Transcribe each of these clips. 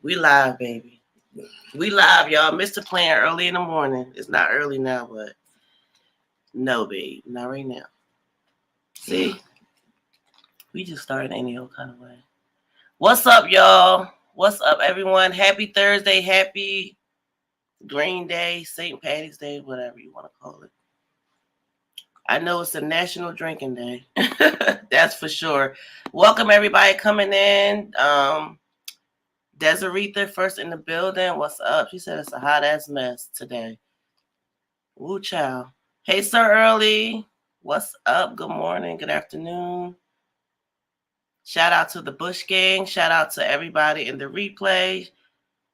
We live, baby. We live, y'all. Mr. Playing early in the morning. It's not early now, but no, babe. Not right now. See? We just started any old kind of way. What's up, y'all? What's up, everyone? Happy Thursday. Happy Green Day, St. Patty's Day, whatever you want to call it. I know it's a National Drinking Day. That's for sure. Welcome, everybody coming in. Desiretha first in the building. What's up? She said it's a hot ass mess today. Woo child. Hey, Sir Early. What's up? Good morning. Good afternoon. Shout out to the Bush Gang. Shout out to everybody in the replay.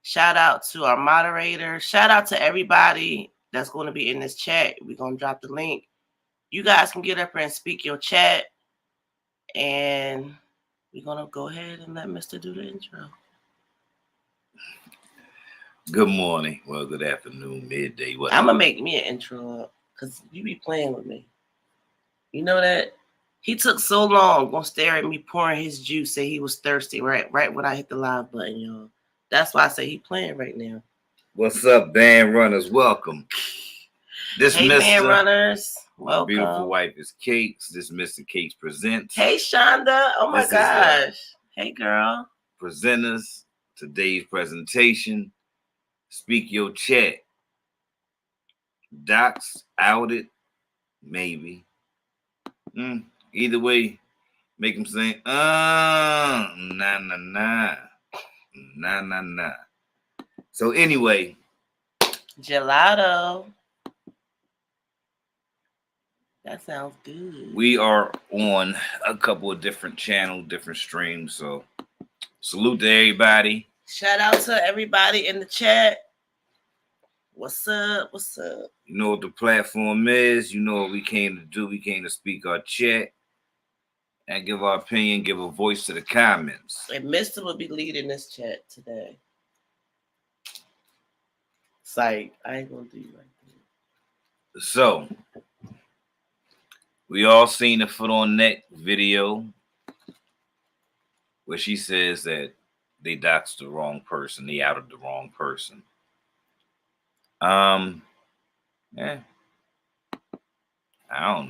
Shout out to our moderator. Shout out to everybody that's going to be in this chat. We're going to drop the link. You guys can get up here and speak your chat. And we're going to go ahead and let Mr. do the intro. Good morning. Well, good afternoon, midday. Whatever. I'm going to make me an intro up because you be playing with me. You know that? He took so long going to stare at me pouring his juice, say he was thirsty right when I hit the live button, y'all. That's why I say he playing right now. What's up, band runners? Welcome. This hey, Mr. band runners. Welcome. Beautiful wife is Cakes. This MISTA&CAKZ presents. Hey, Shonda. Oh, my gosh. Hey, girl. Presenters. Today's presentation. Speak your chat. Docs outed. Maybe. Either way, make them sing, nah, nah, nah. Nah, nah, nah. So anyway. Gelato. That sounds good. We are on a couple of different channels, different streams. So salute to everybody. Shout out to everybody in the chat. What's up? What's up? You know what the platform is. You know what we came to do. We came to speak our chat and give our opinion, give a voice to the comments. And Mr. will be leading this chat today. Psych. I ain't gonna do you like that. So, we all seen the foot on neck video where she says that they doxed the wrong person. They outed the wrong person. Yeah. I don't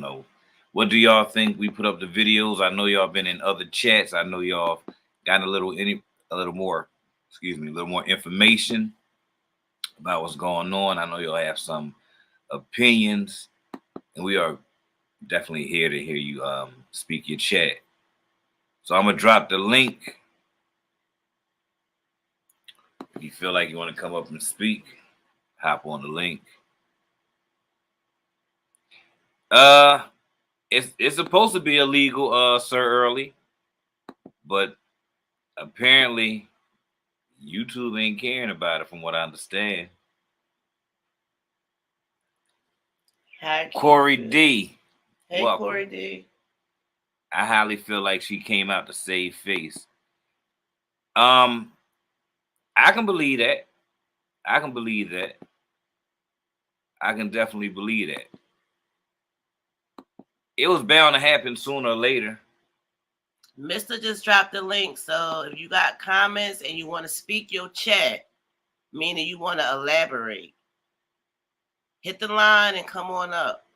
know. What do y'all think? We put up the videos. I know y'all been in other chats. I know y'all gotten a little more information about what's going on. I know y'all have some opinions, and we are definitely here to hear you speak your chat. So I'm gonna drop the link. If you feel like you want to come up and speak, hop on the link. It's supposed to be illegal, Sir Early, but apparently YouTube ain't caring about it, from what I understand. Corey D. Hey, welcome. Corey D. I highly feel like she came out to save face. I can believe that. I can definitely believe that. It was bound to happen sooner or later. Mr. just dropped the link. So if you got comments and you want to speak your chat, meaning you want to elaborate, hit the line and come on up.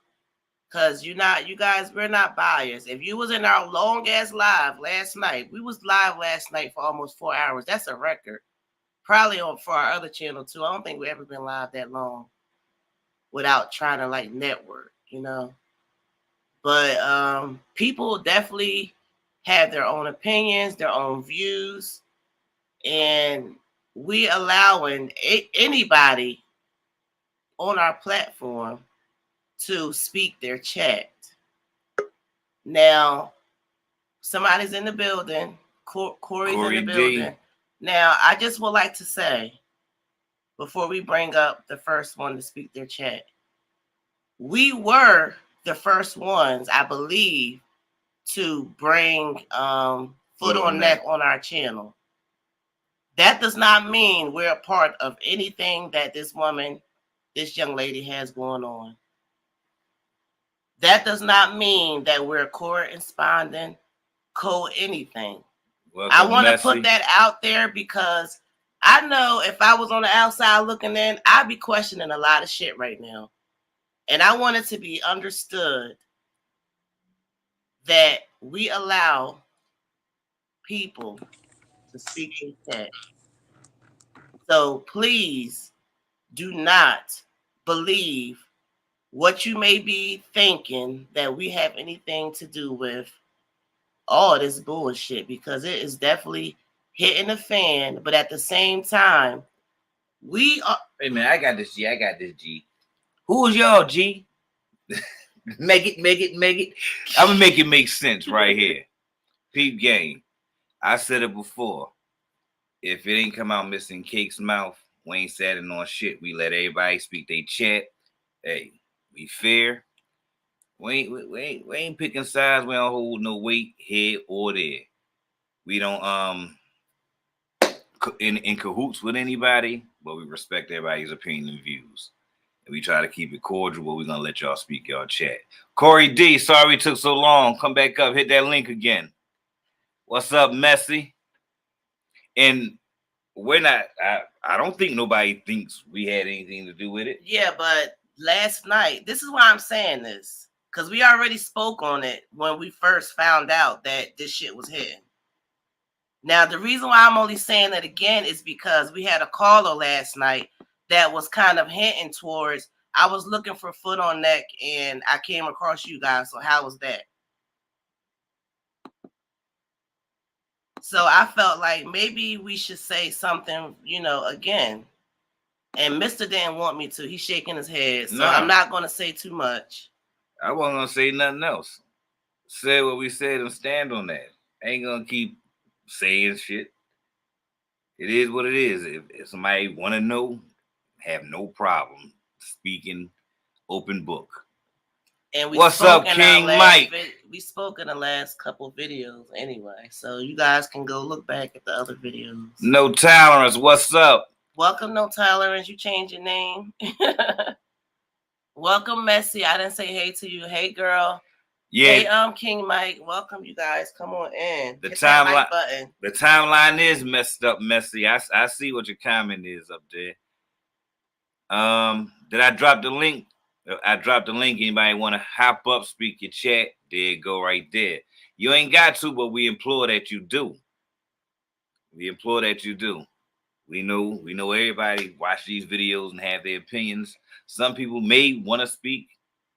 Cause we're not biased. If you was in our long ass live last night, we was live last night for almost 4 hours. That's a record. Probably for our other channel too. I don't think we've ever been live that long without trying to like network, you know. But people definitely have their own opinions, their own views, and we allowing anybody on our platform to speak their chat. Now, somebody's in the building. Corey's in the building. Now, I just would like to say, before we bring up the first one to speak their chat, we were the first ones, I believe, to bring foot on neck on our channel. That does not mean we're a part of anything that this young lady has going on. That does not mean that we're corresponding, co-anything. I Welcome, want to Messy. put that out there because I know if I was on the outside looking in, I'd be questioning a lot of shit right now. And I want it to be understood that we allow people to speak in chat. So please do not believe what you may be thinking that we have anything to do with all this bullshit, because it is definitely hitting the fan. But at the same time, we are. Hey man, I got this G. I got this G. Who is y'all, G? make it. I'm gonna make it make sense right here. Peep game. I said it before. If it ain't come out missing Cake's mouth, we ain't satin on shit. We let everybody speak they chat. Hey, we fair. We ain't picking sides. We don't hold no weight here or there. We don't in cahoots with anybody, but we respect everybody's opinion and views. And we try to keep it cordial, but we're gonna let y'all speak y'all chat. Corey D, sorry it took so long. Come back up, hit that link again. What's up, Messy? And we're not. I don't think nobody thinks we had anything to do with it. Yeah, but last night, this is why I'm saying this, because we already spoke on it when we first found out that this shit was hidden. Now, the reason why I'm only saying that again is because we had a caller last night that was kind of hinting towards, I was looking for foot on neck and I came across you guys. So how was that? So I felt like maybe we should say something, again. And Mr. didn't want me to. He's shaking his head. So I'm not going to say too much. I wasn't going to say nothing else. Say what we said and stand on that. I ain't going to keep saying shit. It is what it is. If somebody want to know, have no problem speaking open book. And what's up, King Mike? We spoke in the last couple videos anyway, so you guys can go look back at the other videos. No Tolerance, what's up? Welcome, No Tolerance. You changed your name. Welcome, Messy. I didn't say hey to you. Hey, girl. Yeah. Hey, King Mike. Welcome, you guys. Come on in. The timeline button. The timeline is messed up, Messy. I see what your comment is up there. Did I drop the link? I dropped the link. Anybody want to hop up, speak your chat? There you go, right there. You ain't got to, but we implore that you do. We implore that you do. We know everybody watch these videos and have their opinions. Some people may want to speak,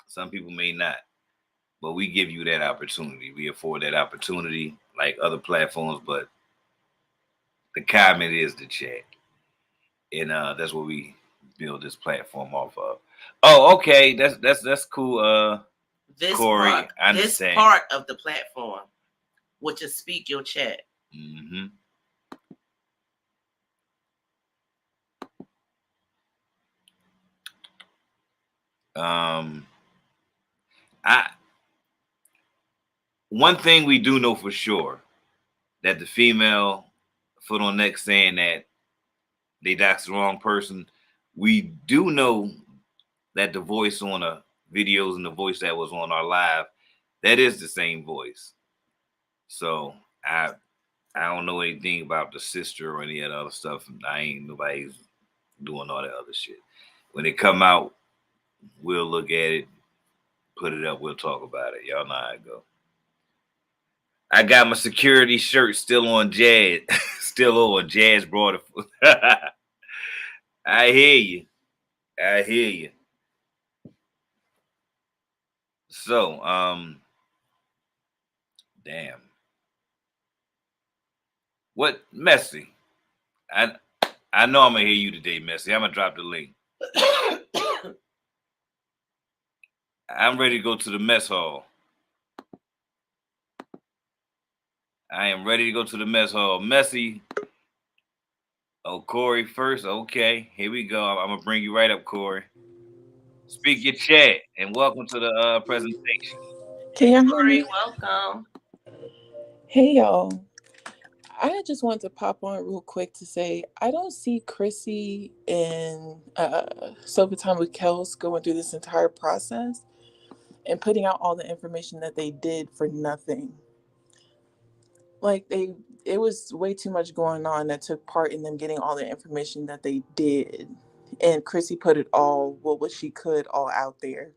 some people may not. But we give you that opportunity. We afford that opportunity like other platforms, but the comment is the chat. And that's what we build this platform off of. Oh, okay. That's cool. Corey, I understand. This part of the platform, which is speak your chat. Mm-hmm. One thing we do know for sure, that the female foot on neck saying that they doxed the wrong person. We do know that the voice on the videos and the voice that was on our live, that is the same voice. So I don't know anything about the sister or any of the other stuff. Nobody's doing all that other shit. When it come out, we'll look at it, put it up, we'll talk about it. Y'all know how it go. I got my security shirt still on Jazz. Still on Jazz brought it. I hear you. So, damn. What, Messy? I know I'm gonna hear you today, Messy. I'm gonna drop the link. I'm ready to go to the mess hall. I am ready to go to the mess hall. Messy. Oh, Corey first. Okay, here we go. I'm gonna bring you right up, Corey. Speak your chat and welcome to the presentation. Can y'all hear me? Welcome. Hey y'all. I just wanted to pop on real quick to say I don't see Chrissy and Sofa Time with Kels going through this entire process and putting out all the information that they did for nothing. like it was way too much going on that took part in them getting all the information that they did. And Chrissy put it all, what she could, all out there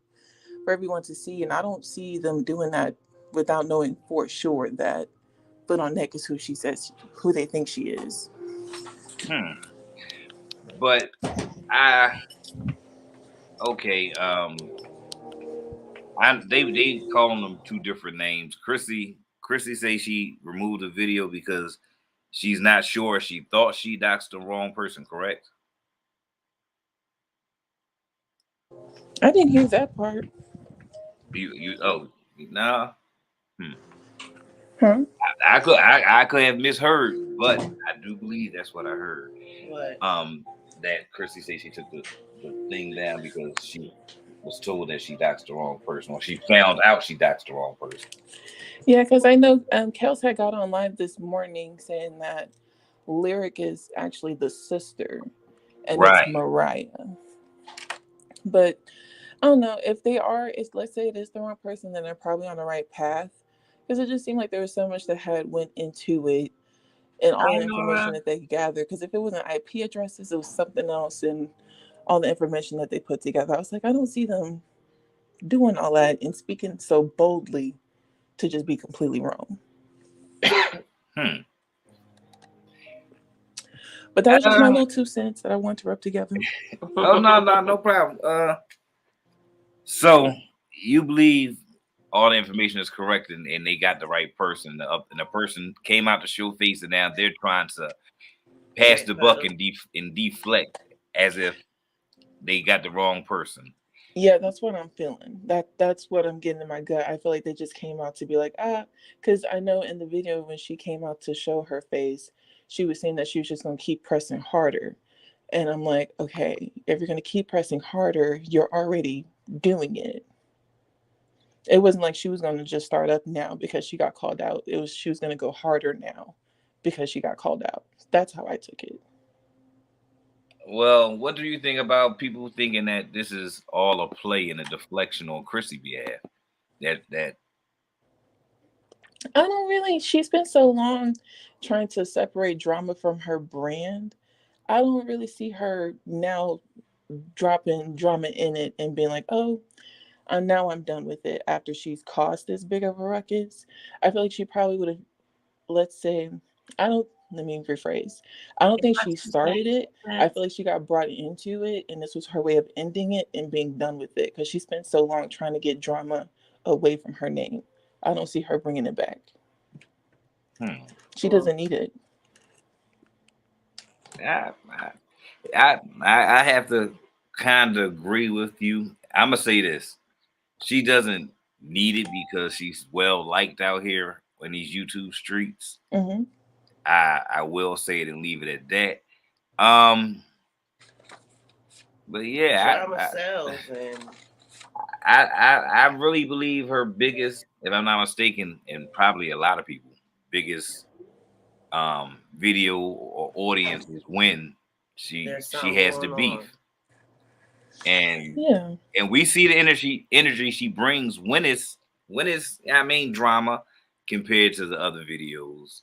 for everyone to see. And I don't see them doing that without knowing for sure that Foot on Neck is who they think she is. Hmm. But I okay. They calling them two different names. Chrissy say she removed the video because she's not sure. She thought she doxed the wrong person. Correct? I didn't hear that part. You oh nah. Hmm. Huh? I could have misheard, but I do believe that's what I heard. What? That Chrissy said she took the thing down because she was told that she doxed the wrong person, or she found out she doxed the wrong person. Yeah, because I know Kels had got on live this morning saying that Lyric is actually the sister and it's Right. Mariah. But I don't know if they are. If let's say it is the wrong person, then they're probably on the right path. Because it just seemed like there was so much that had went into it and all I the know, information that they gathered. Because if it wasn't IP addresses, it was something else, and all the information that they put together. I was like, I don't see them doing all that and speaking so boldly to just be completely wrong. Hmm. But that was just my little 2 cents that I want to rub together. Oh no problem. So you believe all the information is correct and they got the right person, and the person came out to show face, and now they're trying to pass the buck and deflect as if they got the wrong person. Yeah, that's what I'm feeling. That's what I'm getting in my gut. I feel like they just came out to be like, because I know in the video when she came out to show her face, she was saying that she was just gonna keep pressing harder. And I'm like, okay, if you're gonna keep pressing harder, you're already doing it. It wasn't like she was gonna just start up now because she got called out. It was she was gonna go harder now because she got called out. That's how I took it. Well, what do you think about people thinking that this is all a play and a deflection on Chrissy behalf? That I don't really. She spent so long trying to separate drama from her brand. I don't really see her now dropping drama in it and being like, oh, now I'm done with it after she's caused this big of a ruckus. I feel like she probably would have, let's say, let me rephrase. I don't think she started it. I feel like she got brought into it and this was her way of ending it and being done with it because she spent so long trying to get drama away from her name. I don't see her bringing it back. She doesn't need it. I have to kind of agree with you. I'm gonna say this: she doesn't need it because she's well liked out here in these YouTube streets. Mm-hmm. I will say it and leave it at that. But yeah, drama sells, and I really believe her biggest, if I'm not mistaken, and probably a lot of people biggest video or audience is when she has the beef. And Yeah. and we see the energy she brings when it's I mean drama compared to the other videos.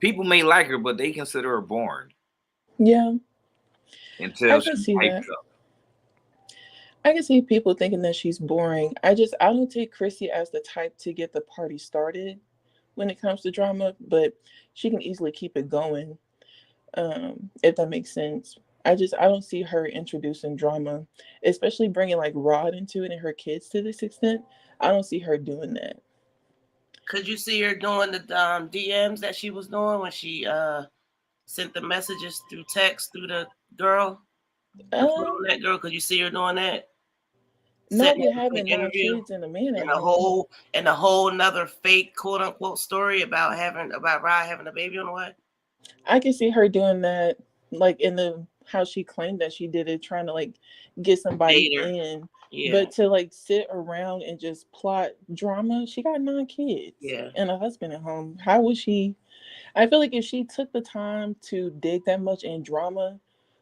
People may like her, but they consider her boring Yeah. until I can she see pipes that. up. I can see people thinking that she's boring. I don't take Chrissy as the type to get the party started when it comes to drama, but she can easily keep it going, if that makes sense. I don't see her introducing drama, especially bringing like Rod into it and her kids to this extent. I don't see her doing that. could you see her doing the DMs that she was doing when she sent the messages through text through the girl, the Foot on That girl? Could you see her doing that? Not Setting with up a having fake 9 interview kids and a man at and a home. whole another fake quote unquote story about Ryan having a baby on the way. I can see her doing that, like in the how she claimed that she did it, trying to like get somebody Later. in. Yeah. But to like sit around and just plot drama, she got 9 kids and a husband at home. How would she? I feel like if she took the time to dig that much in drama,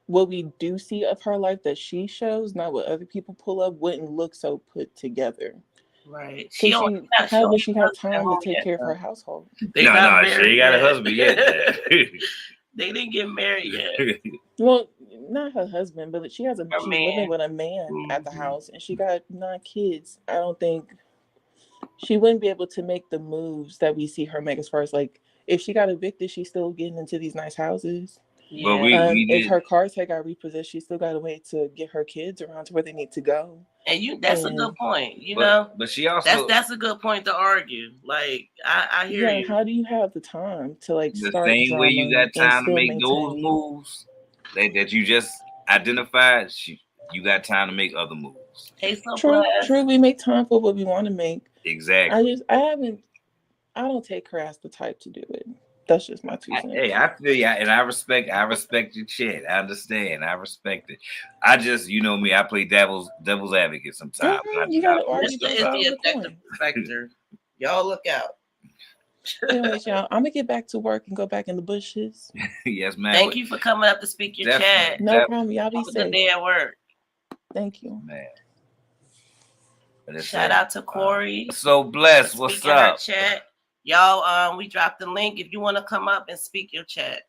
what we do see of her life that she shows, not what other people pull up, wouldn't look so put together. Right. Because She how don't does even she have husband at time to home take yet, care of her though. household? They No, not no, she married ain't got a yet. husband yet. They didn't get married yet. Well, not her husband, but she's Her living man. with a man at the Mhm. house, and she got 9 kids. I don't think she wouldn't be able to make the moves that we see her make as far as like if she got evicted, she's still getting into these nice houses. But Yeah. we If did. her cars had got repossessed, she still got a way to get her kids around to where they need to go. And that's a good And point. You know, But she also that's a good point to argue. Like I hear yeah, you. how do you have the time to like the start same way you drama got and time to still make those maintain? moves that you just identified. You got time to make other moves. Hey, so True, blessed. we make time for what we want to make. Exactly. I don't take her as the type to do it. That's just my two Hey, cents. I feel you, and I respect your shit. I understand. I respect it. I just, you know me, I play devil's advocate sometimes. And I You try got to to put argue Mister both stuff is out. sides the of the objective coin. perfecter. Y'all look out. Anyways, y'all, I'm gonna get back to work and go back in the bushes. Yes, man. Thank you for coming up to speak your Definitely, chat. No problem. Y'all be Have a good safe. day at work. Thank you. man. But it's Shout out to Corey. So blessed. What's speaking her up? chat. Y'all, we dropped the link. If you want to come up and speak your chat,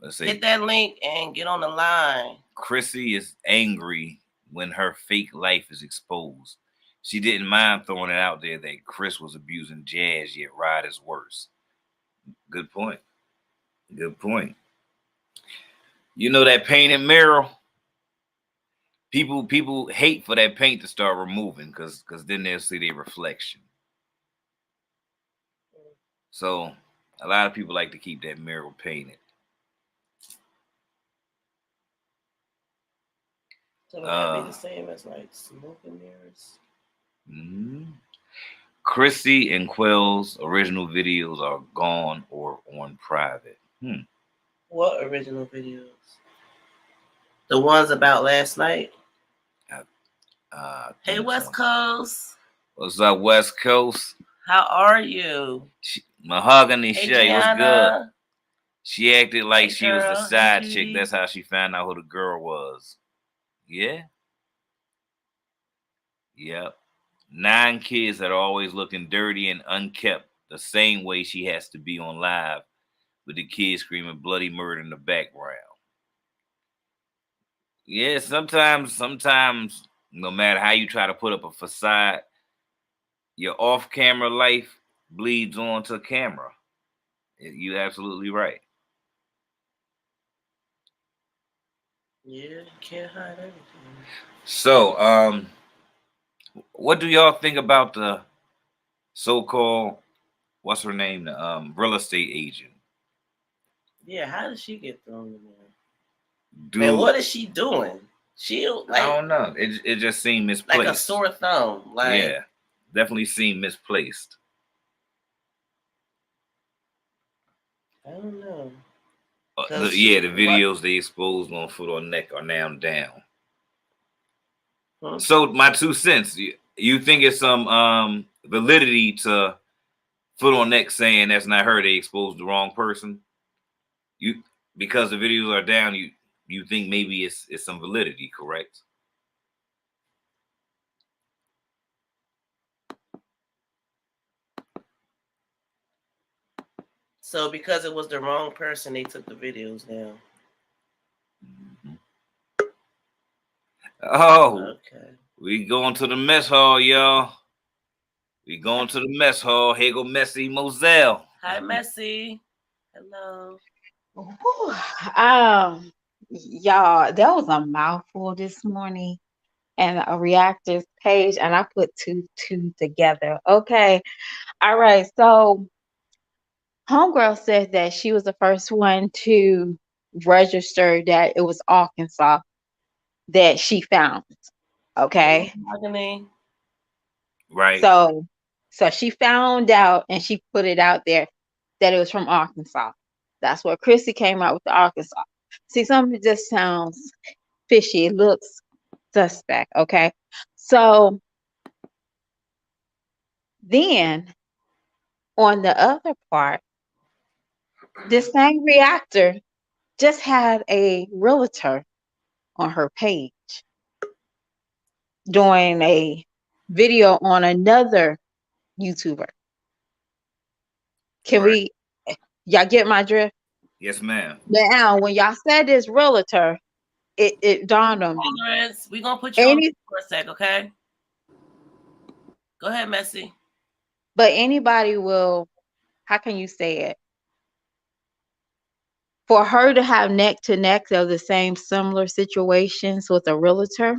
Let's see. hit that link and get on the line. Chrissy is angry when her fake life is exposed. She didn't mind throwing it out there that Chris was abusing Jazz, yet Rod is worse. Good point. Good point. You know that painted mirror? People hate for that paint to start removing because then they'll see their reflection. So a lot of people like to keep that mirror painted. So would that be the same as like smoking mirrors? Chrissy and Quell's original videos are gone or on private. What original videos? The ones about last night? Hey, West Coast. What's up, West Coast? How are you? Mahogany Hey, Shay, what's Gianna. good? She acted like Hey, she was the girl. side Hey, chick. Judy. That's how she found out who the girl was. Yeah? Yep. 9 kids that are always looking dirty and unkept, the same way she has to be on live with the kids screaming bloody murder in the background. Yeah, sometimes, no matter how you try to put up a facade, your off-camera life bleeds onto camera. You're absolutely right. Yeah, you can't hide everything. So, what do y'all think about the so-called, what's her name, the real estate agent? Yeah, how did she get thrown in there? Dude, man, what is she doing? She like I don't know. It just seemed misplaced. like a sore thumb. Like yeah, definitely seemed misplaced. I don't know. The videos they exposed on Foot on Neck are now down. So my 2 cents. You think it's some validity to Foot on Neck saying that's not her? They exposed the wrong person. You because the videos are down. You think maybe it's some validity, correct? So because it was the wrong person, they took the videos down. Oh, okay. We going to the mess hall, y'all. We going to the mess hall. Here go Messy Moselle. Hi, Messy. Hello. Y'all, that was a mouthful this morning, and a reactors page, and I put two together. Okay, all right. So, homegirl said that she was the first one to register that it was Arkansas that she found. Okay, right. So she found out and she put it out there that it was from Arkansas. That's where Chrissy came out with the Arkansas. See, something just sounds fishy. It looks suspect. Okay. So then on the other part, this same reactor just had a realtor on her page doing a video on another YouTuber. Can Right. we, y'all get my drift? Yes, ma'am. Now, when y'all said this realtor, it dawned on me. Tolerance, we're gonna put you on Any, for a sec, okay? Go ahead, Messy. but anybody will, how can you say it? For her to have neck to neck of the same similar situations with a realtor,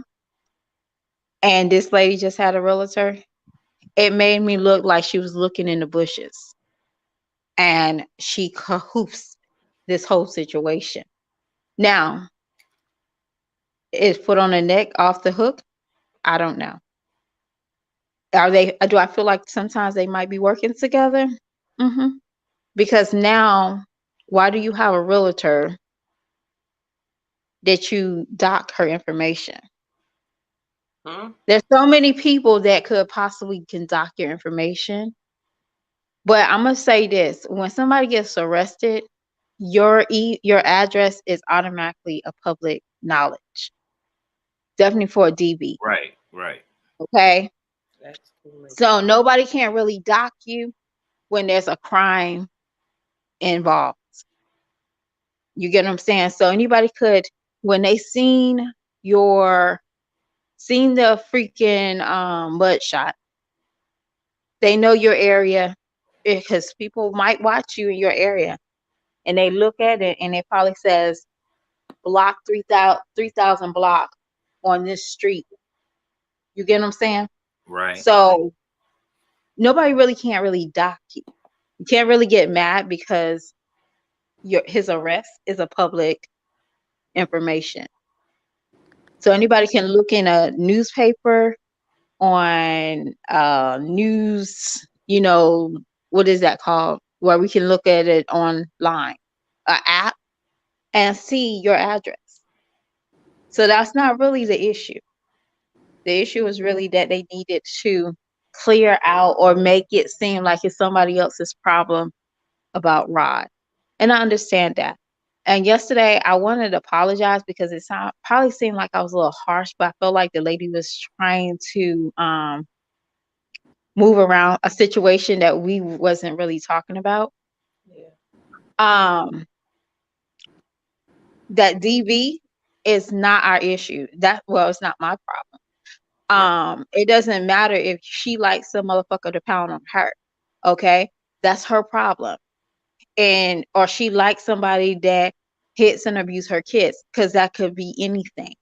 and this lady just had a realtor, it made me look like she was looking in the bushes and she cahoots this whole situation. Now, is foot on the neck off the hook? I don't know. Are they? Do I feel like sometimes they might be working together? hmm Because now, why do you have a realtor that you dock her information? There's so many people that could possibly can dock your information. But I'm gonna say this: when somebody gets arrested, your address is automatically a public knowledge. Definitely for a DB. Right. Right. Okay. That's cool. So nobody can really dock you when there's a crime involved. You get what I'm saying? So anybody could, when they seen the freaking mud shot, they know your area because people might watch you in your area and they look at it and it probably says block 3000 block on this street. You get what I'm saying? Right. So nobody really can't really dock you. You can't really get mad because his arrest is a public information. So anybody can look in a newspaper on news, what is that called? Where we can look at it online, an app, and see your address. So that's not really the issue. The issue is really that they needed to clear out or make it seem like it's somebody else's problem about Rod. And I understand that. And yesterday I wanted to apologize because probably seemed like I was a little harsh, but I felt like the lady was trying to move around a situation that we wasn't really talking about. Yeah. That DV is not our issue. It's not my problem. It doesn't matter if she likes some motherfucker to pound on her. Okay? That's her problem. Or she likes somebody that hits and abuse her kids, because that could be anything.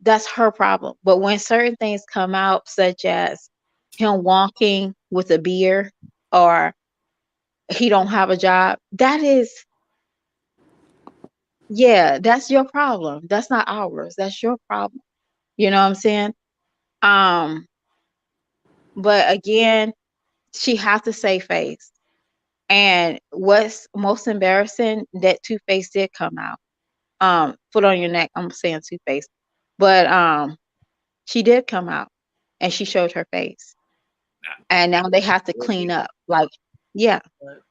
That's her problem. But when certain things come out, such as him walking with a beer or he don't have a job, that's your problem. That's not ours. That's your problem. You know what I'm saying? But again, she has to save face. And what's most embarrassing, that Two-Face did come out. Foot on your neck, I'm saying Two-Face. But she did come out and she showed her face. And now they have to clean up. Like, yeah.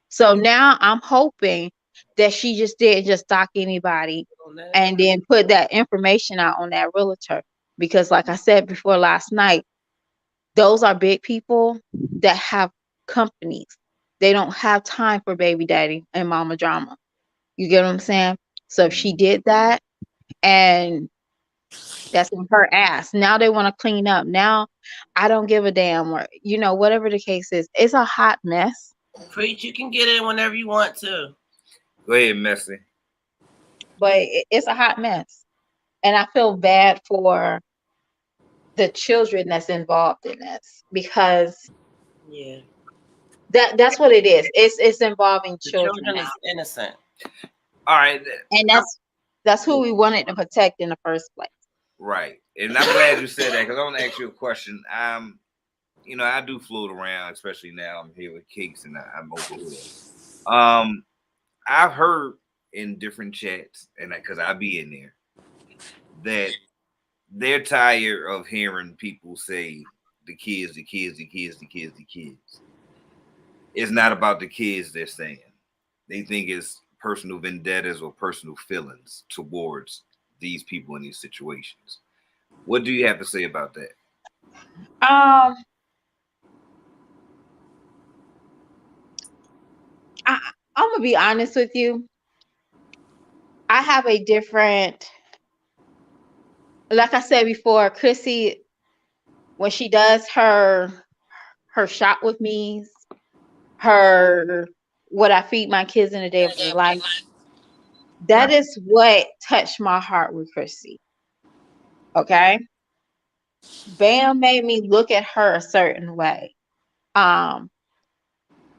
So now I'm hoping that she just didn't just dock anybody and then put that information out on that realtor. Because like I said before last night, those are big people that have companies. They don't have time for baby daddy and mama drama. You get what I'm saying? So if she did that, and that's in her ass. Now they want to clean up. Now I don't give a damn, or whatever the case is. It's a hot mess. Preach, you can get in whenever you want to. Go ahead, Messy. But it's a hot mess. And I feel bad for the children that's involved in this, because that's what it is. It's involving children now. Is innocent. All right. And that's who we wanted to protect in the first place. Right. And I'm glad you said that, because I want to ask you a question. I do float around, especially now I'm here with Cakes and I'm over here. I've heard in different chats, and because I be in there, that they're tired of hearing people say the kids. It's not about the kids, they're saying. They think it's personal vendettas or personal feelings towards these people in these situations. What do you have to say about that? Um, I, I'm gonna be honest with you. I have a different, like I said before, Chrissy, when she does her shop with me, her what I feed my kids in a day of their life, that is what touched my heart with Chrissy. Okay. Bam made me look at her a certain way. Um,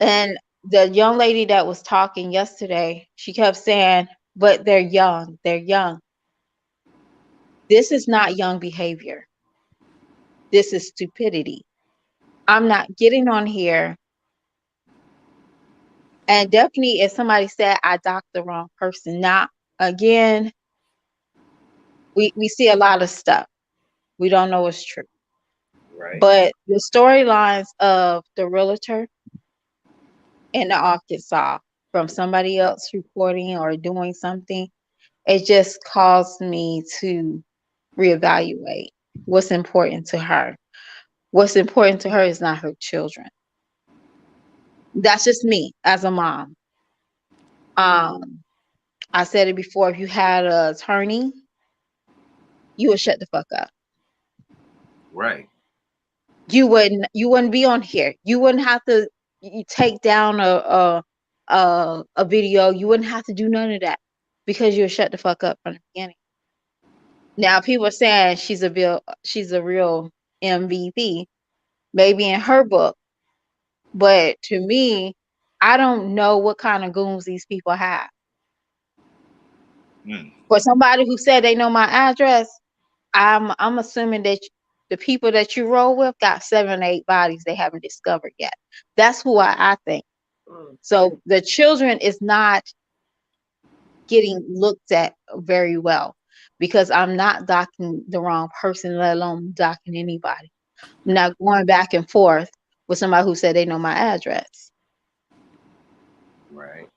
and the young lady that was talking yesterday, she kept saying, but they're young, they're young. This is not young behavior. This is stupidity. I'm not getting on here. And definitely, if somebody said I docked the wrong person, now again, we see a lot of stuff. We don't know what's true. Right. But the storylines of the realtor in the Arkansas from somebody else reporting or doing something, it just caused me to reevaluate what's important to her. What's important to her is not her children. That's just me as a mom. Um, I said it before, if you had an attorney, you would shut the fuck up. Right. You wouldn't be on here. You wouldn't have to take down a video. You wouldn't have to do none of that because you'll shut the fuck up from the beginning. Now people are saying she's a real MVP, maybe in her book, but to me, I don't know what kind of goons these people have. Mm. For somebody who said they know my address, I'm assuming that the people that you roll with got 7 or 8 bodies they haven't discovered yet. That's who I think. Mm. So the children is not getting looked at very well because I'm not docking the wrong person, let alone docking anybody. I'm not going back and forth with somebody who said they know my address. Right.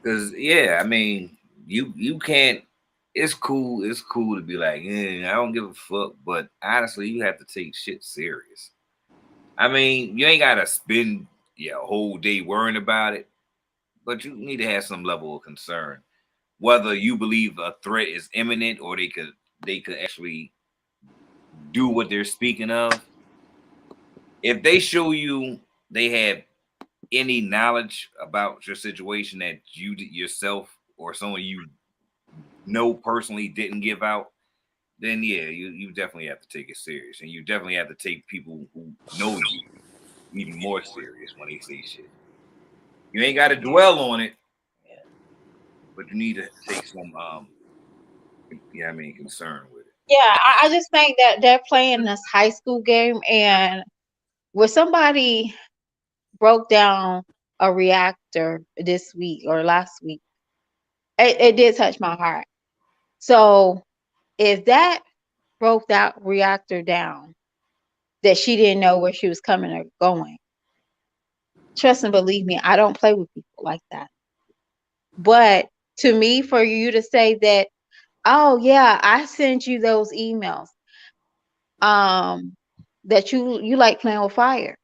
Because yeah, I mean, you can't. It's cool. It's cool to be like, I don't give a fuck. But honestly, you have to take shit serious. I mean, you ain't gotta spend your whole day worrying about it, but you need to have some level of concern. Whether you believe a threat is imminent or they could actually do what they're speaking of. If they show you they have any knowledge about your situation that you yourself or someone you know personally didn't give out, then yeah, you definitely have to take it serious, and you definitely have to take people who know you even more serious when they say shit. You ain't got to dwell on it, but you need to take some yeah, I mean, concern with it. Yeah, I just think that they're playing this high school game, and where somebody broke down a reactor this week or last week, it did touch my heart. So if that broke that reactor down, that she didn't know where she was coming or going, trust and believe me, I don't play with people like that. But to me, for you to say that, oh yeah, I sent you those emails, um, that you like playing with fire,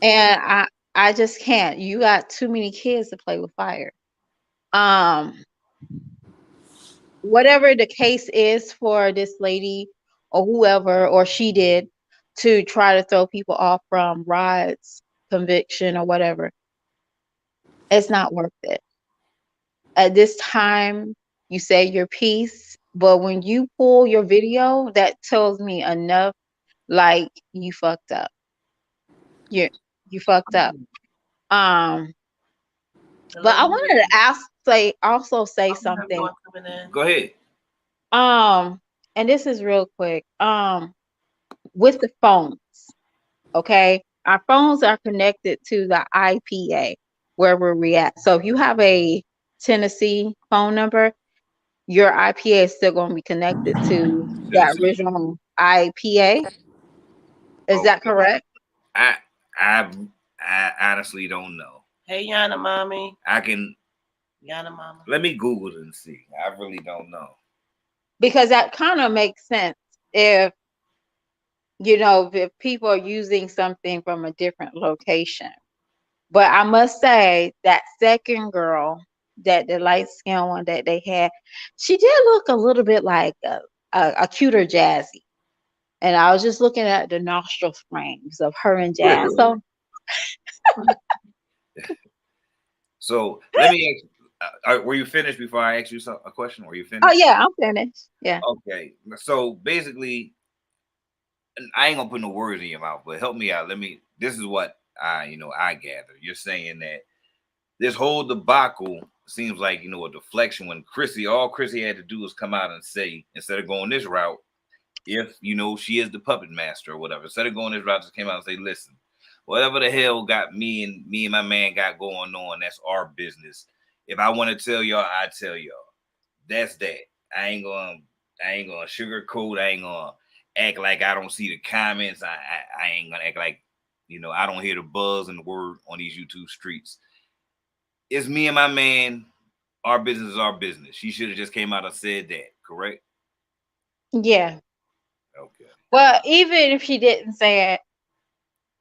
and I just can't. You got too many kids to play with fire. Um, whatever the case is for this lady or whoever, or she did to try to throw people off from Rod's conviction or whatever, it's not worth it. At this time, you say your piece, but when you pull your video, that tells me enough. Like you fucked up. You you fucked up. Um, but I Hello. wanted to also say Oh, you have something. one coming in. Go ahead. Um, and this is real quick. With the phones, okay, our phones are connected to the IPA where we're at. So if you have a Tennessee phone number, your IPA is still going to be connected to that Tennessee. original IPA. Is that Okay. correct? I I I honestly don't know. Hey, Yana, mommy. I can Yana, mama. let me Google it and see. I really don't know. Because that kind of makes sense. if if people are using something from a different location. But I must say that second girl, that the light skin one that they had, she did look a little bit like a cuter Jazzy. And I was just looking at the nostril frames of her and Jazz. So So let me ask. Were you finished before I asked you a question? Were you oh finished? yeah, I'm finished. Yeah. Okay. So basically, and I ain't gonna put no words in your mouth, but help me out. Let me. This is what I gather. You're saying that this whole debacle seems like a deflection when all Chrissy had to do was come out and say, instead of going this route, if she is the puppet master or whatever, instead of going this route, just came out and say, listen, whatever the hell got me and my man got going on, that's our business. If I want to tell y'all, I tell y'all. That's that. I ain't gonna sugarcoat. I ain't gonna act like I don't see the comments. I ain't gonna act like I don't hear the buzz and the word on these YouTube streets. It's me and my man. Our business is our business. She should have just came out and said that, correct? Yeah. Okay. Well, even if she didn't say it,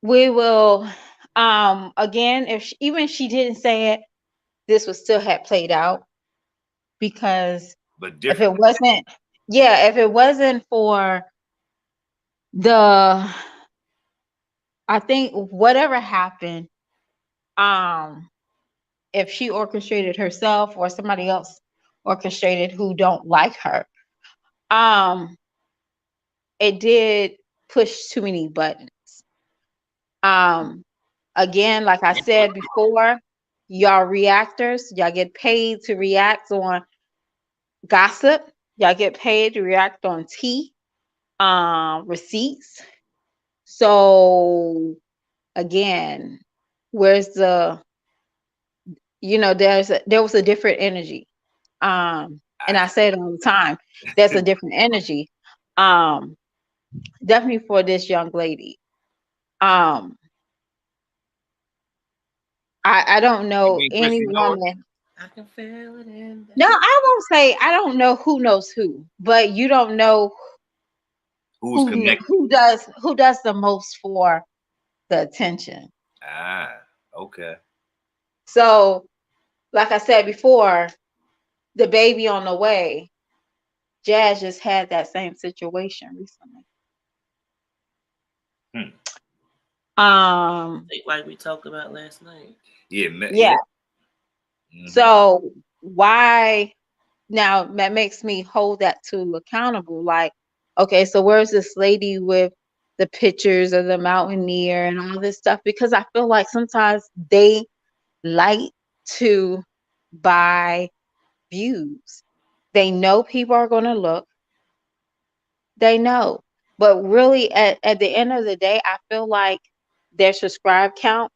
we will again, even if she didn't say it, this would still have played out, because But if it different. wasn't, yeah, if it wasn't for the, I think whatever happened, um if she orchestrated herself or somebody else orchestrated who don't like her, um it did push too many buttons. um Again, like I said before, y'all reactors, y'all get paid to react on gossip, y'all get paid to react on tea, receipts. So again, where's the, there was a different energy. And I say it all the time, there's a different energy. Um, Definitely for this young lady. Um, I don't You know mean any Chrissy North? woman. I can feel it in No, I won't say I don't know who knows who, but you don't know Who's connected? who does the most for the attention. Okay. So, like I said before, the baby on the way, Jazz just had that same situation recently. Um, like we talked about last night. Yeah. yeah. Mhm. So why now that makes me hold that to accountable? Like, okay, so where's this lady with the pictures of the mountaineer and all this stuff? Because I feel like sometimes they like to buy views. They know people are going to look. They know. But really, at the end of the day, I feel like their subscribe count,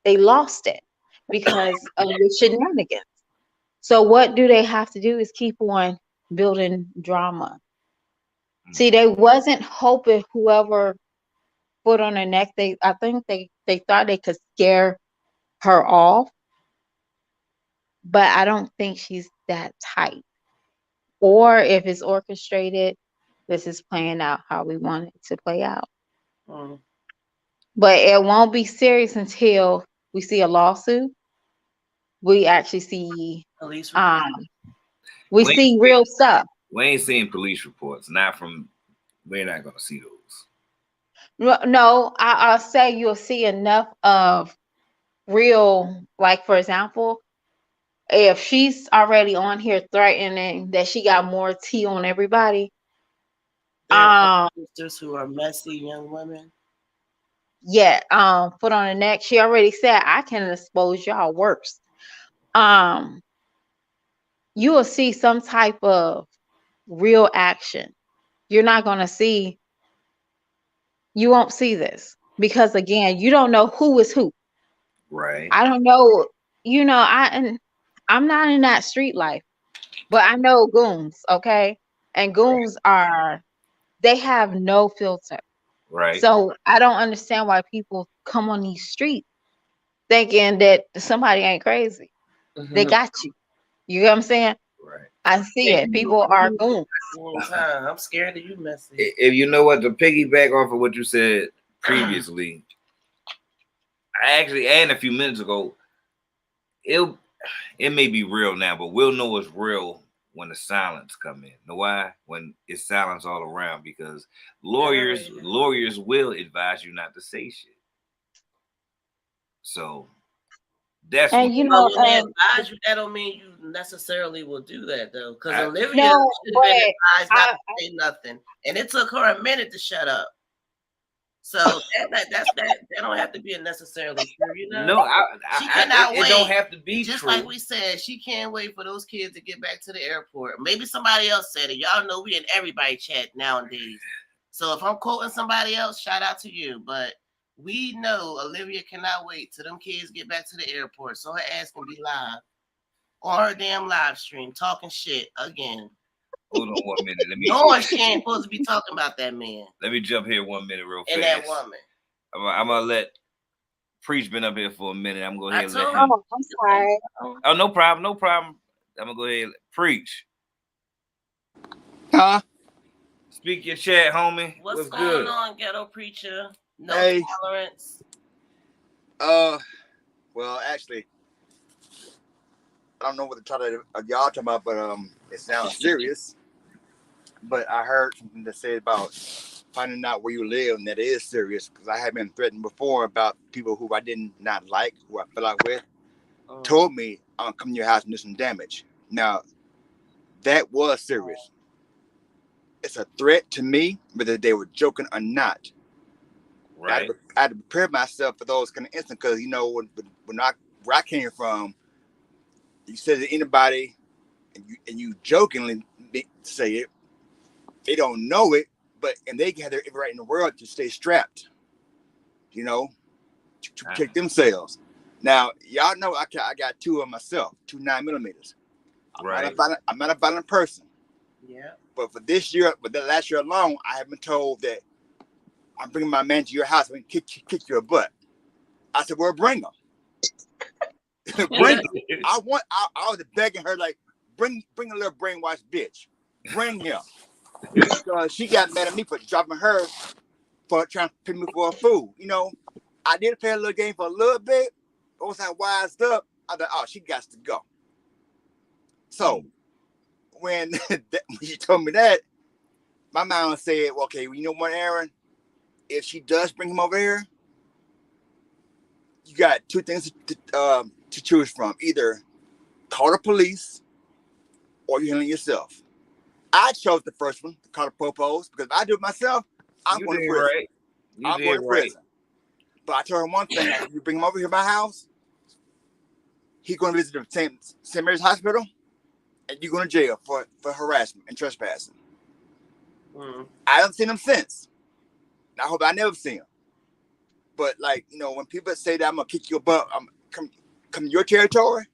they lost it because of the shenanigans. So what do they have to do is keep on building drama. See, they wasn't hoping whoever put on their neck, I think they thought they could scare her off, but I don't think she's that type. Or if it's orchestrated, this is playing out how we want it to play out. Mm. But it won't be serious until we see a lawsuit. We actually see Police report. we We ain't, see real stuff. we ain't seeing police reports. Not from. We're not gonna see those. No, I'll say you'll see enough of real, like for example, if she's already on here threatening that she got more tea on everybody, There are um, sisters who are messy young women. yeah, foot on the neck. She already said I can expose y'all worse. Um, you will see some type of real action. You're not gonna see, you won't see this because again, you don't know who is who. Right. I don't know, and I'm not in that street life, but I know goons, okay? And goons they have no filter. Right. So I don't understand why people come on these streets thinking that somebody ain't crazy. They Mm-hmm. got you. You know what I'm saying? Right. I see it. People are goons. I'm scared of you, Messy. If you know what, to piggyback off of what you said previously, I actually, and a few minutes ago, it may be real now, but we'll know it's real when the silence come in. Know why? When it's silence all around, because lawyers will advise you not to say shit. So that's And you know, when they advise you, that don't mean you necessarily will do that though. Because Olivia no, should have been advised not I, to say nothing, and it took her a minute to shut up. So that don't have to be a necessarily true, you know. No, she cannot wait. It don't have to be just true. Like we said, she can't wait for those kids to get back to the airport. Maybe somebody else said it. Y'all know we in everybody chat nowadays. So if I'm quoting somebody else, shout out to you. But we know Olivia cannot wait till them kids get back to the airport so her ass can be live on her damn live stream talking shit again. Hold on 1 minute. Let me. No, she ain't supposed to be talking about that man. Let me jump here 1 minute real fast. And that woman. I'm gonna let Preach been up here for a minute. I'm gonna go ahead and let him. Oh, I'm sorry. Oh, no problem, no problem. I'm gonna go ahead and Preach. Huh? Speak your chat, homie. What's going on, ghetto preacher? No tolerance. Well, actually, I don't know what the title of y'all talking about, but it sounds serious. But I heard something that said about finding out where you live, and that is serious, because I have been threatened before about people who I did not like, who I fell out with, told me I'm gonna come to your house and do some damage. Now, that was serious. It's a threat to me, whether they were joking or not. Right. I had to prepare myself for those kind of instances, because, you know, where I came from, you said to anybody, and you jokingly say it, they don't know it, and they have every right in the world to stay strapped, you know, to protect themselves. Now, y'all know I got two of myself, 2 9mm. Right. I'm not a violent person. Yeah. But for this year, but the last year alone, I have been told that I'm bringing my man to your house and kick your butt. I said, well, bring him. Bring him. I was begging her, like, bring a little brainwashed bitch. Bring him. Because she got mad at me for dropping her for trying to pick me for a fool. You know, I did play a little game for a little bit. But once I wised up, I thought, oh, she got to go. So when she told me that, my mom said, well, okay, you know what, Aaron? If she does bring him over here, you got 2 things to choose from. Either call the police or you handle it yourself. I chose the first one, to call the popos, because if I do it myself, I'm going to prison. Right. I'm going to prison. But I told her one thing: if you bring him over here to my house, he's going to visit the St. Mary's Hospital, and you're going to jail for harassment and trespassing. I haven't seen him since. I hope I never see him. But, like, you know, when people say that I'm gonna kick your butt, I'm come to your territory.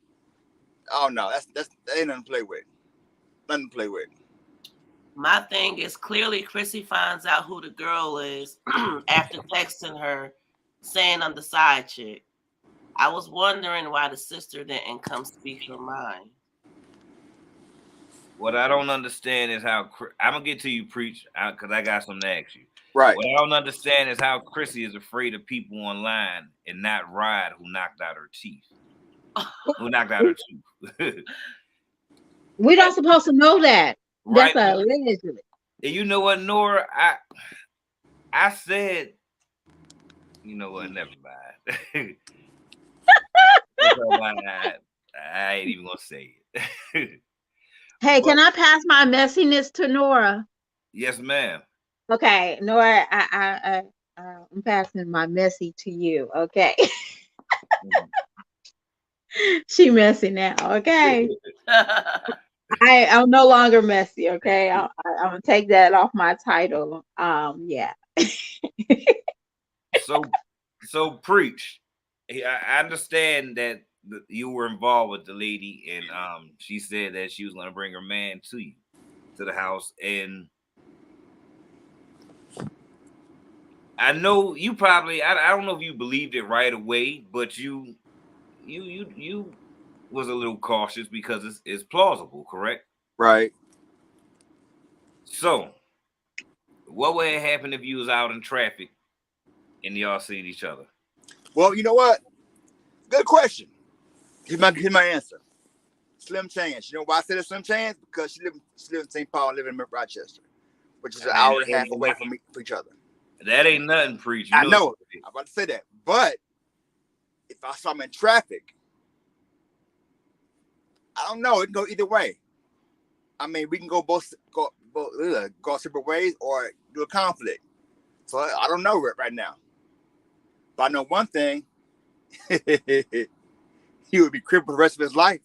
Oh no, that ain't nothing to play with. Nothing to play with. My thing is, clearly Chrissy finds out who the girl is after texting her saying I'm the side chick. I was wondering why the sister didn't come speak her mind. What I don't understand is how I'm gonna get to you, Preach, because I got something to ask you. Right. What I don't understand is how Chrissy is afraid of people online and not Rod, who knocked out her teeth. Who knocked out her tooth. We're not supposed to know that. Right. That's allegedly. And you know what, Nora? I said, you know what? Never mind. I ain't even gonna say it. Hey, can I pass my messiness to Nora? Yes, ma'am. Okay, Nora, I'm passing my messy to you. Okay. She messy now. Okay. I'm no longer messy. Okay. I'm gonna take that off my title. Yeah. So Preach. I understand that you were involved with the lady, and she said that she was going to bring her man to you, to the house, and I know you probably I don't know if you believed it right away, but you was a little cautious because it's plausible, correct? Right. So, what would have happened if you was out in traffic and y'all seen each other? Well, you know what? Good question. Here's my answer. Slim chance. You know why I said a slim chance? Because she lives in St. Paul, living in Rochester, which is an hour and a half away from each other. That ain't nothing, preach. I know. I'm about to say that. But if I saw him in traffic, I don't know. It can go either way. I mean, we can go go separate ways or do a conflict. So I don't know right now. But I know one thing. He would be crippled the rest of his life.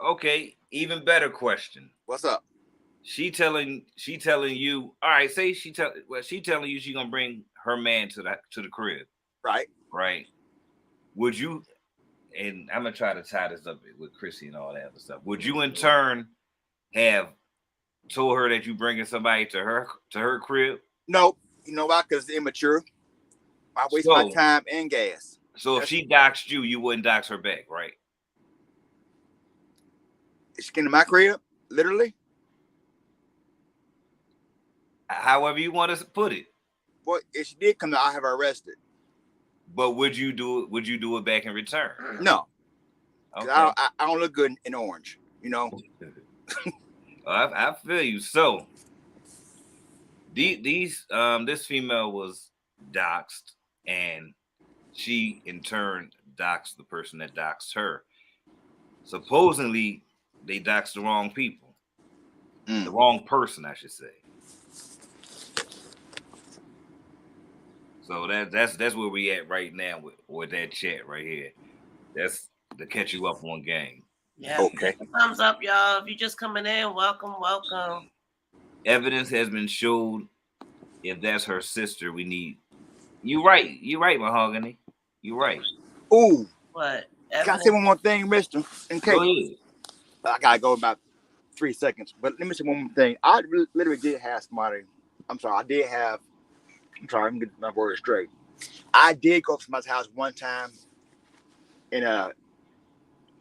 Okay, even better question. What's up? She telling you, all right, say she telling you she gonna bring her man to the crib. Right. Right. Would you, and I'm gonna try to tie this up with Chrissy and all that other stuff. Would you in turn have told her that you bringing somebody to her crib? No. You know why? Because it's immature. I waste my time and gas. So if she doxed you, you wouldn't dox her back, right? Is she came to my crib? Literally? However you want to put it. Well, if she did come, I'll have her arrested. But would you do it? Would you do it back in return? No. Okay. I don't look good in orange, you know. I feel you. So this female was doxed, and she in turn doxed the person that doxed her. Supposedly, they doxed the wrong people, the wrong person, I should say. So that's where we at right now with that chat right here. That's to catch you up on game. Yeah. Okay. Thumbs up, y'all. If you just coming in, welcome. Evidence has been showed. If that's her sister, we need. You right, Mahogany. You right. Ooh. What? Can I say one more thing, Mister? In case. Go ahead. I gotta go about 3 seconds, but let me say one more thing. I literally did have somebody. I'm sorry, let me get my words straight. I did go to somebody's house one time in a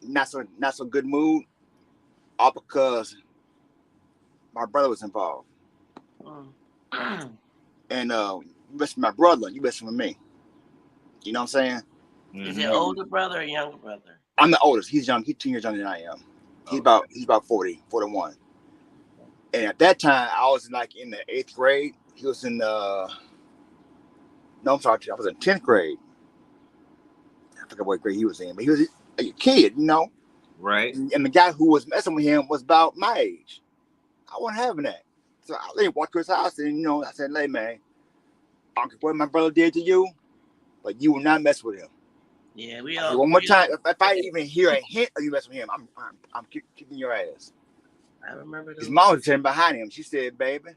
not so good mood, all because my brother was involved. And you messing with my brother, you messing with me. You know what I'm saying? Is it older brother or younger brother? I'm the oldest. He's young. He's 10 years younger than I am. He's about 40, 41. And at that time, I was like in the 8th grade. He was in the I was in 10th grade. I forget what grade he was in, but he was a kid, you know. Right. And the guy who was messing with him was about my age. I wasn't having that. So I walked to his house and, I said, hey, man, I don't care what my brother did to you, but you will not mess with him. Yeah, we all. One more time, if I even hear a hint of you messing with him, I'm kicking your ass. I remember his mom was sitting behind him. She said, baby,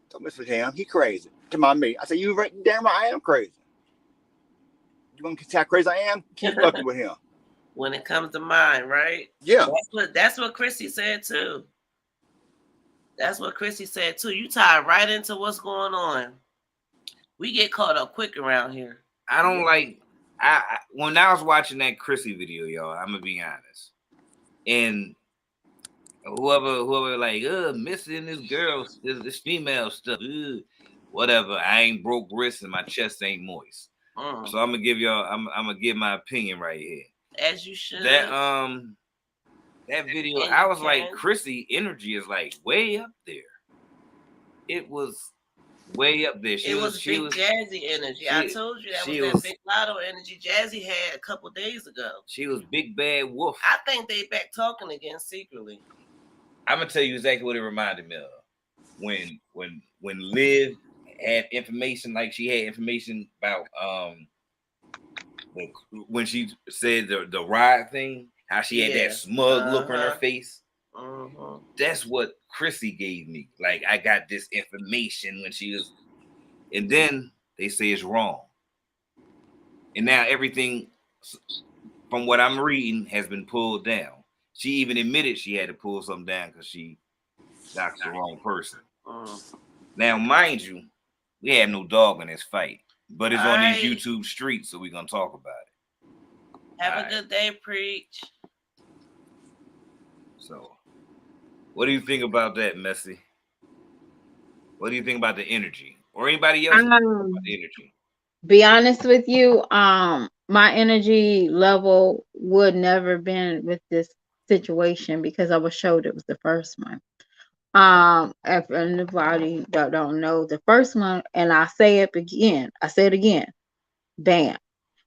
don't mess with him. He crazy. Come on, me. I said, you right, damn right, I am crazy. You want to see how crazy I am? Keep fucking with him. When it comes to mine, right? Yeah. That's what Chrissy said too. You tie right into what's going on. We get caught up quick around here. I don't like. When I was watching that Chrissy video, y'all, I'm gonna be honest, and whoever like, missing this girl, this female stuff, whatever. I ain't broke wrists and my chest ain't moist. So I'm gonna give y'all. I'm gonna give my opinion right here. As you should. That video, I was like, Chrissy energy is like way up there. It was way up there. It was big Jazzy energy. I told you that was that big Lotto energy Jazzy had a couple days ago. She was big bad wolf. I think they back talking again secretly. I'm gonna tell you exactly what it reminded me of. When Liv had information, like she had information about when she said the ride thing, how she had that smug look on her face. That's what Chrissy gave me. Like, I got this information when she was, and then they say it's wrong. And now everything from what I'm reading has been pulled down. She even admitted she had to pull something down because she doxed the wrong person. Now, mind you, we had no dog in this fight, but it's on these YouTube streets, so we're gonna talk about it. Have a good day, preach. So, What do you think about that, Messy? What do you think about the energy? Or anybody else about the energy? Be honest with you, my energy level would never been with this situation because I was showed it was the first one. If anybody that don't know the first one, and I say it again, Bam.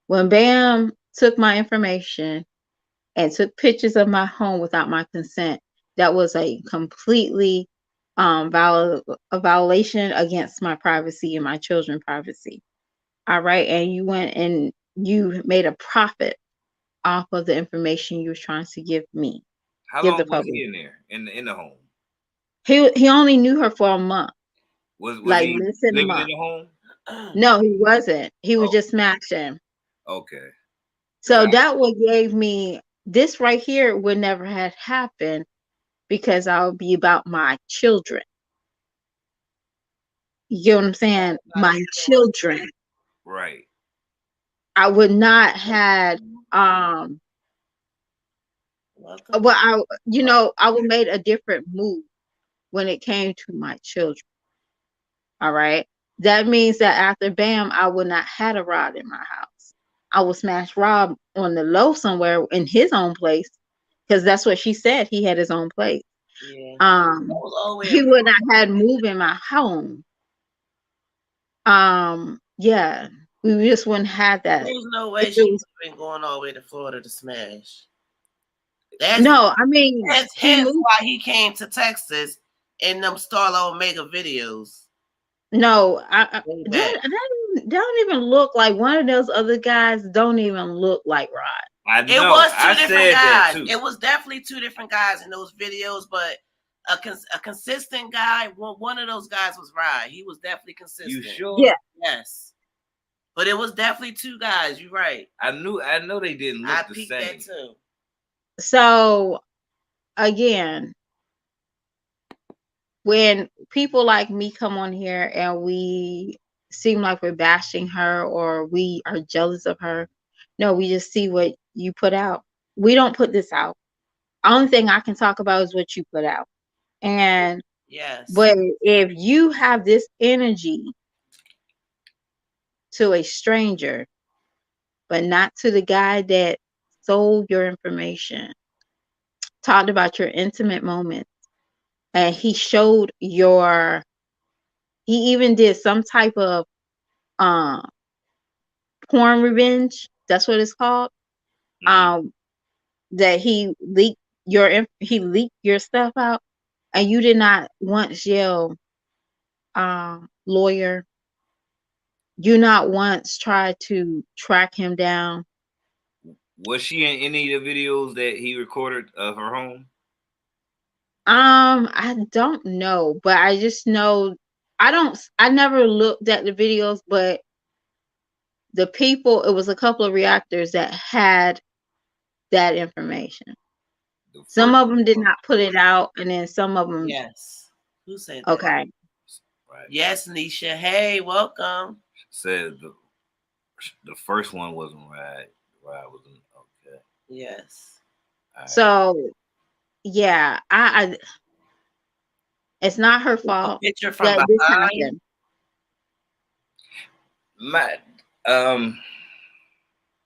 When Bam took my information and took pictures of my home without my consent, that was a completely a violation against my privacy and my children's privacy. All right. And you went and you made a profit off of the information you was trying to give me. How give long the was public. he in there in the home? He only knew her for a month. Was like he less than a living month. in the home? No, he wasn't. He was Oh. just smashing. Okay. So that what gave me this right here would never have happened because I would be about my children. You get what I'm saying? My children. Right. I would not had well, I would made a different move when it came to my children. All right. That means that after Bam, I would not had a Rod in my house. I would smash Rob on the low somewhere in his own place, because that's what she said. He had his own place. Yeah. He would not had moved in my home. Yeah, we just wouldn't have that. There's no way she would have been going all the way to Florida to smash. That's hence why he came to Texas in them Starla Omega videos. No, that don't even look like one of those other guys. Don't even look like Rod. It was two different guys. It was definitely two different guys in those videos, but a consistent guy. One of those guys was Rod. He was definitely consistent. You sure? Yeah. Yes. But it was definitely two guys. You're right. I know they didn't look the same. I peeked that too. So, again, when people like me come on here and we seem like we're bashing her or we are jealous of her, no, we just see what you put out. We don't put this out. Only thing I can talk about is what you put out. And yes, but if you have this energy to a stranger, but not to the guy that sold your information, talked about your intimate moments, and he showed he even did some type of porn revenge, that's what it's called. That he leaked your stuff out, and you did not once yell lawyer. You not once tried to track him down. Was she in any of the videos that he recorded of her home? I don't know, but I just know I never looked at the videos, but the people, it was a couple of reactors that had that information. Some of them did not put it out, and then some of them. Yes. Who said that? Okay. Right. Yes, Nisha. Hey, welcome. Said the first one wasn't right. Right, wasn't okay. Yes. Right. So, yeah, I it's not her fault picture from that this happened.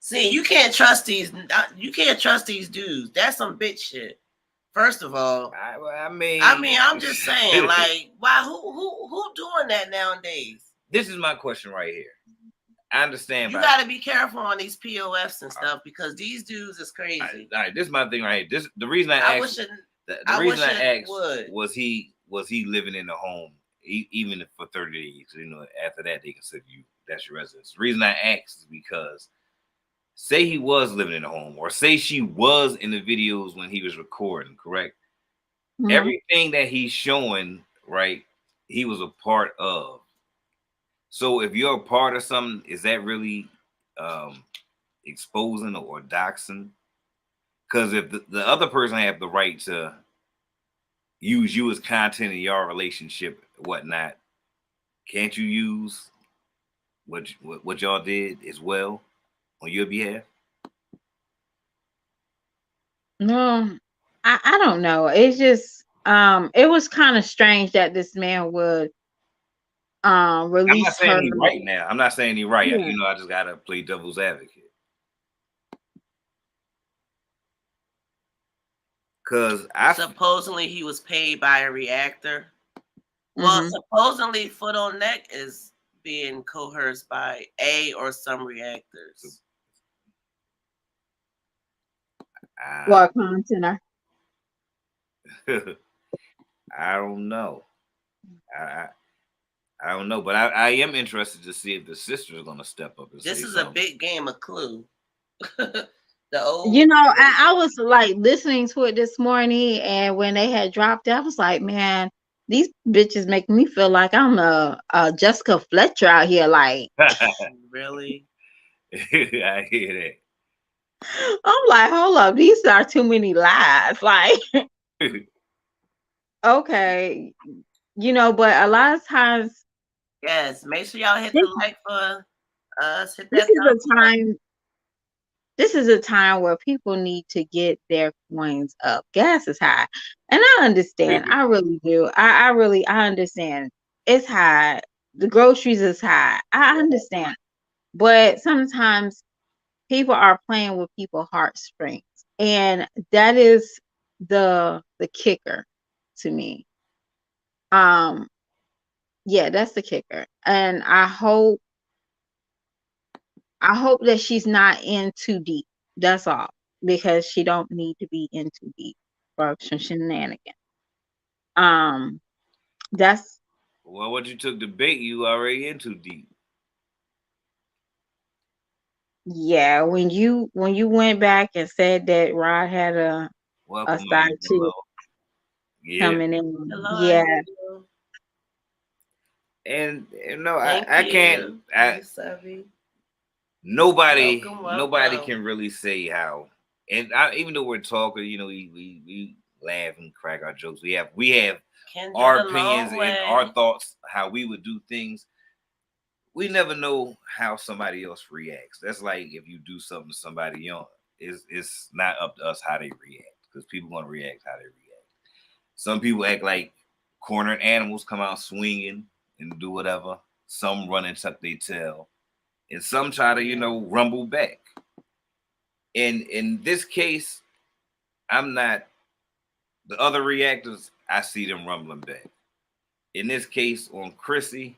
See, you can't trust these dudes. That's some bitch shit. First of all, I mean, I'm just saying, like, why? Who doing that nowadays? This is my question right here. I understand. You got to be careful on these POFs and stuff because these dudes is crazy. All right, this is my thing right here. The reason I asked, was he living in the home even for 30 days? You know, after that they consider you that's your residence. The reason I asked is because say he was living in the home, or say she was in the videos when he was recording, correct? Mm-hmm. Everything that he's showing, right, he was a part of. So if you're a part of something, is that really exposing or doxing? Because if the other person have the right to use you as content in your relationship, whatnot, can't you use what y'all did as well on your behalf? No, I don't know. It's just It was kind of strange that this man would I'm not release her. saying he right now. I'm not saying he right. Yeah. You know, I just gotta play devil's advocate. Cause supposedly he was paid by a reactor. Well, supposedly Foot on Neck is being coerced by A or some reactors. What content? I don't know. I don't know, but I am interested to see if the sister is going to step up and this say is something. A big game of Clue. The old, you know, I was like listening to it this morning, and when they had dropped it, I was like, man, these bitches make me feel like I'm a Jessica Fletcher out here. Like, really? I hear that. I'm like, hold up, these are too many lies. Like, okay, you know, but a lot of times, yes, make sure y'all hit the like for us. Hit this that is thumbs a time. This is a time where people need to get their coins up. Gas is high. And I understand. I really do. I understand. It's high. The groceries is high. I understand. But sometimes people are playing with people's heartstrings. And that is the kicker to me. Yeah, that's the kicker. And I hope that she's not in too deep. That's all. Because she don't need to be in too deep for some shenanigans. That's Well, what you took the bait, you already in too deep. yeah. When you went back and said that Rod had a side chick coming in, Hello, yeah. And you know, I can't. Nobody can really say how. And even though we're talking, you know, we laugh and crack our jokes. We have our opinions and our thoughts how we would do things. We never know how somebody else reacts. That's like if you do something to somebody else, it's not up to us how they react because people gonna react how they react. Some people act like cornered animals, come out swinging and do whatever. Some run and tuck their tail, and some try to, you know, rumble back. In this case, I'm not. The other reactors, I see them rumbling back. In this case, on Chrissy,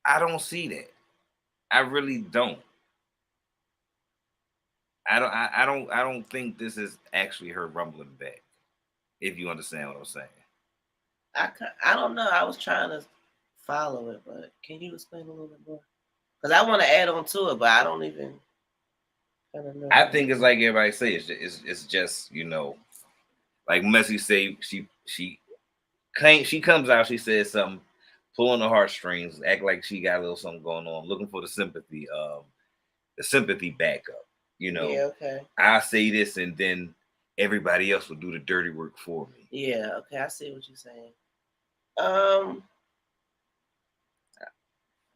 I don't see that. I really don't. I don't think this is actually her rumbling back. If you understand what I'm saying. I don't know. I was trying to follow it, but can you explain a little bit more? Because I want to add on to it, but I don't even. I think it's like everybody says. It's just, you know, like Messi say she comes out, she says something, pulling the heartstrings, act like she got a little something going on, looking for the sympathy backup. You know, yeah, okay. I say this and then everybody else will do the dirty work for me. Yeah, okay, I see what you're saying.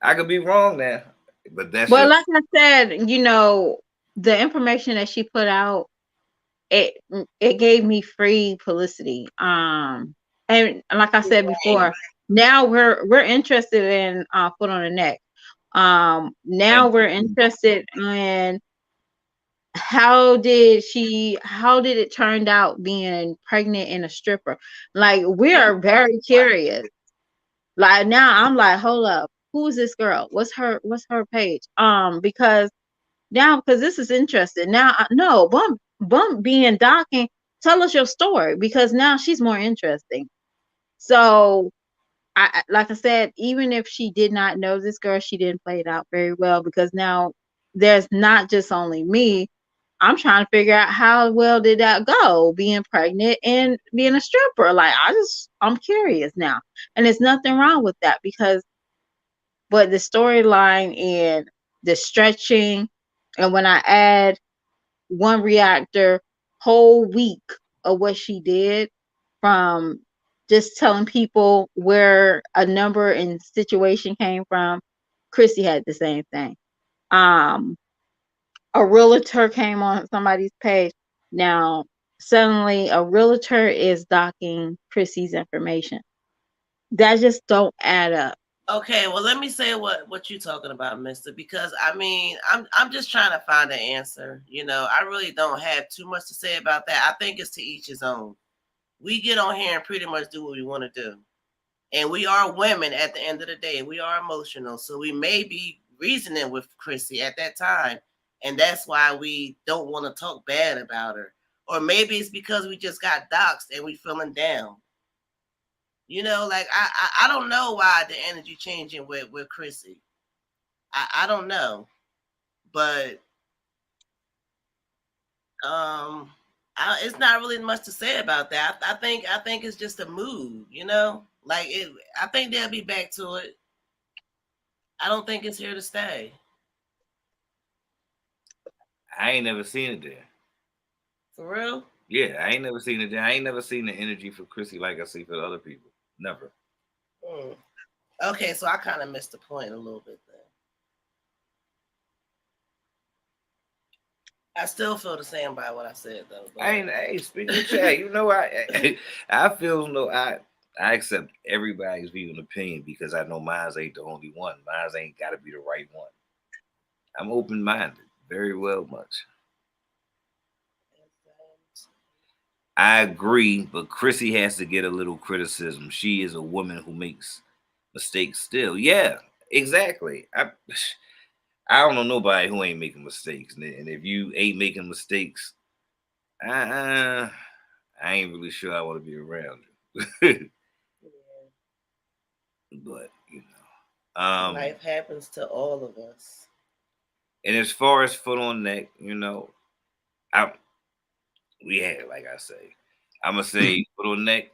I could be wrong now, but that's like I said, you know, the information that she put out, it gave me free publicity. And like I said before, now we're interested in Foot on the Neck. Now we're interested in how did it turn out being pregnant and a stripper. Like, we are very curious. Like, now I'm like, hold up, who's this girl? What's her page? Because this is interesting. Now, no, bump being docking, tell us your story, because now she's more interesting. So like I said, even if she did not know this girl, she didn't play it out very well, because now there's not just only me. I'm trying to figure out how well did that go, being pregnant and being a stripper. Like, I'm curious now. And there's nothing wrong with that, but the storyline and the stretching, and when I add one reactor whole week of what she did, from just telling people where a number and situation came from. Chrissy had the same thing. A realtor came on somebody's page. Now, suddenly a realtor is docking Chrissy's information. That just don't add up. Okay, well, let me say what you talking about, Mister. Because I mean, I'm just trying to find an answer. You know, I really don't have too much to say about that. I think it's to each his own. We get on here and pretty much do what we want to do, and we are women at the end of the day. We are emotional, so we may be reasoning with Chrissy at that time, and that's why we don't want to talk bad about her. Or maybe it's because we just got doxxed and we feeling down. You know, like I don't know why the energy changing with Chrissy. I don't know, but it's not really much to say about that. I think it's just a mood. You know, like it. I think they'll be back to it. I don't think it's here to stay. I ain't never seen it there. For real? Yeah, I ain't never seen it there. I ain't never seen the energy for Chrissy like I see for the other people. Never. Mm. Okay, so I kind of missed the point a little bit there. I still feel the same by what I said though. But... I ain't speaking of chat. You know, I feel no. I accept everybody's view and opinion because I know mine ain't the only one. Mine ain't got to be the right one. I'm open minded, very well much. I agree, but Chrissy has to get a little criticism. She is a woman who makes mistakes still. Yeah, exactly. I don't know nobody who ain't making mistakes, and if you ain't making mistakes, I ain't really sure I want to be around you. But you know, life happens to all of us. And as far as foot on neck, you know, we had, like I say, I'm gonna say foot on neck.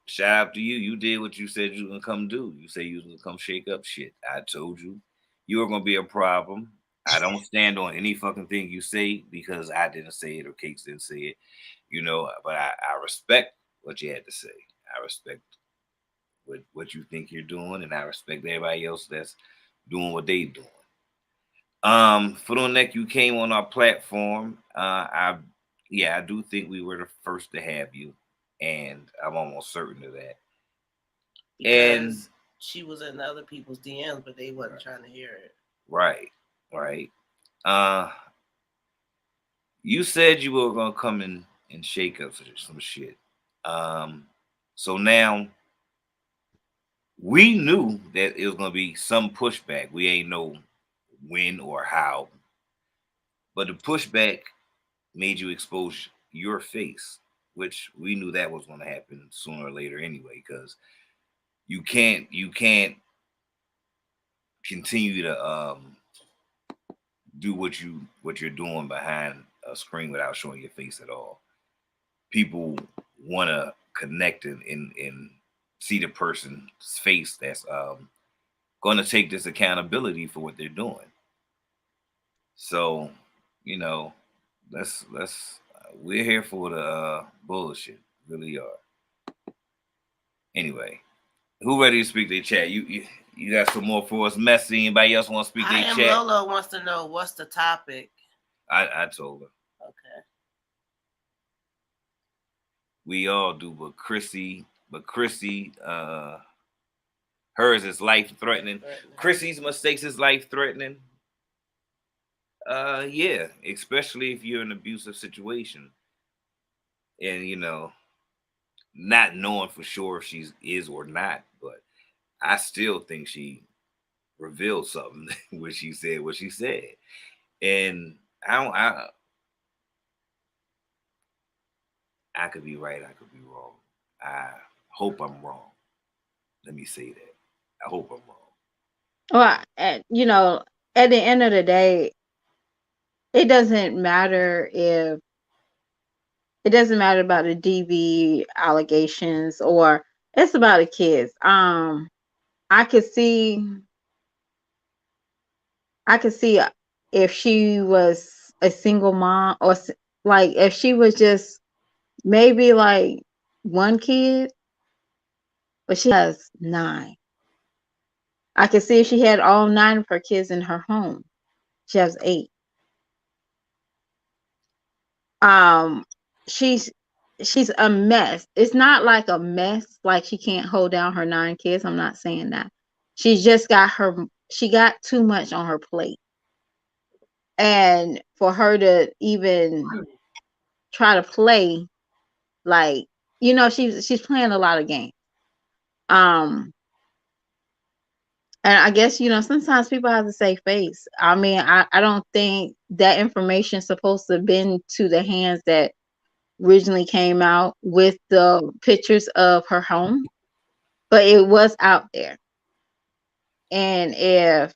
Shout out to you. You did what you said you were gonna come do. You say you was gonna come shake up shit. I told you you were gonna be a problem. I don't stand on any fucking thing you say because I didn't say it or Cakes didn't say it, you know. But I respect what you had to say. I respect what you think you're doing, and I respect everybody else that's doing what they doing. Foot on neck, you came on our platform. I do think we were the first to have you, and I'm almost certain of that. Because and she was in other people's DMs, but they wasn't trying to hear it. Right. You said you were gonna come in and shake up some shit. So now we knew that it was gonna be some pushback. We ain't know when or how, but the pushback made you expose your face, which we knew that was gonna happen sooner or later anyway, because you can't continue to do what you're doing behind a screen without showing your face at all. People want to connect and see the person's face that's going to take this accountability for what they're doing. So, you know, let's we're here for the bullshit, really are. Anyway, who ready to speak their chat? You got some more for us, Messy? Anybody else want to speak their chat? Lola wants to know what's the topic. I told her. Okay. We all do, but Chrissy, hers is life threatening. Chrissy's mistakes is life threatening. Yeah, especially if you're in an abusive situation, and you know, not knowing for sure if she is or not, but I still think she revealed something when she said what she said, and I could be right, I could be wrong. I hope I'm wrong. Let me say that. I hope I'm wrong. Well, you know, at the end of the day, it doesn't matter about the DV allegations, or it's about the kids. I could see if she was a single mom, or like if she was just maybe like one kid, but she has 9. I could see if she had all 9 of her kids in her home. She has 8. she's a mess. It's not like a mess, like she can't hold down her 9 kids. I'm not saying that. She's just she got too much on her plate. And for her to even try to play, like, she's playing a lot of games. And I guess, sometimes people have to say face. I mean, I don't think that information is supposed to have been to the hands that originally came out with the pictures of her home, but it was out there. And if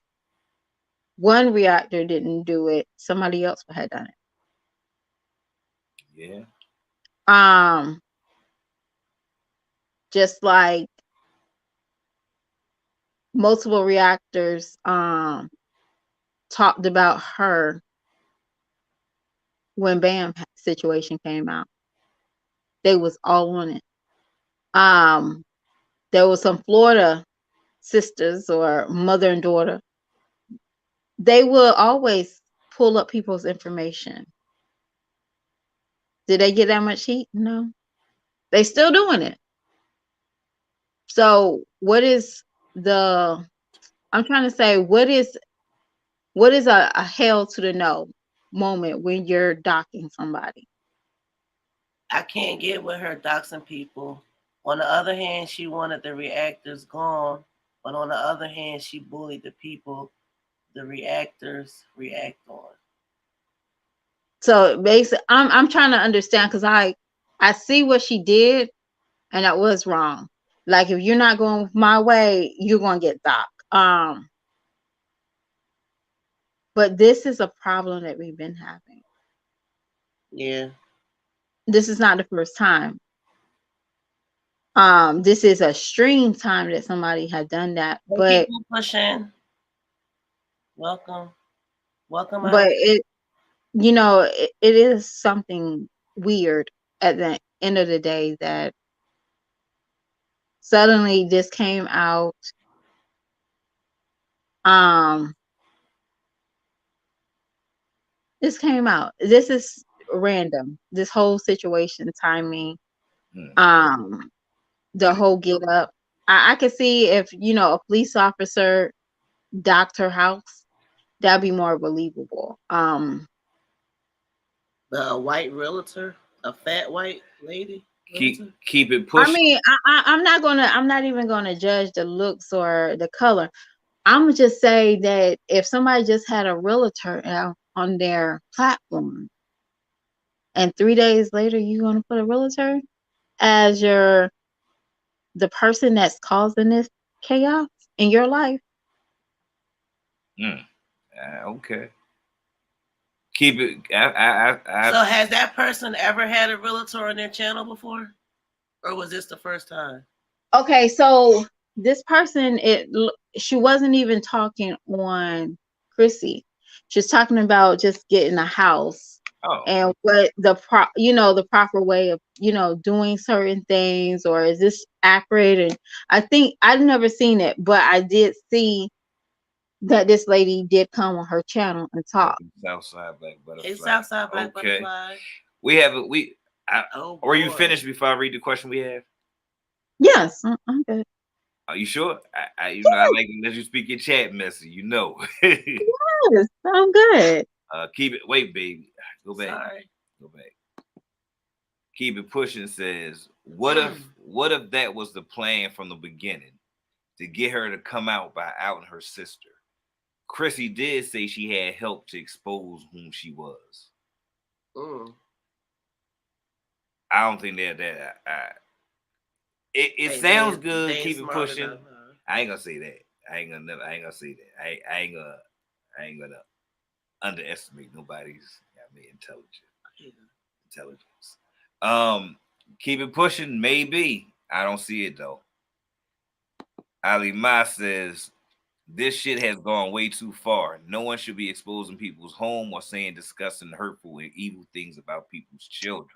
one reactor didn't do it, somebody else would have done it. Yeah. Just like multiple reactors talked about her when Bam situation came out. They was all on it. There was some Florida sisters or mother and daughter. They will always pull up people's information. Did they get that much heat? No. They still doing it. So I'm trying to say, what is a hell to the no moment when you're docking somebody? I can't get with her doxing people. On the other hand, she wanted the reactors gone, but on the other hand, she bullied the people the reactors react on. So basically, I'm trying to understand, because I see what she did, and that was wrong. Like, if you're not going my way, you're gonna get docked. But this is a problem that we've been having. Yeah. This is not the first time. This is a stream time that somebody had done that. But keep pushing. Welcome. But it is something weird at the end of the day that suddenly this came out. This came out. This is random. This whole situation, timing, the whole get up. I could see if, a police officer docked her house, that'd be more believable. The white realtor, a fat white lady. Keep it pushing. I mean, I'm not even gonna judge the looks or the color. I'm gonna just say that if somebody just had a realtor out on their platform, and 3 days later you're gonna put a realtor as the person that's causing this chaos in your life. Okay. Keep it. So has that person ever had a realtor on their channel before, or was this the first time? Okay, so this person, she wasn't even talking on Chrissy. She's talking about just getting a house. And what the proper way of doing certain things, or is this accurate? And I think I've never seen it, but I did see that this lady did come on her channel and talk. Southside Black Butterfly. It's Southside Black Butterfly. We have were you finished before I read the question we have? Yes, I'm good. Are you sure? I like to let you speak your chat message. Yes, I'm good. Keep it. Wait, baby. Go back. Sorry. Go back. Keep it pushing says, what if that was the plan from the beginning, to get her to come out by outing her sister? Chrissy did say she had helped to expose whom she was. I don't think that it sounds good. Keep it pushing. I ain't gonna say that. I ain't gonna say that. I ain't gonna underestimate nobody's intelligence. Keep it pushing. Maybe I don't see it though. Ali Ma says, this shit has gone way too far. No one should be exposing people's home or saying disgusting, hurtful, and evil things about people's children.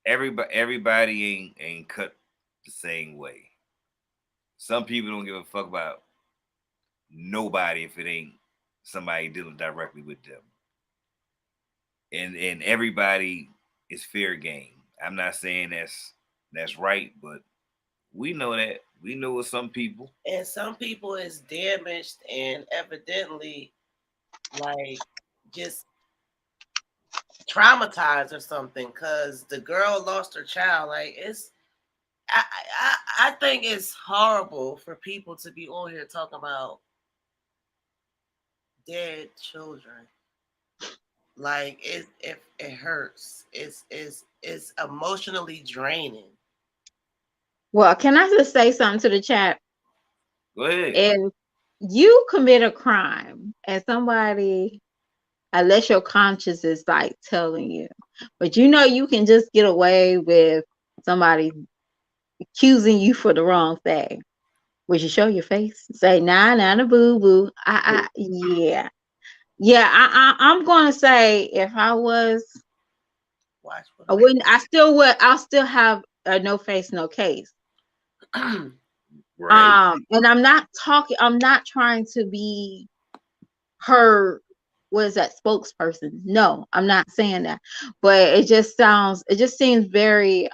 Everybody ain't cut the same way. Some people don't give a fuck about nobody if it ain't somebody dealing directly with them. and everybody is fair game. I'm not saying that's right, but we know that. We know with some people. And some people is damaged and evidently like just traumatized or something because the girl lost her child. Like it's I think it's horrible for people to be on here talking about dead children. Like it hurts. It's emotionally draining. Well, can I just say something to the chat? Go ahead. If you commit a crime and somebody, unless your conscience is like telling you, but you know you can just get away with somebody accusing you for the wrong thing. Would you show your face? Say nah, nah, the boo boo. Yeah, yeah. I'm gonna say if I was, Watch what I wouldn't. I still would. I'll still have a no face, no case. Right. And I'm not talking. I'm not trying to be her. What is that spokesperson? No, I'm not saying that. But it just sounds. It just seems very.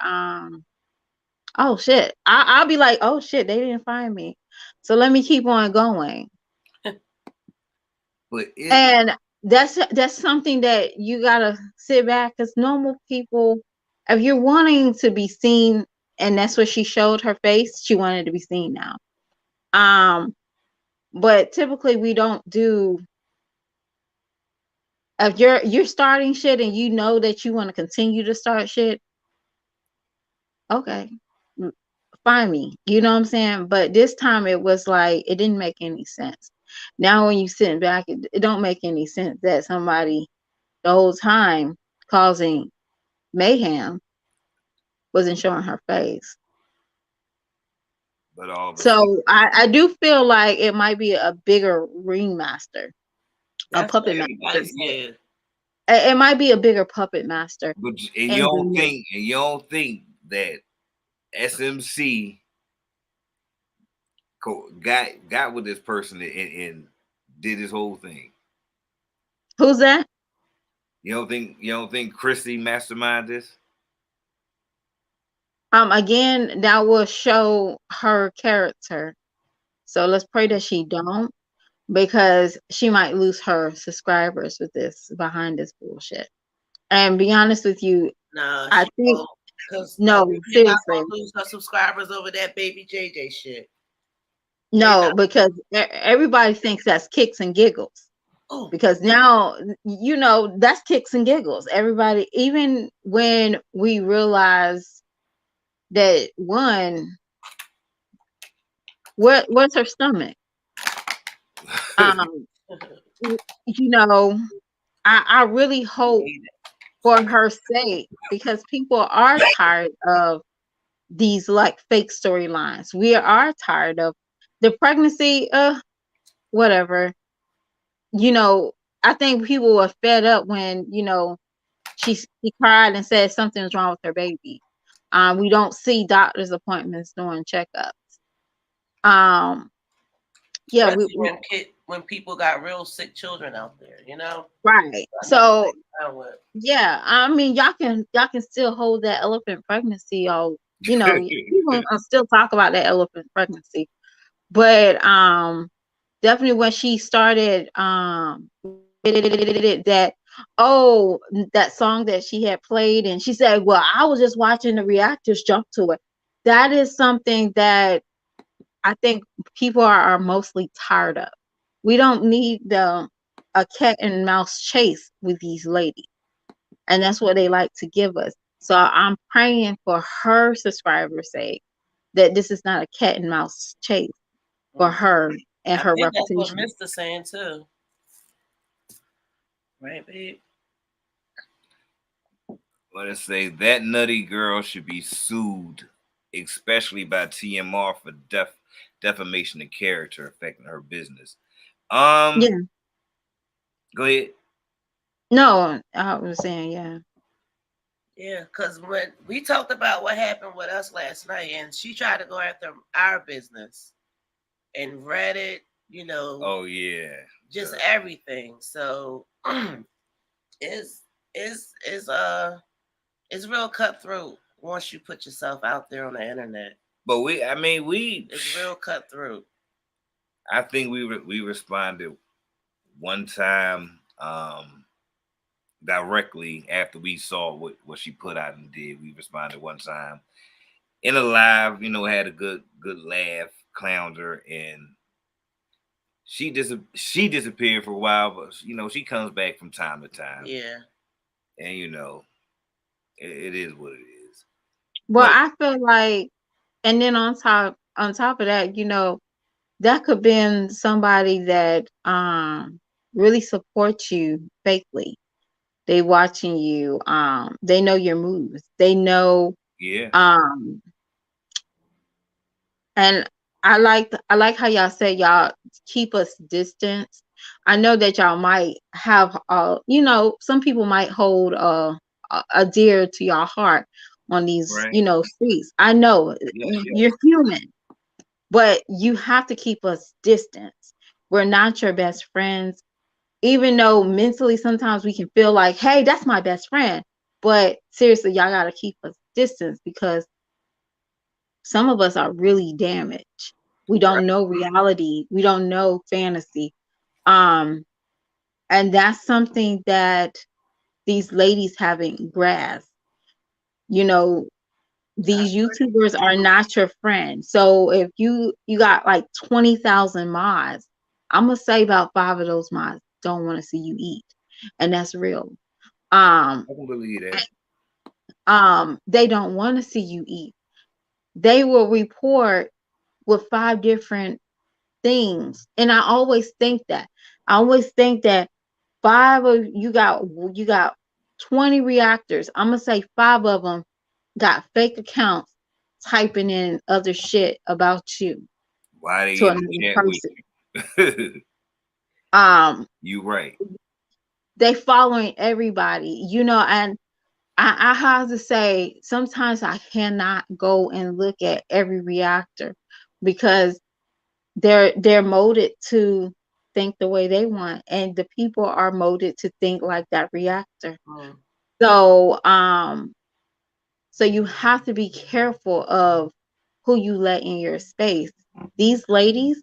Oh shit. I'll be like, oh shit, they didn't find me. So let me keep on going. But And that's something that you gotta sit back because normal people, if you're wanting to be seen, and that's what she showed her face, she wanted to be seen now. But typically we don't do, if you're starting shit and you know that you want to continue to start shit, okay, find me. You know what I'm saying? But this time it was like it didn't make any sense. Now when you sitting back, it don't make any sense that somebody the whole time causing mayhem wasn't showing her face. but all of a sudden, So I do feel like it might be a bigger ringmaster, a That's what puppet everybody master. said. It might be a bigger puppet master. but and And you don't think that SMC got with this person and did this whole thing. who's that? You don't think Chrissy masterminded this? Again, that will show her character. So let's pray that she don't, because she might lose her subscribers with this behind this bullshit. And be honest with you, Nah, I she think won't. Because no, they're not seriously. gonna lose her subscribers over that baby JJ shit. They No, not. because everybody thinks that's kicks and giggles. Oh, Because now, that's kicks and giggles. Everybody, even when we realize that what's her stomach? Um, you know, I really hope for her sake, because people are tired of these like fake storylines. We are tired of the pregnancy, whatever. I think people were fed up when, she cried and said something was wrong with her baby. We don't see doctor's appointments doing checkups. Yeah, especially when people got real sick children out there, right. So yeah, I mean, y'all can still hold that elephant pregnancy, or people still talk about that elephant pregnancy, but definitely when she started that that song that she had played, and she said, well, I was just watching the reactors jump to it. That is something that I think people are mostly tired of. We don't need a cat and mouse chase with these ladies, and that's what they like to give us. So I'm praying for her subscribers' sake that this is not a cat and mouse chase for her and her think that's what reputation. Mr. saying too. Right, babe? Let us say that nutty girl should be sued, especially by TMR for defamation of character affecting her business. Yeah. Go ahead. No, I was saying, yeah. Yeah, because when we talked about what happened with us last night, and she tried to go after our business and Reddit, Oh yeah, just everything. So it's it's real cutthroat once you put yourself out there on the internet. But it's real cutthroat. I think we responded one time directly after we saw what she put out and did. We responded one time in a live, had a good laugh, clowned her, and she disappeared for a while, but she comes back from time to time. Yeah. And it is what it is. Well, I feel like, and then on top of that, that could been somebody that really supports you fakely. They watching you. They know your moves. They know. Yeah. And I like how y'all said y'all keep us distance. I know that y'all might have some people might hold a dear to your heart on these right. streets. I know you're human, but you have to keep us distance. We're not your best friends, even though mentally sometimes we can feel like, hey, that's my best friend. But seriously, y'all gotta keep us distance because some of us are really damaged. We don't know reality. We don't know fantasy. And that's something that these ladies haven't grasped. These YouTubers are not your friend. So if you got like 20,000 mods, I'm gonna say about 5 of those mods don't want to see you eat. And that's real. I can believe that. They don't want to see you eat. They will report with 5 different things. And I always think that. 5 of you got 20 reactors. I'm gonna say 5 of them got fake accounts typing in other shit about you. Why they to in the chat with you? You right. They following everybody, and I have to say sometimes I cannot go and look at every reactor because they're molded to think the way they want, and the people are molded to think like that reactor. So so you have to be careful of who you let in your space. These ladies,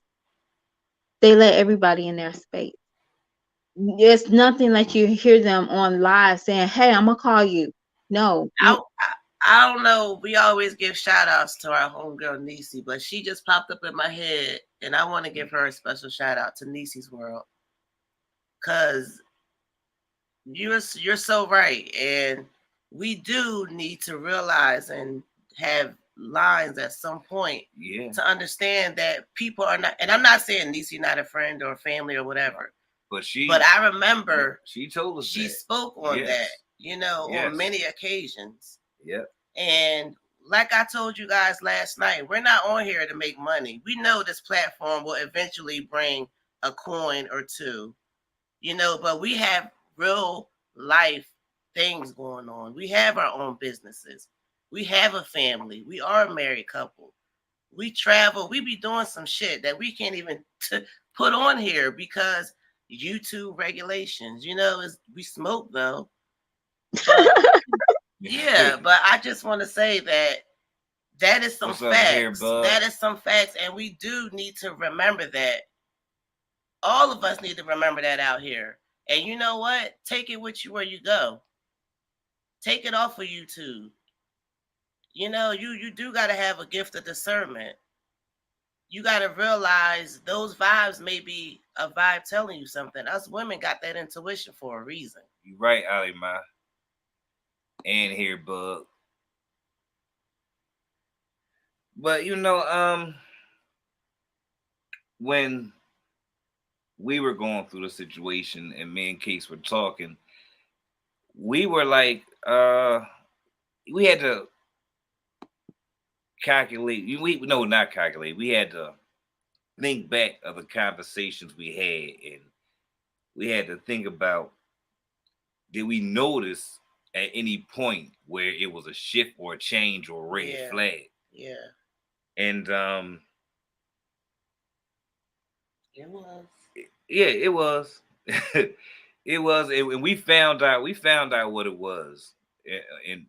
they let everybody in their space. It's nothing like you hear them on live saying, hey, I'm gonna call you. No. I don't know. We always give shout outs to our homegirl Niecy, but she just popped up in my head, and I want to give her a special shout out to Niecy's World. Cause you're so right. And we do need to realize and have lines at some point to understand that people are not, and I'm not saying Niecy not a friend or family or whatever. But I remember she told us she spoke on that, on many occasions. Yep. And like I told you guys last night, we're not on here to make money. We know this platform will eventually bring a coin or two, but we have real life things going on. We have our own businesses. We have a family. We are a married couple. We travel. We be doing some shit that we can't even put on here because YouTube regulations. We smoke though. But, yeah, but I just want to say that is some facts. That is some facts, and we do need to remember that. All of us need to remember that out here. And you know what? Take it with you where you go. Take it off of YouTube. You do got to have a gift of discernment. You got to realize those vibes may be a vibe telling you something. Us women got that intuition for a reason. You right, Alima. And here, Bug. But when we were going through the situation and me and Case were talking, we were like, we had to calculate. Not calculate. We had to think back of the conversations we had, and we had to think about, did we notice at any point where it was a shift or a change or a red flag? Yeah. And it was. Yeah, it was. It was, and we found out. We found out what it was, and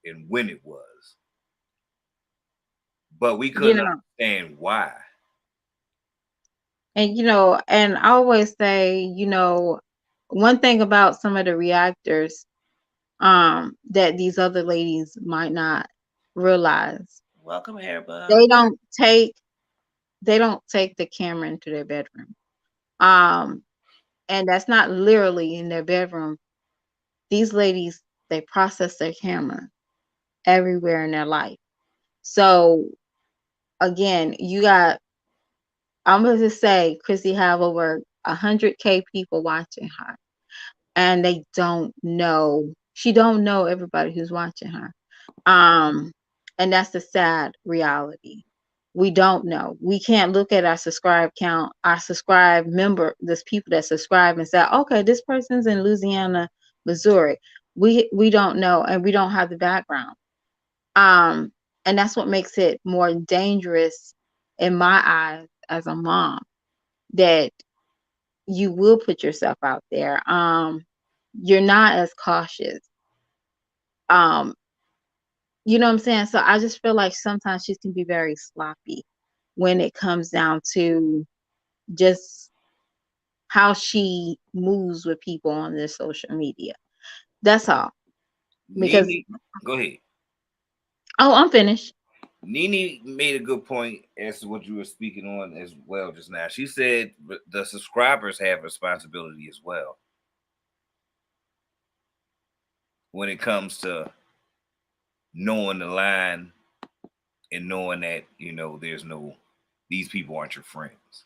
and when it was, but we You couldn't know, understand why. and and I always say, one thing about some of the reactors, that these other ladies might not realize, Welcome, Hairbug. they don't take they don't take the camera into their bedroom. Um, and that's not literally in their bedroom. These ladies, they process their camera everywhere in their life. So again, I'm gonna just say Chrissy have over 100K people watching her, and they don't know. She don't know everybody who's watching her. Um, and that's the sad reality. We don't know. We can't look at our subscribe count, our subscribe member, this people that subscribe and say, okay, this person's in Louisiana, Missouri. We don't know, and we don't have the background. Um, and that's what makes it more dangerous in my eyes as a mom, that you will put yourself out there. You're not as cautious. Um, you know what I'm saying? So I just feel like sometimes she can be very sloppy when it comes down to just how she moves with people on their social media. That's all. Because Nene, go ahead. I'm finished. Nene made a good point as to what you were speaking on as well just now. She said the subscribers have responsibility as well when it comes to knowing the line and knowing that there's no, these people aren't your friends.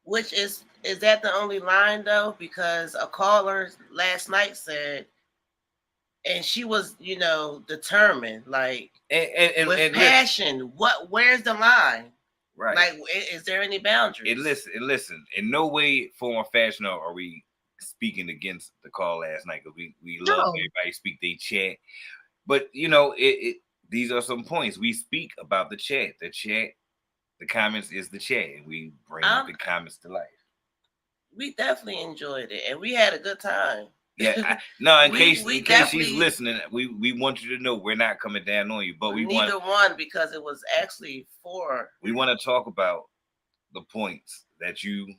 Which is that the only line though? Because a caller last night said, and she was, determined, like with passion. Where's the line? Right. Like, is there any boundaries? And listen. In no way, form, or fashion are we speaking against the call last night, because we love everybody speak they chat. But these are some points. We speak about the chat. The comments is the chat, and we bring the comments to life. We definitely enjoyed it, and we had a good time. Yeah, in case she's listening, we want you to know we're not coming down on you, but neither one, because it was actually for. We want to talk about the points that you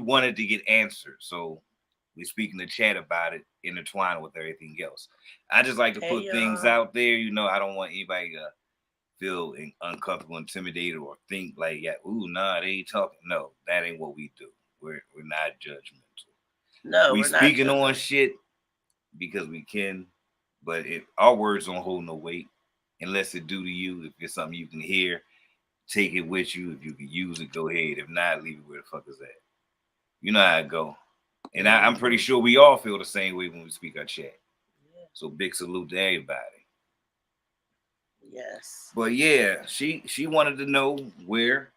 wanted to get answered. So we speak in the chat about it, intertwined with everything else. I just like to put things out there. I don't want anybody to feel uncomfortable, intimidated, or think like, they ain't talking. No, that ain't what we do. We're not judgmental. No, we speaking on shit because we can, but our words don't hold no weight unless it do to you. If it's something you can hear, take it with you. If you can use it, go ahead. If not, leave it where the fuck is that. You know how it go. And I'm pretty sure we all feel the same way when we speak our chat. Yeah. So big salute to everybody. Yes. But yeah, she wanted to know where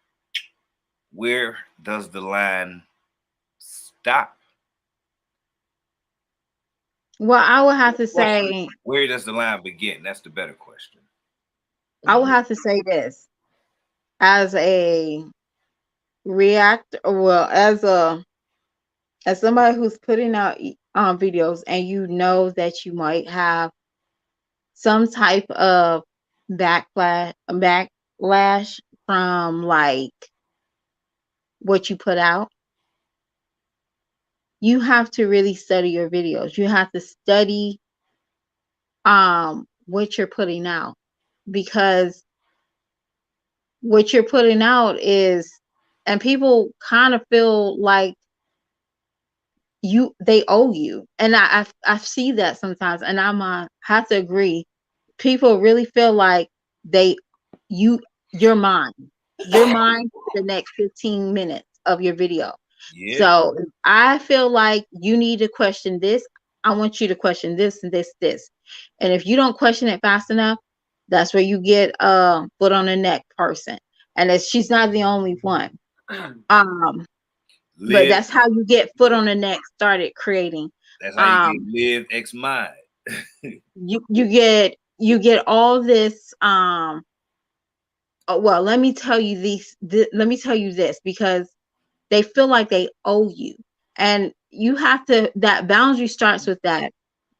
does the line stop? Well, I would have to say, where does the line begin? That's the better question. I would have to say this as a as somebody who's putting out videos, and that you might have some type of backlash from like what you put out. You have to really study your videos. You have to study what you're putting out, because what you're putting out is, and people kind of feel like they owe you, and I see that sometimes, and have to agree. People really feel like you're mine the next 15 minutes of your video. Yeah. So I feel like you need to question this. I want you to question this and this. And if you don't question it fast enough, that's where you get foot on the neck person. And she's not the only one. But that's how you get foot on the neck started creating. That's how you get Live X Mind. you get all this well, let me tell you this, because they feel like they owe you. And you have to, that boundary starts with that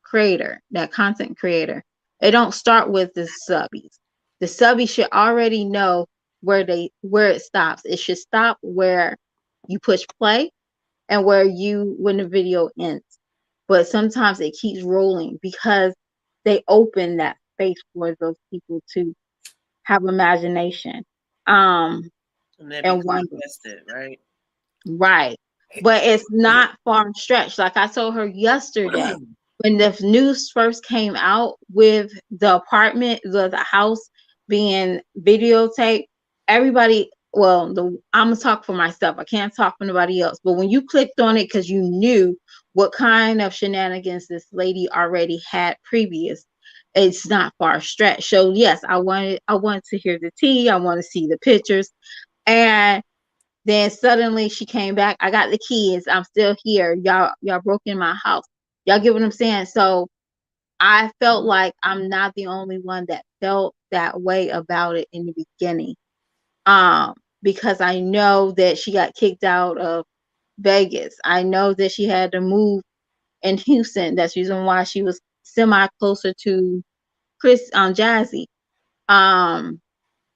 creator, that content creator. It don't start with the subbies. The subbies should already know where it stops. It should stop where you push play and when the video ends. But sometimes it keeps rolling because they open that space for those people to have imagination. Um And then and become wonder. invested, right? Right. But it's not far stretched. Like I told her yesterday, when the news first came out with the apartment, the house being videotaped, everybody, well, I'm gonna talk for myself. I can't talk for nobody else. But when you clicked on it because you knew what kind of shenanigans this lady already had previous, it's not far stretched. So yes, I wanted to hear the tea. I want to see the pictures. And then suddenly she came back. I got the keys. I'm still here. Y'all broke in my house. Y'all get what I'm saying? So I felt like I'm not the only one that felt that way about it in the beginning. Because I know that she got kicked out of Vegas. I know that she had to move in Houston. That's the reason why she was semi closer to Chris Jazzy. Um,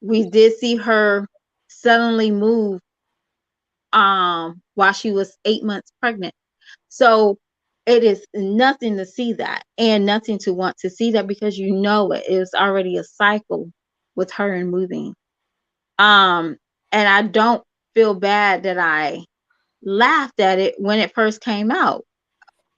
we did see her suddenly move while she was 8 months pregnant. So it is nothing to see that and nothing to want to see that because you know it is already a cycle with her and moving. Um, and I don't feel bad that I laughed at it when it first came out.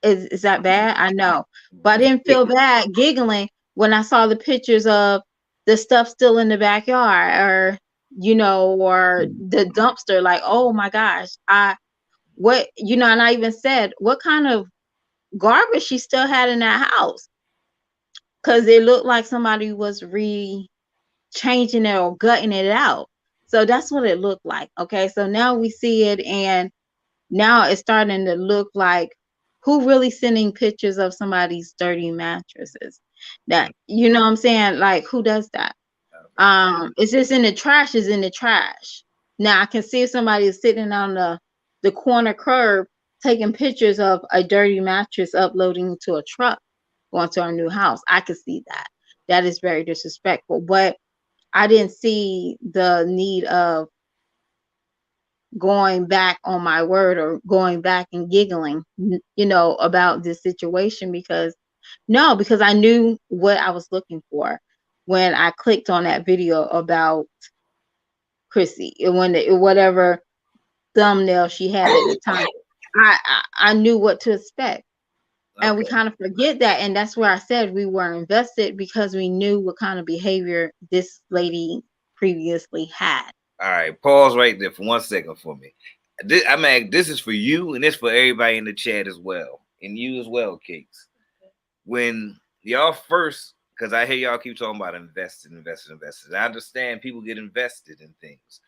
Is that bad? I know. But I didn't feel bad giggling when I saw the pictures of the stuff still in the backyard or or the dumpster, like, oh my gosh, and I even said, what kind of garbage she still had in that house? Because it looked like somebody was changing it or gutting it out. So that's what it looked like. Okay, so now we see it, and now it's starting to look like who really sending pictures of somebody's dirty mattresses. That, you know what I'm saying? Like, who does that? It's just in the trash, is in the trash. Now I can see if somebody is sitting on the corner curb taking pictures of a dirty mattress uploading to a truck going to our new house. I could see that. That is very disrespectful. But I didn't see the need of going back on my word or going back and giggling, about this situation because I knew what I was looking for when I clicked on that video about Chrissy. Whatever thumbnail she had at the time, I knew what to expect. And we kind of forget that. And that's where I said we were invested because we knew what kind of behavior this lady previously had. All right, pause right there for 1 second for me. This is for you and it's for everybody in the chat as well. And you as well, Cakes. When y'all first, because I hear y'all keep talking about invested. I understand people get invested in things.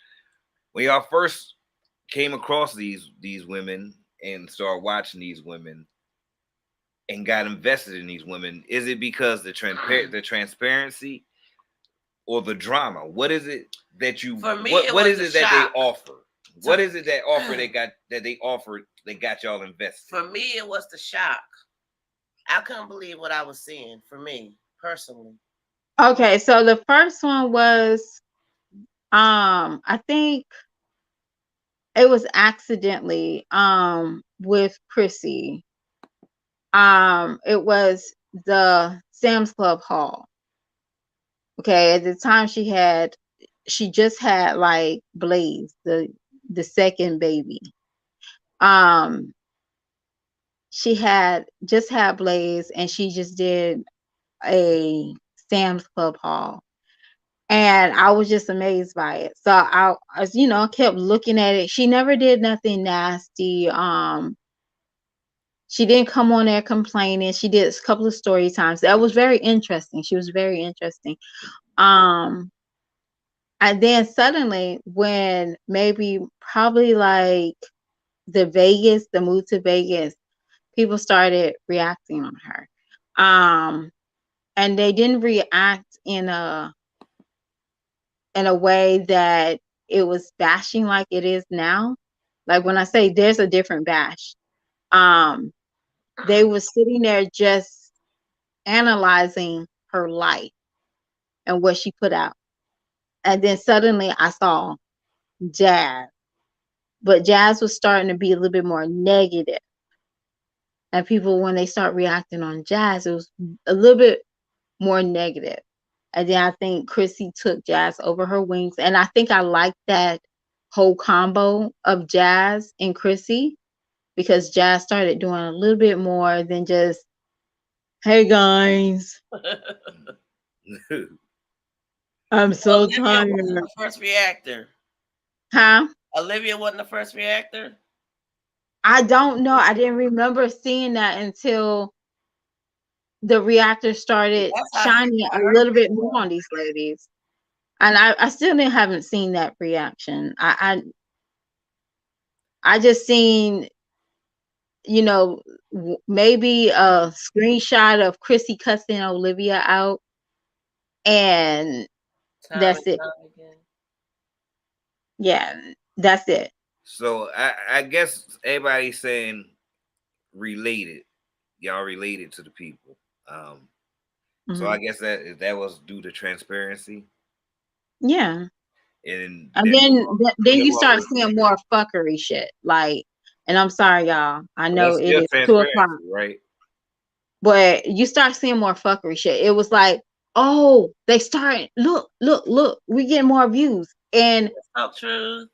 When y'all first came across these women and started watching these women and got invested in these women, is it because the transparency or the drama? What is it that you? For me, what is it that they offer? What is it that they offered that got y'all invested? For me, it was the shock. I couldn't believe what I was seeing. For me personally. Okay, so the first one was, I think it was accidentally, with Chrissy. It was the Sam's Club haul. Okay, at the time she just had like Blaze, the second baby. She had just had Blaze, and she just did a Sam's Club haul. And I was just amazed by it. So I kept looking at it. She never did nothing nasty. She didn't come on there complaining. She did a couple of story times. That was very interesting. She was very interesting. And then suddenly, when maybe probably like the move to Vegas, people started reacting on her. And they didn't react in a way that it was bashing like it is now. Like when I say there's a different bash, they were sitting there just analyzing her life and what she put out. And then suddenly I saw Jazz, but Jazz was starting to be a little bit more negative. And people, when they start reacting on Jazz, it was a little bit more negative. And then I think Chrissy took Jazz over her wings. And I think I like that whole combo of Jazz and Chrissy, because Jazz started doing a little bit more than just, hey guys, I'm so Olivia tired. wasn't the first reactor. Huh? Olivia wasn't the first reactor. I don't know. I didn't remember seeing that until the reactor started shining a little bit more on these ladies. And I still haven't seen that reaction. I just seen, you know, maybe a screenshot of Chrissy cussing Olivia out, and that's it. Yeah, that's it. So I guess everybody's saying related. Y'all related to the people. So I guess that was due to transparency. Yeah. And then you start seeing more fuckery shit. Like, and I'm sorry, y'all. I know it is 2:00, right? But you start seeing more fuckery shit. It was like, oh, they start look, we get more views. And that's true.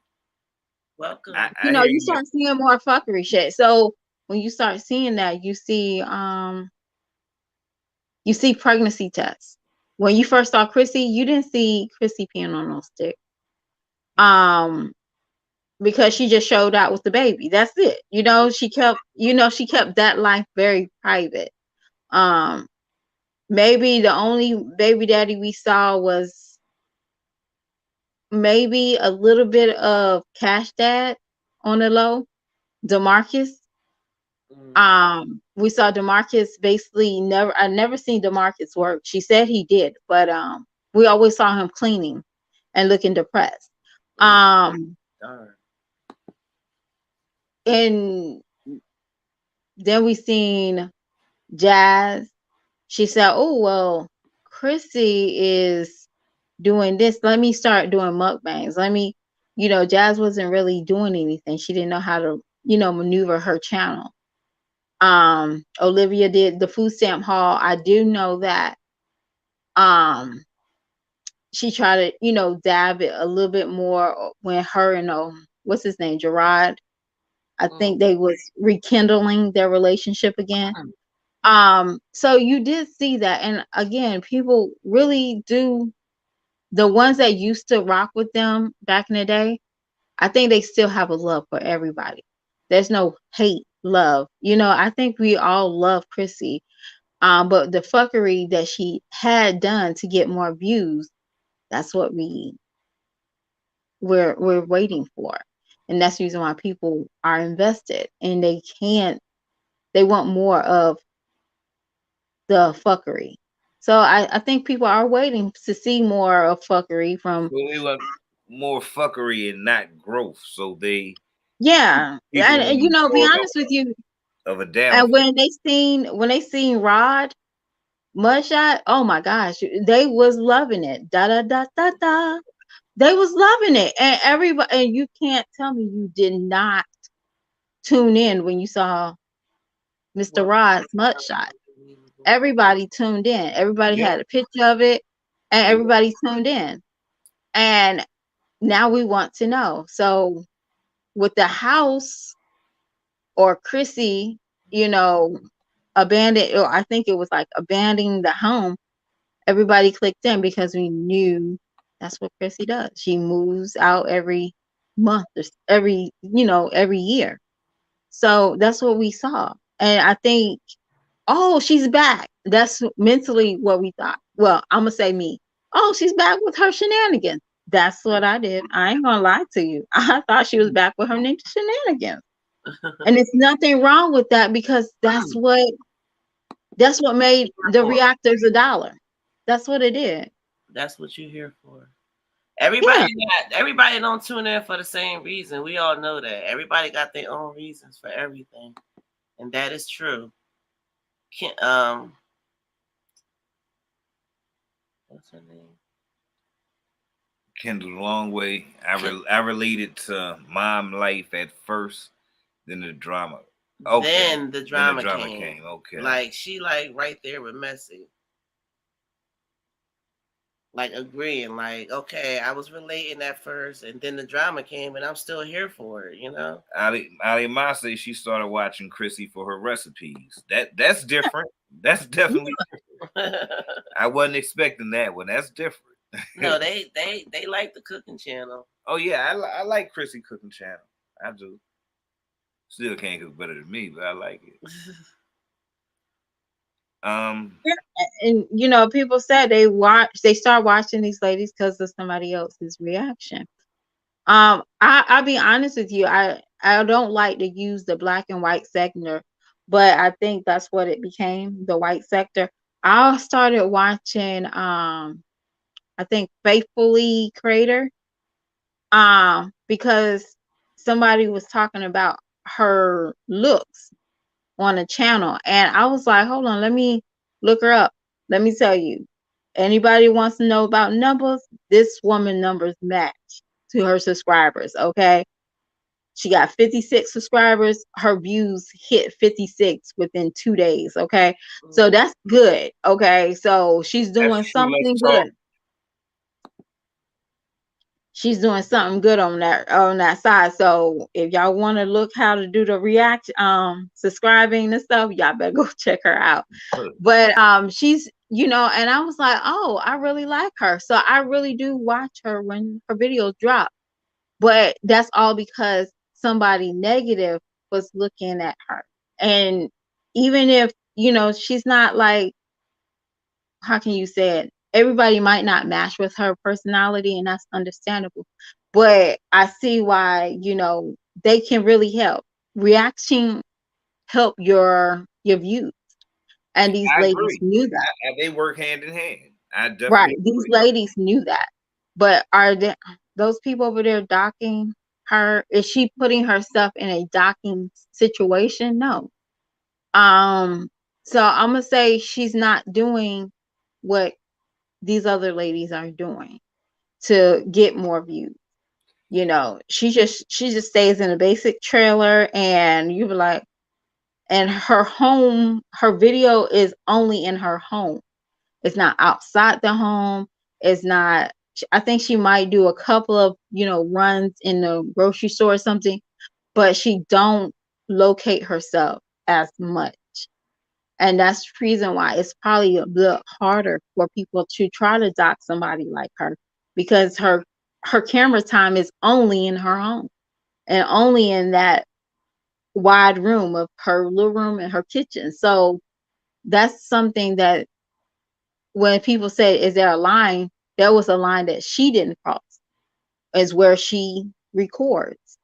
Welcome. You start seeing more fuckery shit. So when you start seeing that, you see pregnancy tests. When you first saw Chrissy, you didn't see Chrissy peeing on no stick. Because she just showed out with the baby. That's it. She kept that life very private. Maybe the only baby daddy we saw was maybe a little bit of Cash Dad on the low, DeMarcus. We saw DeMarcus basically I never seen DeMarcus work. She said he did, but we always saw him cleaning and looking depressed. And then we seen Jazz. She said, oh, well, Chrissy is doing this. Let me start doing mukbangs. Jazz wasn't really doing anything. She didn't know how to, maneuver her channel. Olivia did the food stamp haul. I do know that she tried to, dab it a little bit more when her and what's his name, Gerard. I think they was rekindling their relationship again. So you did see that. And again, people really do, the ones that used to rock with them back in the day, I think they still have a love for everybody. There's no hate, love. I think we all love Chrissy. But the fuckery that she had done to get more views, that's what we're waiting for. And that's the reason why people are invested, and they want more of the fuckery. So I think people are waiting to see more of fuckery from. So they want more fuckery and not growth. So they. Yeah, and be honest with you. Of a down. And when they seen Rod Mudshot, oh my gosh, they was loving it. Da da da da da. They was loving it, and everybody. And you can't tell me you did not tune in when you saw Mr. Rod's Mudshot. Everybody tuned in. Everybody had a picture of it, and everybody tuned in. And now we want to know. So with the house or Chrissy, abandoned, or I think it was like abandoning the home, everybody clicked in because we knew that's what Chrissy does. She moves out every month or every year. So that's what we saw. And I think, oh, she's back. That's mentally what we thought. Well, I'm going to say me. Oh, she's back with her shenanigans. That's what I did. I ain't going to lie to you. I thought she was back with her ninja shenanigans. And it's nothing wrong with that, because that's what made the reactors $1. That's what it did. That's what you're here for. Everybody everybody don't tune in for the same reason. We all know that. Everybody got their own reasons for everything. And that is true. What's her name? Kendall Longway. I related to mom life at first, then the drama. Okay. Then the drama, came. Okay. Like she like right there with Messi. Like agreeing, like, okay, I was relating at first, and then the drama came, and I'm still here for it, you know. Ali Ma says she started watching Chrissy for her recipes. That's different. That's definitely different. I wasn't expecting that one. That's different. No, they like the cooking channel. Oh yeah, I like Chrissy cooking channel. I do. Still can't cook better than me, but I like it. And people said they start watching these ladies because of somebody else's reaction. I'll be honest with you, I don't like to use the black and white sector, but I think that's what it became, the white sector. I started watching I think Faithfully Creator, because somebody was talking about her looks on a channel, and I was like, hold on, let me look her up. Let me tell you, anybody wants to know about numbers, this woman numbers match to her subscribers. Okay, she got 56 subscribers, her views hit 56 within 2 days. Okay, so that's good. Okay, so she's doing something good. She's doing something good on that side. So if y'all want to look how to do the react subscribing and stuff, y'all better go check her out. But she's, and I was like, oh, I really like her. So I really do watch her when her videos drop. But that's all because somebody negative was looking at her. And even if, she's not like, how can you say it? Everybody might not match with her personality, and that's understandable. But I see why, they can really help. Reaction help your views. And these ladies knew that. They work hand in hand. I definitely right. These ladies knew that. But are those people over there docking her? Is she putting herself in a docking situation? No. So I'm gonna say she's not doing what these other ladies are doing to get more views. She just stays in a basic trailer, and you be like, and her video is only in her home. It's not outside the home. It's not, I think she might do a couple of, runs in the grocery store or something, but she don't locate herself as much. And that's the reason why it's probably a bit harder for people to try to dock somebody like her, because her camera time is only in her home and only in that wide room of her little room and her kitchen. So that's something that when people say, is there a line? There was a line that she didn't cross, is where she records.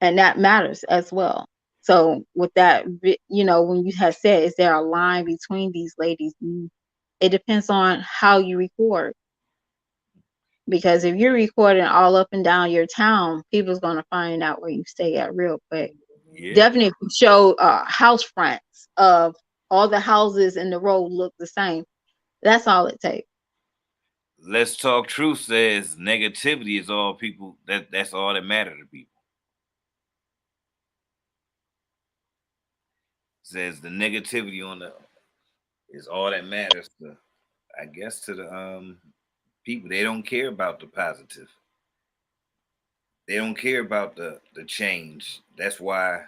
And that matters as well. So with that, when you have said, is there a line between these ladies? It depends on how you record. Because if you're recording all up and down your town, people's going to find out where you stay at real quick. Yeah. Definitely show house fronts of all the houses in the road look the same. That's all it takes. Let's Talk Truth says negativity is all people, that's all that matters to people. Says the negativity is all that matters to, I guess, to the people. They don't care about the positive. They don't care about the change. That's why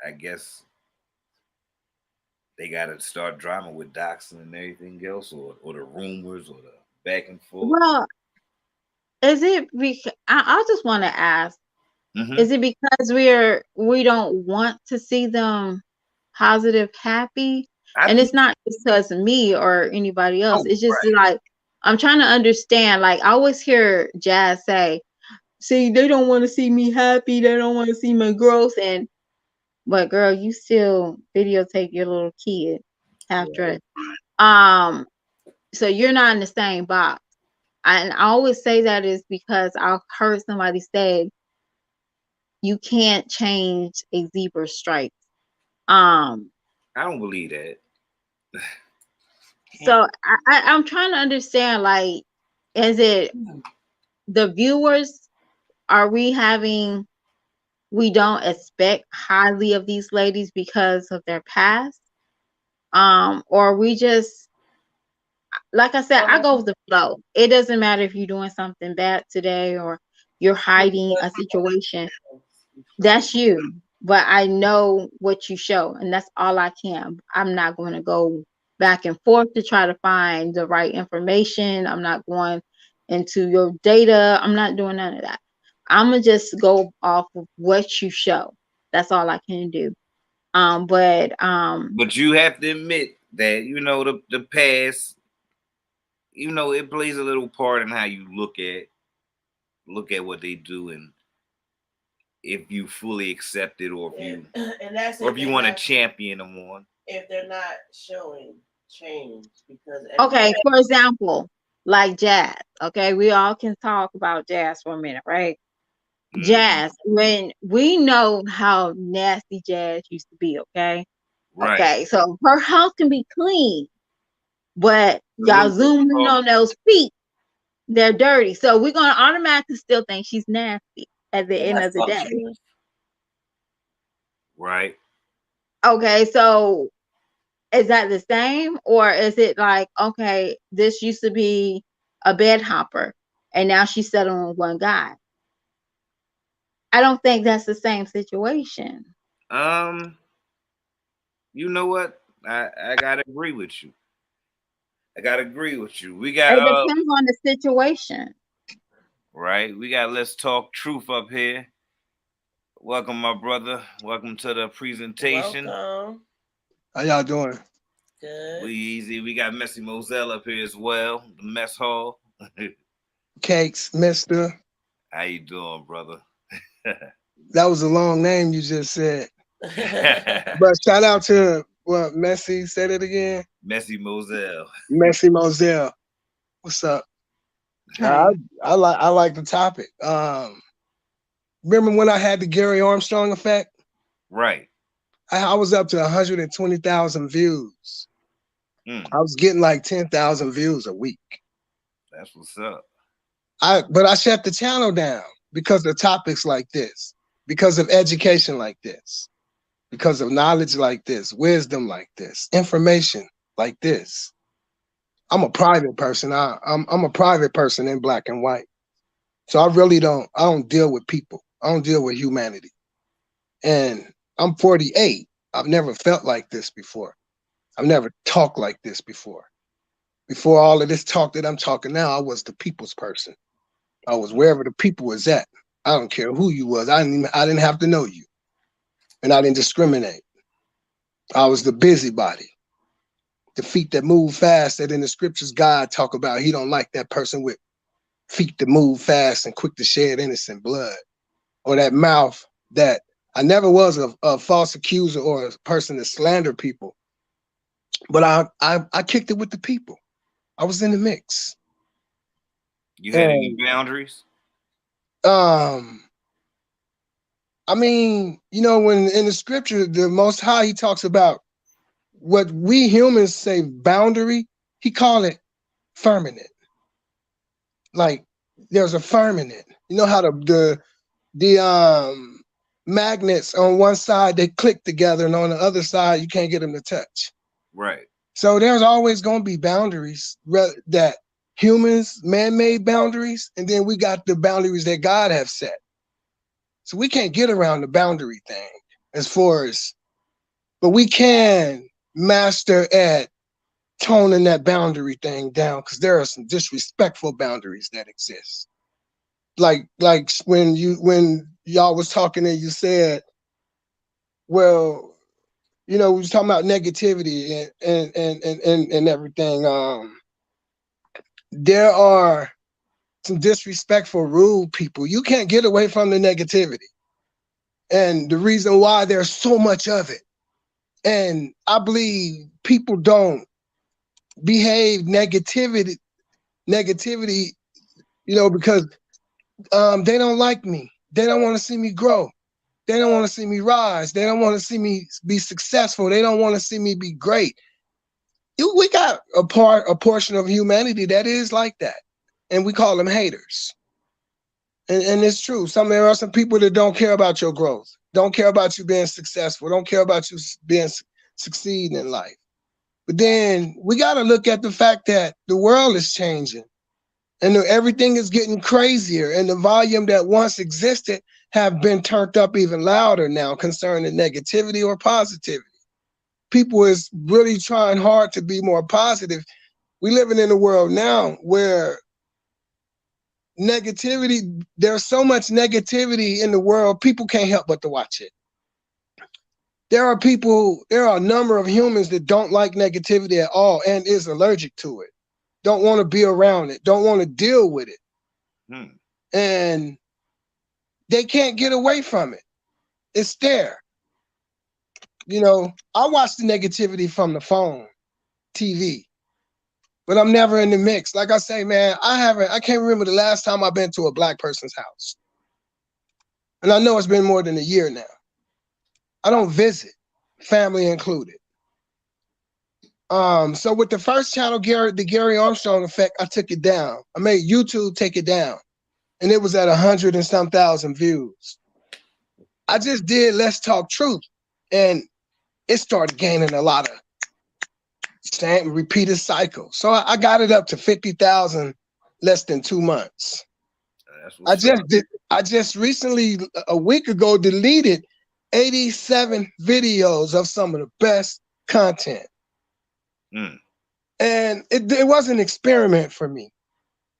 I guess they gotta start drama with doxing and everything else, or the rumors, or the back and forth. Well, is it I just want to ask, is it because we don't want to see them positive, happy? And it's not because of me or anybody else. It's just like, I'm trying to understand. Like, I always hear Jazz say, see, they don't want to see me happy. They don't want to see my growth. But girl, you still videotape your little kid half dressed. So you're not in the same box. And I always say that is because I heard somebody say you can't change a zebra's stripes. I don't believe that. So I'm trying to understand, like, is it the viewers? Are we having, we don't expect highly of these ladies because of their past? Or we just, like I said, I go with the flow. It doesn't matter if you're doing something bad today or you're hiding a situation. That's you. But I know what you show, and that's all I can. I'm not going to go back and forth to try to find the right information. I'm not going into your data. I'm not doing none of that. I'm gonna just go off of what you show. That's all I can do. But you have to admit that, you know, the past, you know, it plays a little part in how you look at what they do, and if you fully accept it, or if you and that's or if you want to champion them on. If they're not showing change, because okay, for example, like Jazz. Okay, we all can talk about Jazz for a minute, right? Mm-hmm. Jazz, when we know how nasty Jazz used to be, okay? Right. Okay, so her house can be clean, but y'all zoom in on those feet, they're dirty. So we're gonna automatically still think she's nasty at the end of the day. Right. Okay, so is that the same, or is it like, okay, this used to be a bed hopper and now she's settling on one guy? I don't think that's the same situation. You know what? I gotta agree with you. We got it depends on the situation. Right. We got Let's Talk Truth up here. Welcome, my brother. Welcome to the presentation. Welcome. How y'all doing? Good. We easy. We got Messy Moselle up here as well. The mess hall. Cakes, Mister. How you doing, brother? That was a long name you just said. But shout out to what, Messy, said it again? Messy Moselle. Messy Moselle. What's up? Hi. I like the topic. Remember when I had the Gary Armstrong effect? Right. I was up to 120,000 views. I was getting like 10,000 views a week. That's what's up. But I shut the channel down because of topics like this, because of education like this, because of knowledge like this, wisdom like this, information like this. I'm a private person. I'm a private person in black and white. So I don't deal with people. I don't deal with humanity. And I'm 48. I've never felt like this before. I've never talked like this before. Before all of this talk that I'm talking now, I was the people's person. I was wherever the people was at. I don't care who you was. I didn't have to know you. And I didn't discriminate. I was the busybody. The feet that move fast, that in the scriptures God talk about, he don't like that person with feet that move fast and quick to shed innocent blood. Or that mouth that, I never was a false accuser or a person that slander people. But I kicked it with the people. I was in the mix. You had any boundaries? I mean, you know, when in the scripture, the Most High, he talks about what we humans say boundary, he call it firmament. Like there's a firmament. You know how the magnets on one side, they click together, and on the other side, you can't get them to touch. Right. So there's always going to be boundaries that humans, man-made boundaries, and then we got the boundaries that God have set. So we can't get around the boundary thing as far as, but we can master at toning that boundary thing down, because there are some disrespectful boundaries that exist. Like when y'all was talking and you said, well, you know, we was talking about negativity and everything. There are some disrespectful, rude people. You can't get away from the negativity. And the reason why there's so much of it. And I believe people don't behave negativity you know, because they don't like me. They don't want to see me grow. They don't want to see me rise. They don't want to see me be successful. They don't want to see me be great. We got a portion of humanity that is like that, and we call them haters. And it's true. There are some people that don't care about your growth, don't care about you being successful, don't care about you being succeeding in life. But then we got to look at the fact that the world is changing, and everything is getting crazier, and the volume that once existed have been turned up even louder now concerning negativity or positivity. People is really trying hard to be more positive. We living in a world now where negativity, there's so much negativity in the world, people can't help but to watch it. There are a number of humans that don't like negativity at all and is allergic to it, don't want to be around it, don't want to deal with it. And they can't get away from it. It's there. You know, I watch the negativity from the phone, TV, but I'm never in the mix. Like I say, man, I can't remember the last time I've been to a black person's house. And I know it's been more than a year now. I don't visit, family included. So with the first channel, the Gary Armstrong Effect, I took it down. I made YouTube take it down, and it was at 100 and some thousand views. I just did Let's Talk Truth, and it started gaining a lot of repeated cycles. So I got it up to 50,000 less than 2 months. I just recently, a week ago, deleted 87 videos of some of the best content. And it was an experiment for me,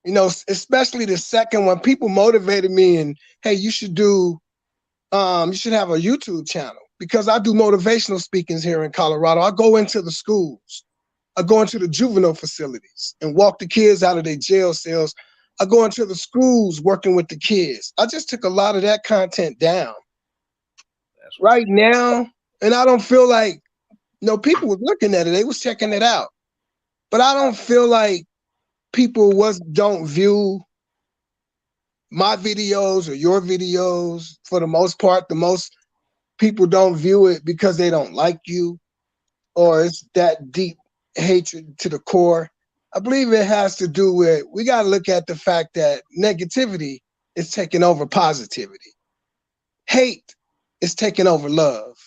you know, especially the second one. People motivated me, and hey, you should have a YouTube channel, because I do motivational speakings here in Colorado. I go into the schools, I go into the juvenile facilities and walk the kids out of their jail cells. I go into the schools working with the kids. I just took a lot of that content down right now, and I don't feel like, people was looking at it, they was checking it out, but I don't feel like people don't view my videos or your videos. For the most part, the most people don't view it because they don't like you, or it's that deep hatred to the core. I believe it has to do with, we got to look at the fact that negativity is taking over positivity. Hate is taking over love.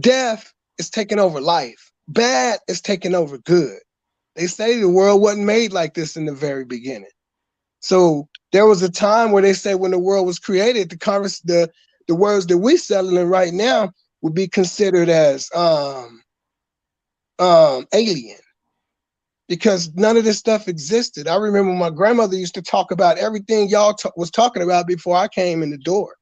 Death is taking over life. Bad is taking over good. They say the world wasn't made like this in the very beginning. So there was a time where they say when the world was created, the words that we settling right now would be considered as alien, because none of this stuff existed. I remember my grandmother used to talk about everything y'all was talking about before I came in the door.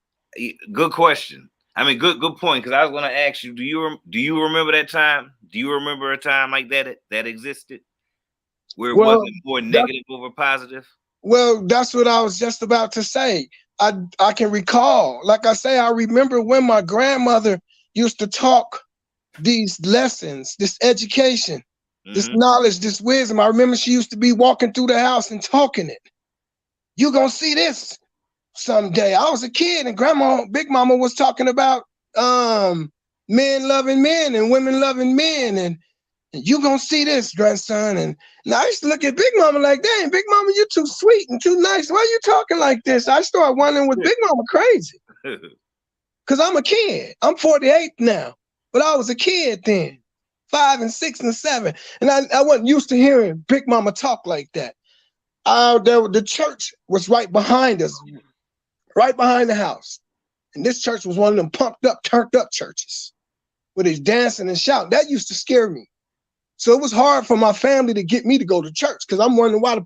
Good question. I mean, good point. Because I was going to ask you, do you remember that time? Do you remember a time like that existed, where it wasn't more negative over positive? Well, that's what I was just about to say. I can recall, like I say, I remember when my grandmother used to talk these lessons, this education, this knowledge, this wisdom. I remember she used to be walking through the house and talking it. You're going to see this someday. I was a kid, and Big Mama was talking about men loving men and women loving men, and you gonna see this, grandson. And I used to look at Big Mama like, dang, Big Mama, you too sweet and too nice. Why you talking like this? I started wondering, was Big Mama crazy? Because I'm a kid. I'm 48 now, but I was a kid then, 5 and 6 and 7. And I wasn't used to hearing Big Mama talk like that. The church was right behind us, right behind the house. And this church was one of them pumped up, turned up churches where they dancing and shouting. That used to scare me. So it was hard for my family to get me to go to church, because I'm wondering why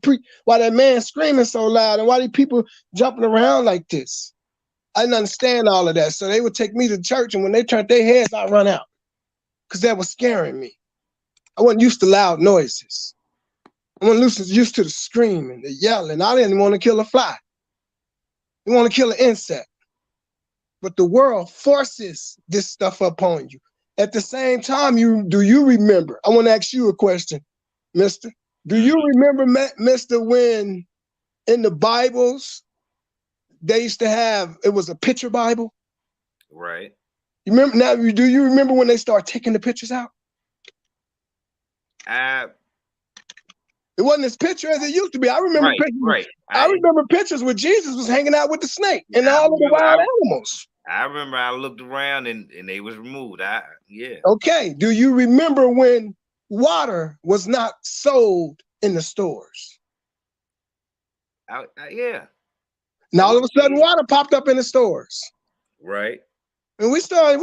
that man screaming so loud and why these people jumping around like this. I didn't understand all of that. So they would take me to church, and when they turned their heads, I'd run out, because that was scaring me. I wasn't used to loud noises. I wasn't used to the screaming, the yelling. I didn't want to kill a fly. I want to kill an insect. But the world forces this stuff upon you. At the same time, do you remember? I want to ask you a question, Mister. Do you remember, Mister, when in the Bibles, they used to have, it was a picture Bible. Right. You remember now? Do you remember when they start taking the pictures out? It wasn't as picture as it used to be. I remember pictures. Right. I remember pictures where Jesus was hanging out with the snake and all of the wild animals. I remember I looked around and they was removed. Yeah. Okay. Do you remember when water was not sold in the stores? Yeah. Now all of a sudden water popped up in the stores. Right. And we hold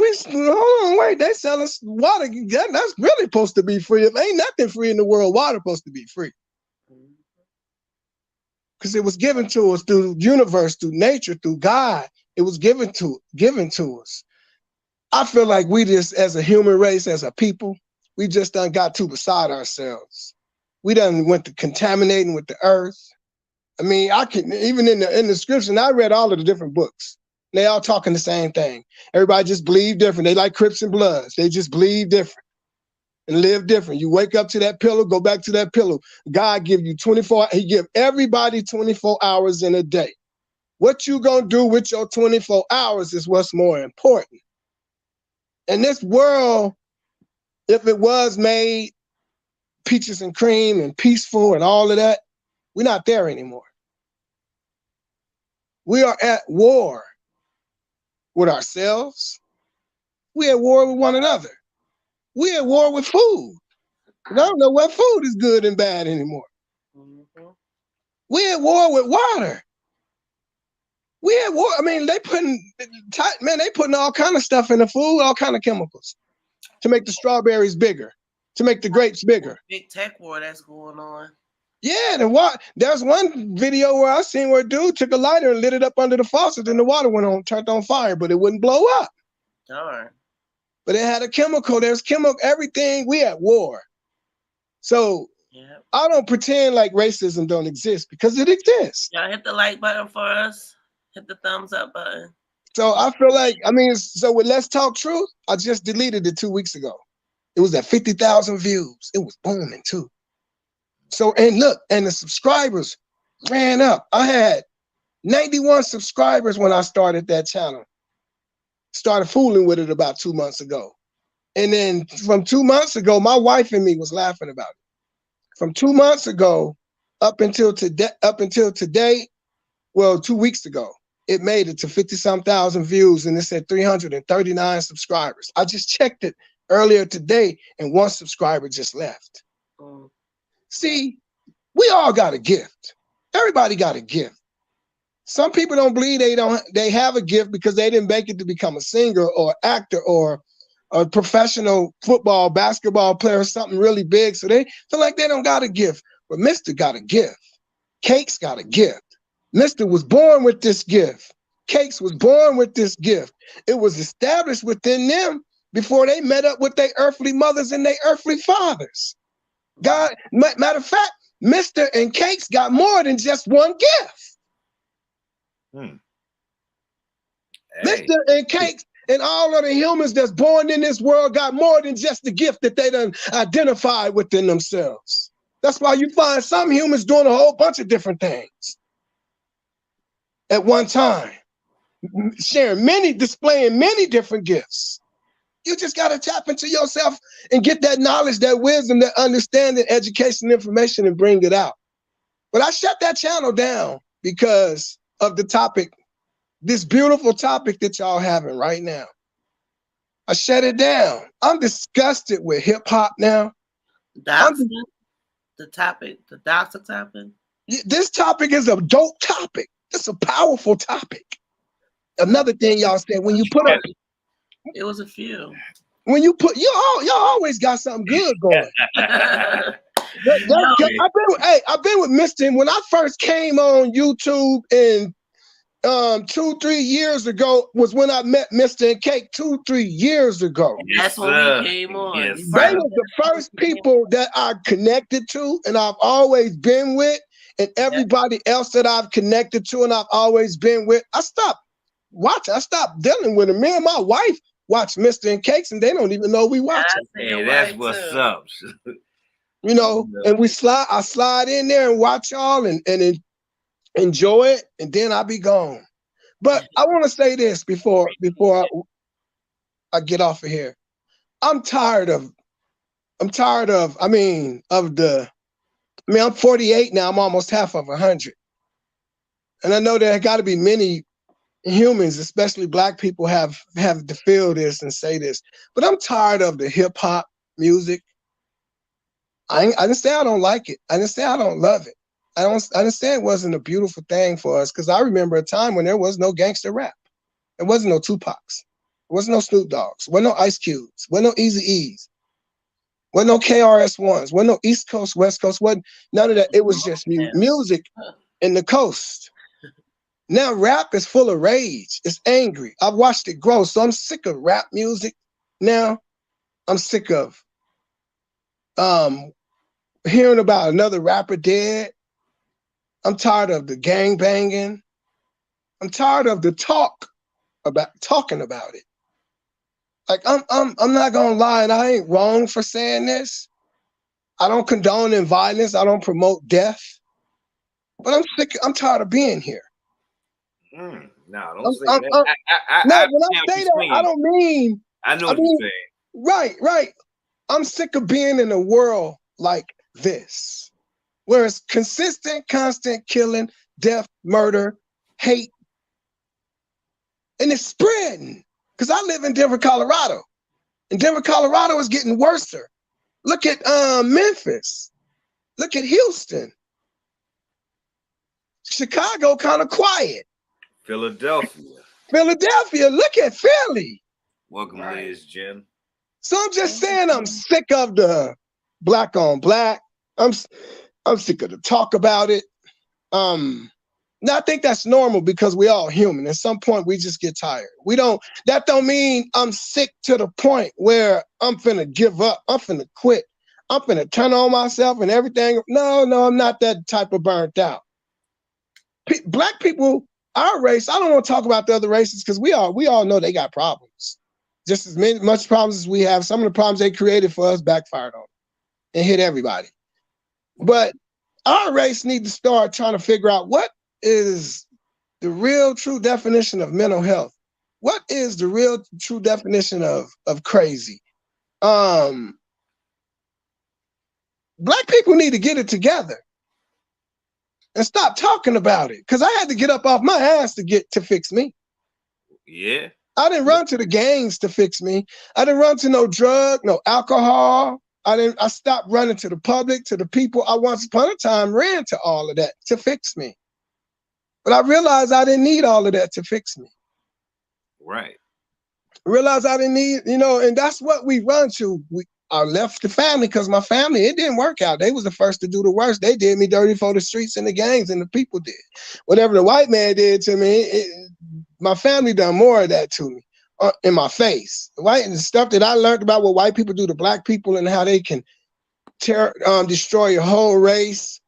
on, wait, they selling water. That's really supposed to be free. If ain't nothing free in the world, water supposed to be free. Because it was given to us through the universe, through nature, through God. It was given to us. I feel like we just, as a human race, as a people, we just done got too beside ourselves. We done went to contaminating with the earth. I mean, I can, even in the scripture, and I read all of the different books. They all talking the same thing. Everybody just believe different. They like Crips and Bloods. They just believe different and live different. You wake up to that pillow, go back to that pillow. God give you 24, he give everybody 24 hours in a day. What you gonna do with your 24 hours is what's more important. And this world, if it was made peaches and cream and peaceful and all of that, we're not there anymore. We are at war with ourselves. We're at war with one another. We're at war with food. I don't know what food is good and bad anymore. We're at war with water. We're at war. I mean, they putting all kind of stuff in the food, all kind of chemicals to make the strawberries bigger, to make the grapes bigger. Big tech war that's going on. Yeah, there's one video where I seen where a dude took a lighter and lit it up under the faucet and the water turned on fire, but it wouldn't blow up. Darn. But it had a chemical. There's chemical, everything. We at war. So I don't pretend like racism don't exist because it exists. Y'all hit the like button for us. Hit the thumbs up button. So I feel like, so with Let's Talk Truth, I just deleted it 2 weeks ago. It was at 50,000 views. It was booming too. So, and look, and the subscribers ran up. I had 91 subscribers when I started that channel. Started fooling with it about 2 months ago. And then from 2 months ago, my wife and me was laughing about it. From 2 months ago up until today, well, 2 weeks ago, it made it to 50-some thousand views and it said 339 subscribers. I just checked it earlier today and one subscriber just left. See, we all got a gift. Everybody got a gift. Some people don't believe they have a gift because they didn't make it to become a singer or actor or a professional football, basketball player or something really big. So they feel like they don't got a gift. But Mr. got a gift. Cakes got a gift. Mr. was born with this gift. Cakes was born with this gift. It was established within them before they met up with their earthly mothers and their earthly fathers. God, matter of fact, Mr. and Cakes got more than just one gift. Hey. Mr. and Cakes and all of the humans that's born in this world got more than just the gift that they done identified within themselves. That's why you find some humans doing a whole bunch of different things at one time, displaying many different gifts. You just got to tap into yourself and get that knowledge, that wisdom, that understanding, education, information, and bring it out. But I shut that channel down because of the topic, this beautiful topic that y'all having right now. I shut it down. I'm disgusted with hip hop now. The topic. This topic is a dope topic. It's a powerful topic. Another thing y'all said, when you put up, it was a few. When you put, y'all always got something good going. I've been with Mr. And when I first came on YouTube in 2-3 years ago was when I met Mr. and Cake 2-3 years ago. That's when we came on. Yes, they were the first people that I connected to and I've always been with, and everybody else that I've connected to and I've always been with, I stopped dealing with them. Me and my wife watch Mr. and Cakes and they don't even know we watch it. Hey, that's what's up. You know, and I slide in there and watch y'all and enjoy it, and then I'll be gone. But I want to say this before I get off of here. I'm tired of I'm 48 now. I'm almost half of 100. And I know there got to be many humans, especially black people, have to feel this and say this. But I'm tired of the hip hop music. I didn't say I don't like it. I didn't say I don't love it. I didn't say it wasn't a beautiful thing for us, because I remember a time when there was no gangster rap. There wasn't no Tupacs. There wasn't no Snoop Dogs. Wasn't no Ice Cubes. Wasn't no Easy E's. Wasn't no KRS-Ones. Wasn't no East Coast, West Coast. Wasn't none of that. It was just music in the coast. Now rap is full of rage. It's angry. I've watched it grow. So I'm sick of rap music now. I'm sick of hearing about another rapper dead. I'm tired of the gang banging. I'm tired of the talking about it. Like I'm not gonna lie, and I ain't wrong for saying this. I don't condone in violence. I don't promote death. But I'm tired of being here. No, don't say that. No, when I say that, I don't mean. I know what you're saying. Right. I'm sick of being in a world like this, where it's consistent, constant killing, death, murder, hate, and it's spreading. Because I live in Denver, Colorado, and Denver, Colorado is getting worse. Look at Memphis. Look at Houston. Chicago, kind of quiet. Philadelphia. Look at Philly. Welcome, Liz, Jim. So I'm just saying, I'm sick of the black on black. I'm sick of the talk about it. Now I think that's normal because we all human. At some point, we just get tired. That don't mean I'm sick to the point where I'm finna give up. I'm finna quit. I'm finna turn on myself and everything. No, I'm not that type of burnt out. Black people, our race, I don't want to talk about the other races because we all know they got problems. Just as much problems as we have. Some of the problems they created for us backfired on and hit everybody. But our race needs to start trying to figure out what is the real true definition of mental health. What is the real true definition of crazy? Black people need to get it together and stop talking about it. Because I had to get up off my ass to fix me. Yeah. I didn't run to the gangs to fix me. I didn't run to no drug, no alcohol. I stopped running to the public, to the people. I once upon a time ran to all of that to fix me. But I realized I didn't need all of that to fix me. Right. I realized I didn't need, and that's what we run to. I left the family because my family, it didn't work out. They was the first to do the worst. They did me dirty for the streets and the gangs, and the people did. Whatever the white man did to me, my family done more of that to me in my face. The stuff that I learned about what white people do to black people and how they can destroy your whole race.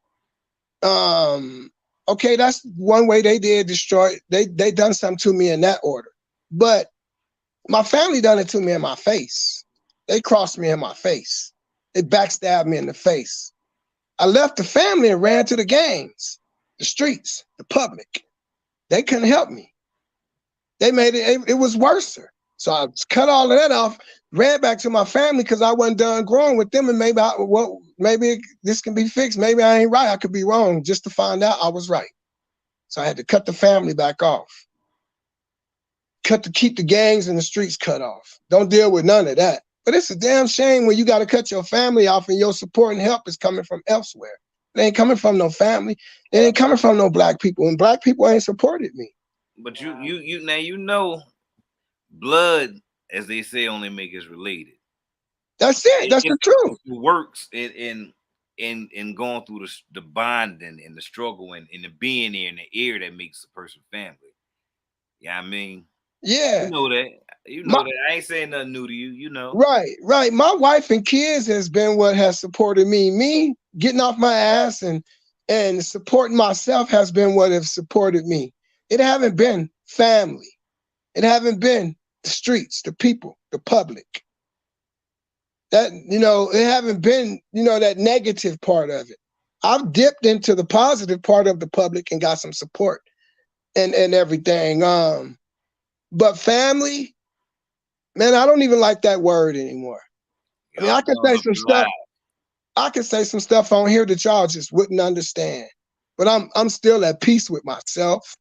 Okay, that's one way they did destroy. They done something to me in that order. But my family done it to me in my face. They crossed me in my face. They backstabbed me in the face. I left the family and ran to the gangs, the streets, the public. They couldn't help me. They made it was worse. So I cut all of that off, ran back to my family because I wasn't done growing with them, and maybe this can be fixed. Maybe I ain't right. I could be wrong, just to find out I was right. So I had to cut the family back off. Keep the gangs and the streets cut off. Don't deal with none of that. But it's a damn shame when you got to cut your family off and your support and help is coming from elsewhere. It ain't coming from no family. It ain't coming from no black people, and black people ain't supported me. But you blood, as they say, only make us related. That's it. That's the truth. It works in going through the bonding and the struggle and the being there in the air that makes a person family. Yeah, I mean, yeah, you know that. That. I ain't saying nothing new to you. You know. Right. My wife and kids has been what has supported me. Me getting off my ass and supporting myself has been what has supported me. It haven't been family. It haven't been the streets, the people, the public. That, it haven't been, that negative part of it. I've dipped into the positive part of the public and got some support and everything. But family, man, I don't even like that word anymore. I mean, I can say some stuff. I can say some stuff on here that y'all just wouldn't understand. But I'm still at peace with myself.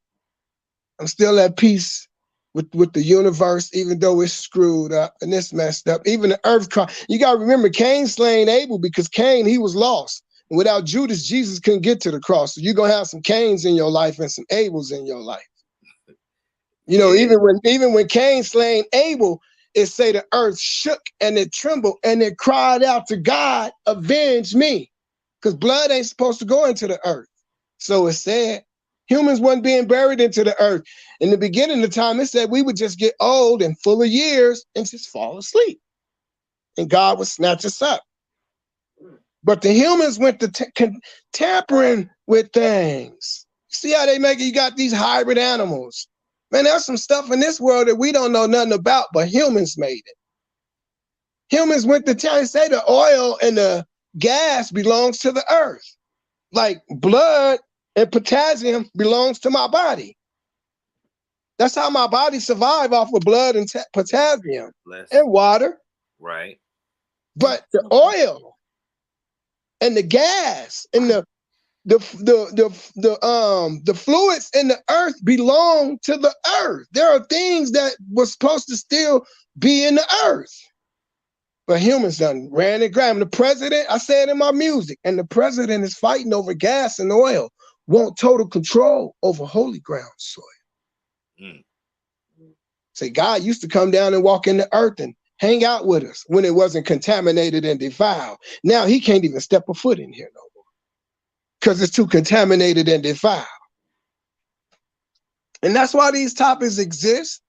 I'm still at peace with the universe, even though it's screwed up and it's messed up. Even the earth, you got to remember, Cain slain Abel because Cain, he was lost. And without Judas, Jesus couldn't get to the cross. So you're going to have some Cains in your life and some Abels in your life. You know, even when Cain slain Abel, it say the earth shook and it trembled and it cried out to God, avenge me. Because blood ain't supposed to go into the earth. So it said, humans weren't being buried into the earth. In the beginning of the time, it said we would just get old and full of years and just fall asleep. And God would snatch us up. But the humans went to tampering with things. See how they make it? You got these hybrid animals. Man, there's some stuff in this world that we don't know nothing about, but humans made it. Humans went to town and say the oil and the gas belongs to the earth. Like blood and potassium belongs to my body. That's how my body survives off of blood and potassium and water. Right. But the oil and the gas and the fluids in the earth belong to the earth. There are things that were supposed to still be in the earth. But humans done ran and grabbed. The president, I said in my music, and the president is fighting over gas and oil, want total control over holy ground soil. Say, God used to come down and walk in the earth and hang out with us when it wasn't contaminated and defiled. Now he can't even step a foot in here no more because it's too contaminated and defiled. And that's why these topics exist.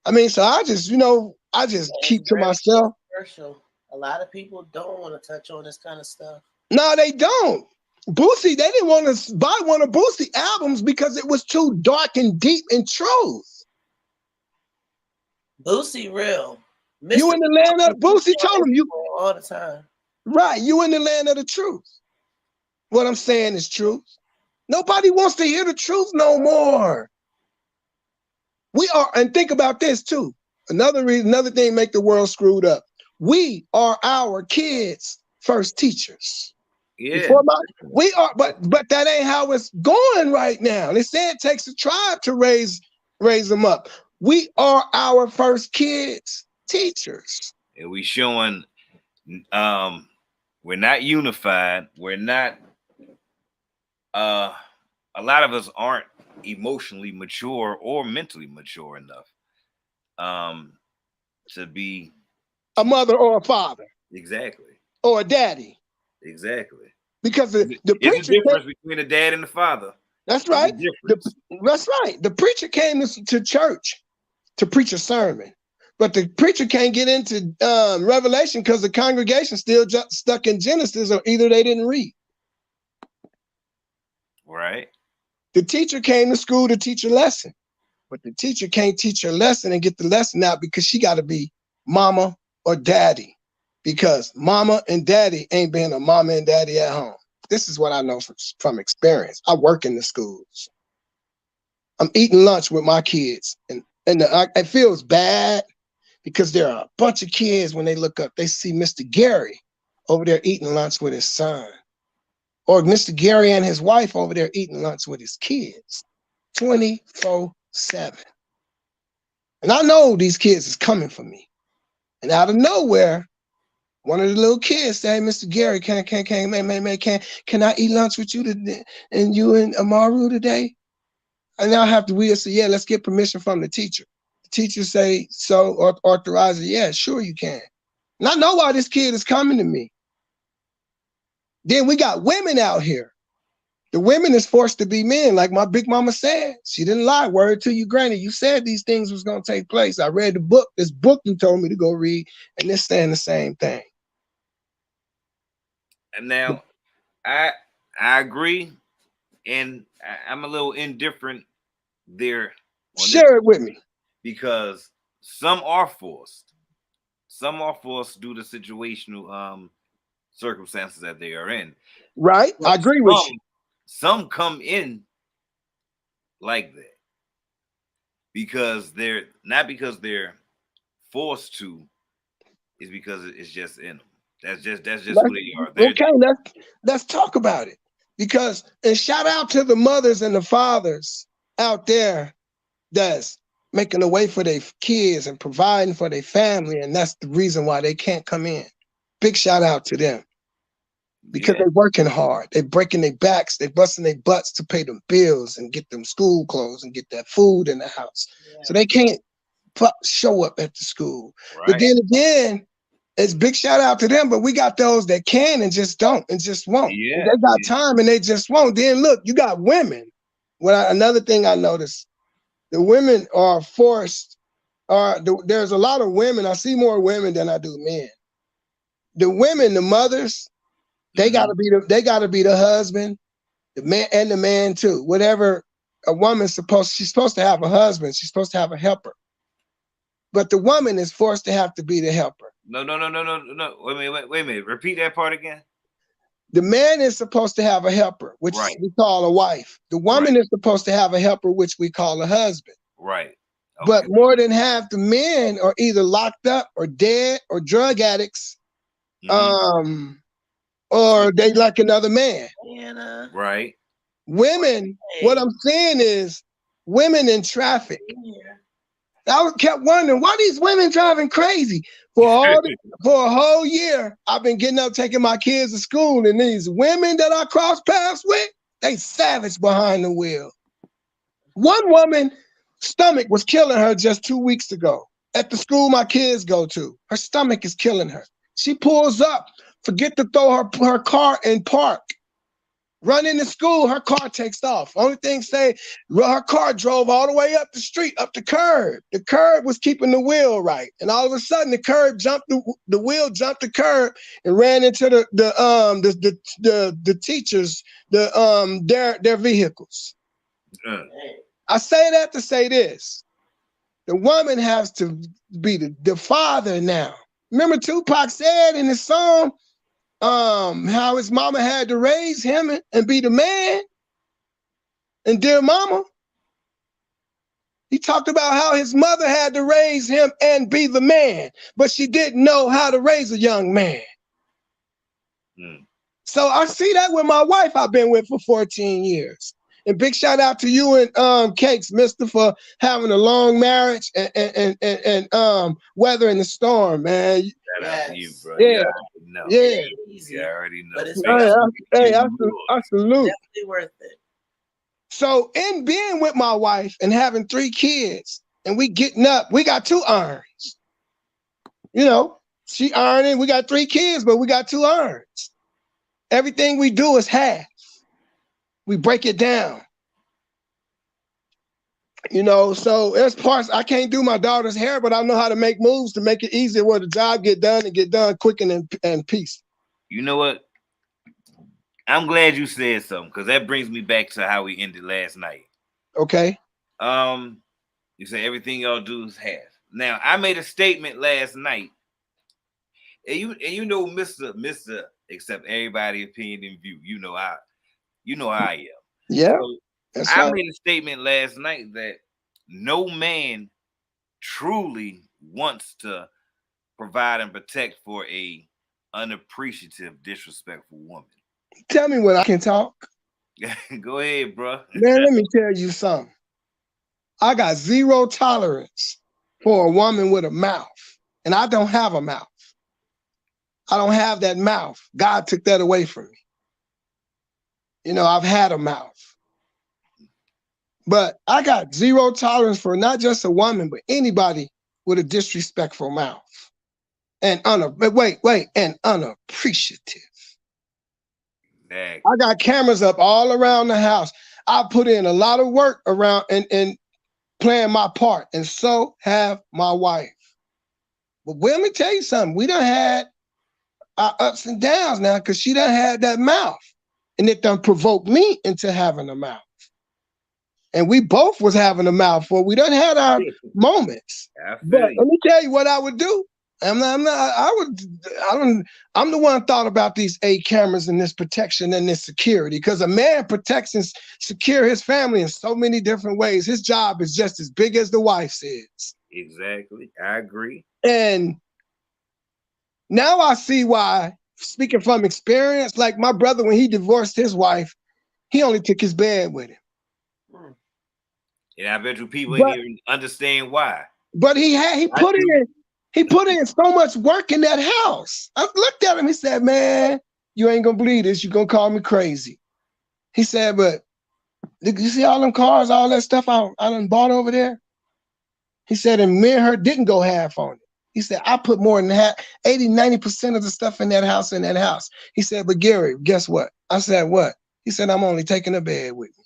I mean, so I just, keep to myself. A lot of people don't want to touch on this kind of stuff. No, they don't. Boosie, they didn't want to buy one of Boosie albums because it was too dark and deep in truth. Boosie real. You in the land of Boosie told him you all the time. Right, you in the land of the truth. What I'm saying is truth. Nobody wants to hear the truth no more. We are, and think about this too. Another thing make the world screwed up. We are our kids' first teachers. Yeah. We are, but that ain't how it's going right now. They say it takes a tribe to raise them up. We are our first kids' teachers. And we showing we're not unified. We're not a lot of us aren't emotionally mature or mentally mature enough to be a mother or a father. Exactly. Or a daddy. Exactly. Because the preacher, the difference between a dad and a father. That's right. That's right. The preacher came to church to preach a sermon, but the preacher can't get into Revelation because the congregation still stuck in Genesis, or either they didn't read. Right. The teacher came to school to teach a lesson, but the teacher can't teach her lesson and get the lesson out because she got to be mama or daddy, because mama and daddy ain't been a mama and daddy at home. This is what I know from experience. I work in the schools. I'm eating lunch with my kids, and it feels bad because there are a bunch of kids, when they look up, they see Mr. Gary over there eating lunch with his son, or Mr. Gary and his wife over there eating lunch with his kids 24/7. And I know these kids is coming for me. And out of nowhere, one of the little kids say, Mr. Gary, can I eat lunch with you today, and you and Amaru today? And I'll have to, we'll say, yeah, let's get permission from the teacher. The teacher say, so, or authorize it. Yeah, sure you can. And I know why this kid is coming to me. Then we got women out here. The women is forced to be men, like my big mama said. She didn't lie. Word to you, granny. You said these things was going to take place. I read the book. This book you told me to go read, and it's saying the same thing. And now, I agree, and I'm a little indifferent there. Share it with me. Because some are forced. Some are forced due to situational circumstances that they are in. Right? I agree with you. Some come in like that because they're not because they're forced to, is because it's just in them. That's just who they are. Okay, let's talk about it. Because, and shout out to the mothers and the fathers out there that's making a way for their kids and providing for their family, and that's the reason why they can't come in. Big shout out to them. Because they're working hard. They're breaking their backs. They're busting their butts to pay them bills and get them school clothes and get that food in the house. Yeah. So they can't show up at the school. Right. But then again, it's big shout out to them, but we got those that can and just don't and just won't. Yeah. They got time and they just won't. Then look, you got women. Another thing I noticed, the women are forced, there's a lot of women. I see more women than I do men. The women, the mothers, they gotta be the husband, the man, and the man too. Whatever a woman's she's supposed to have a husband. She's supposed to have a helper. But the woman is forced to have to be the helper. No. Wait a minute. Repeat that part again. The man is supposed to have a helper, which we call a wife. The woman is supposed to have a helper, which we call a husband. Right. Okay. But more than half the men are either locked up or dead or drug addicts. Or they like another man. Right. Women, what I'm saying is women in traffic. I kept wondering why these women driving crazy. For a whole year, I've been getting up, taking my kids to school, and these women that I cross paths with, they savage behind the wheel. One woman stomach was killing her just 2 weeks ago at the school my kids go to. Her stomach is killing her. She pulls up, forget to throw her car in park. Run into school, her car takes off. Only thing say, her car drove all the way up the street, up the curb. The curb was keeping the wheel right. And all of a sudden the curb jumped, the wheel jumped the curb and ran into the teachers, their vehicles. I say that to say this. The woman has to be the father now. Remember Tupac said in his song, how his mama had to raise him and be the man. And Dear Mama, he talked about how his mother had to raise him and be the man, but she didn't know how to raise a young man. So I see that with my wife I've been with for 14 years. And big shout out to you and Cakes, Mister, for having a long marriage and weathering the storm, man. Shout out to you, bro. Yeah. You already know. I salute. Definitely worth it. So in being with my wife and having 3 kids, and we getting up, we got 2 irons. You know, she ironing, we got 3 kids, but we got 2 irons. Everything we do is half. We break it down. You know, so there's parts I can't do my daughter's hair, but I know how to make moves to make it easier where the job get done and get done quick and peace. You know what? I'm glad you said something because that brings me back to how we ended last night. Okay. You say everything y'all do is half. Now I made a statement last night, and you know, Mister, accept everybody's opinion and view. You know how I am. Yeah. So I made a statement last night that no man truly wants to provide and protect for a unappreciative, disrespectful woman. Tell me when I can talk. Go ahead, bro. Man, let me tell you something. I got 0 tolerance for a woman with a mouth, and I don't have a mouth. I don't have that mouth. God took that away from me. You know, I've had a mouth. But I got 0 tolerance for not just a woman, but anybody with a disrespectful mouth. And unappreciative. Dang. I got cameras up all around the house. I put in a lot of work around and playing my part, and so have my wife. But let me tell you something. We done had our ups and downs now because she done had that mouth. And it done provoked me into having a mouth. And we both was having a mouth for we done had our moments. But let me tell you what I would do. I'm not, I'm the one thought about these 8 cameras and this protection and this security, because a man protects and secure his family in so many different ways. His job is just as big as the wife's is. Exactly. I agree. And now I see why, speaking from experience, like my brother, when he divorced his wife, he only took his bed with him. And I bet you people didn't even understand why. But he put in so much work in that house. I looked at him, he said, man, you ain't gonna believe this, you're gonna call me crazy. He said, but you see all them cars, all that stuff I done bought over there? He said, and me and her didn't go half on it. He said, I put more than half, 80, 90% of the stuff in that house. He said, but Gary, guess what? I said, what? He said, I'm only taking a bed with me.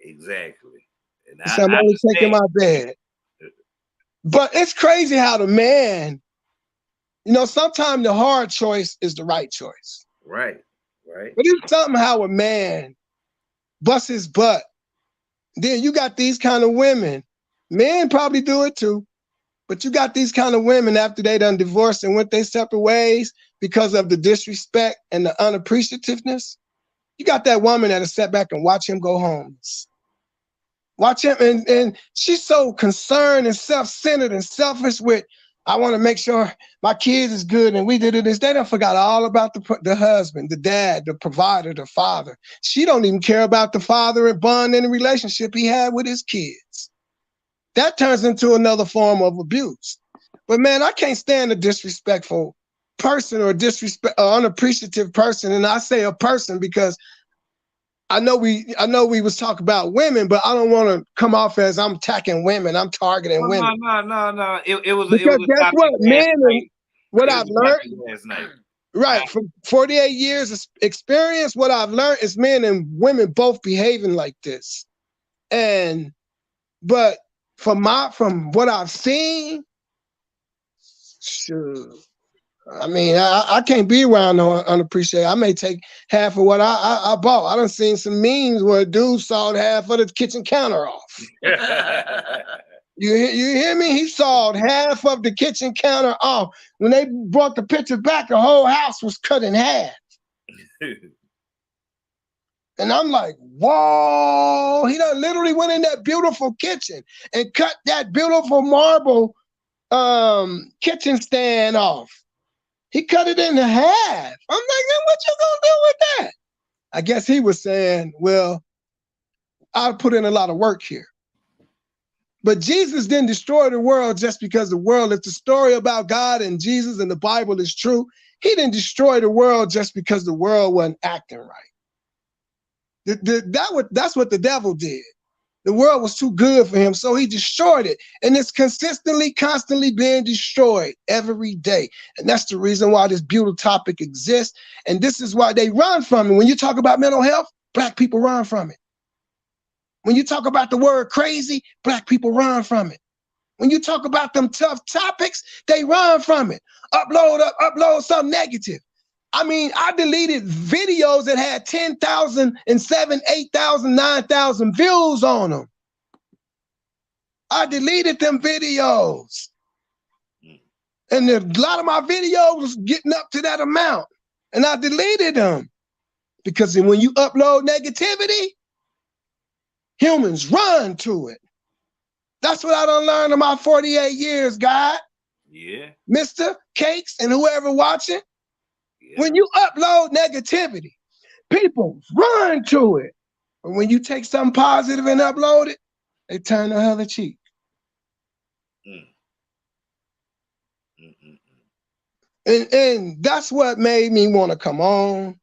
Exactly. And he said, I'm only taking my bed. But it's crazy how the man, you know, sometimes the hard choice is the right choice. Right. But it's something how a man busts his butt. Then you got these kind of women. Men probably do it too. But you got these kind of women after they done divorced and went their separate ways because of the disrespect and the unappreciativeness. You got that woman that'll sit back and watch him go homeless. Watch him, and she's so concerned and self-centered and selfish with, I want to make sure my kids is good and we did this. They done forgot all about the husband, the dad, the provider, the father. She don't even care about the father and bond in the relationship he had with his kids. That turns into another form of abuse. But man, I can't stand a disrespectful person or unappreciative person. And I say a person because I know we was talking about women, but I don't want to come off as I'm attacking women. I'm targeting women. No. It was because guess what, men, what I've learned last night. Right, from 48 years of experience, what I've learned is men and women both behaving like this. But from what I've seen, sure. I mean, I can't be around no unappreciated. I may take half of what I bought. I done seen some memes where a dude sawed half of the kitchen counter off. You hear me? He sawed half of the kitchen counter off. When they brought the picture back, the whole house was cut in half. And I'm like, whoa, he done literally went in that beautiful kitchen and cut that beautiful marble kitchen stand off. He cut it in half. I'm like, man, what you gonna do with that? I guess he was saying, well, I put in a lot of work here. But Jesus didn't destroy the world just because the world, if the story about God and Jesus and the Bible is true, he didn't destroy the world just because the world wasn't acting right. That's what the devil did. The world was too good for him, so he destroyed it. And it's constantly being destroyed every day. And that's the reason why this beautiful topic exists. And this is why they run from it. When you talk about mental health, Black people run from it. When you talk about the word crazy, Black people run from it. When you talk about them tough topics, they run from it. Upload something negative. I mean, I deleted videos that had 10,000 and 7,000, 8,000, 9,000 views on them. I deleted them videos. And a lot of my videos was getting up to that amount. And I deleted them. Because when you upload negativity, humans run to it. That's what I done learned in my 48 years, God. Yeah. MISTA&CAKZ and whoever watching. When you upload negativity, people run to it. But when you take something positive and upload it, they turn the other cheek. And that's what made me want to come on.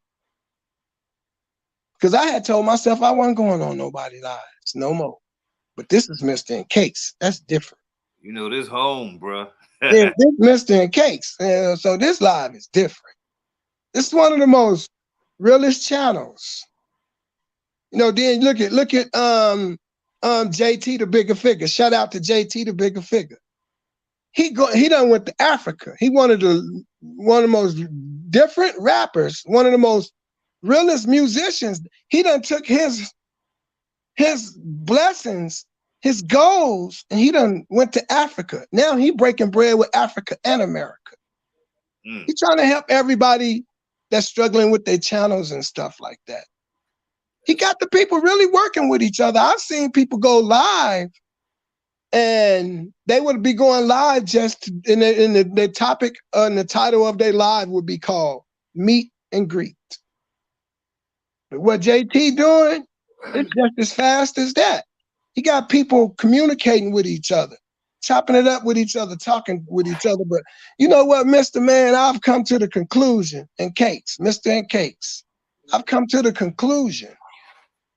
Because I had told myself I wasn't going on nobody's lives no more. But this is MISTA&CAKZ. That's different. You know, this home, bro. Yeah, this MISTA&CAKZ. So this live is different. This is one of the most realest channels. You know, then look at JT the Bigger Figure. Shout out to JT the Bigger Figure. He done went to Africa. He one of the most different rappers, one of the most realest musicians. He done took his blessings, his goals, and he done went to Africa. Now he breaking bread with Africa and America. He's trying to help everybody that's struggling with their channels and stuff like that. He got the people really working with each other. I've seen people go live, and they would be going live just in the topic and the title of their live would be called Meet and Greet. But what JT doing, it's just as fast as that. He got people communicating with each other, chopping it up with each other, talking with each other. But you know what, Mr. Man, I've come to the conclusion, and Cakes, Mr. and Cakes, I've come to the conclusion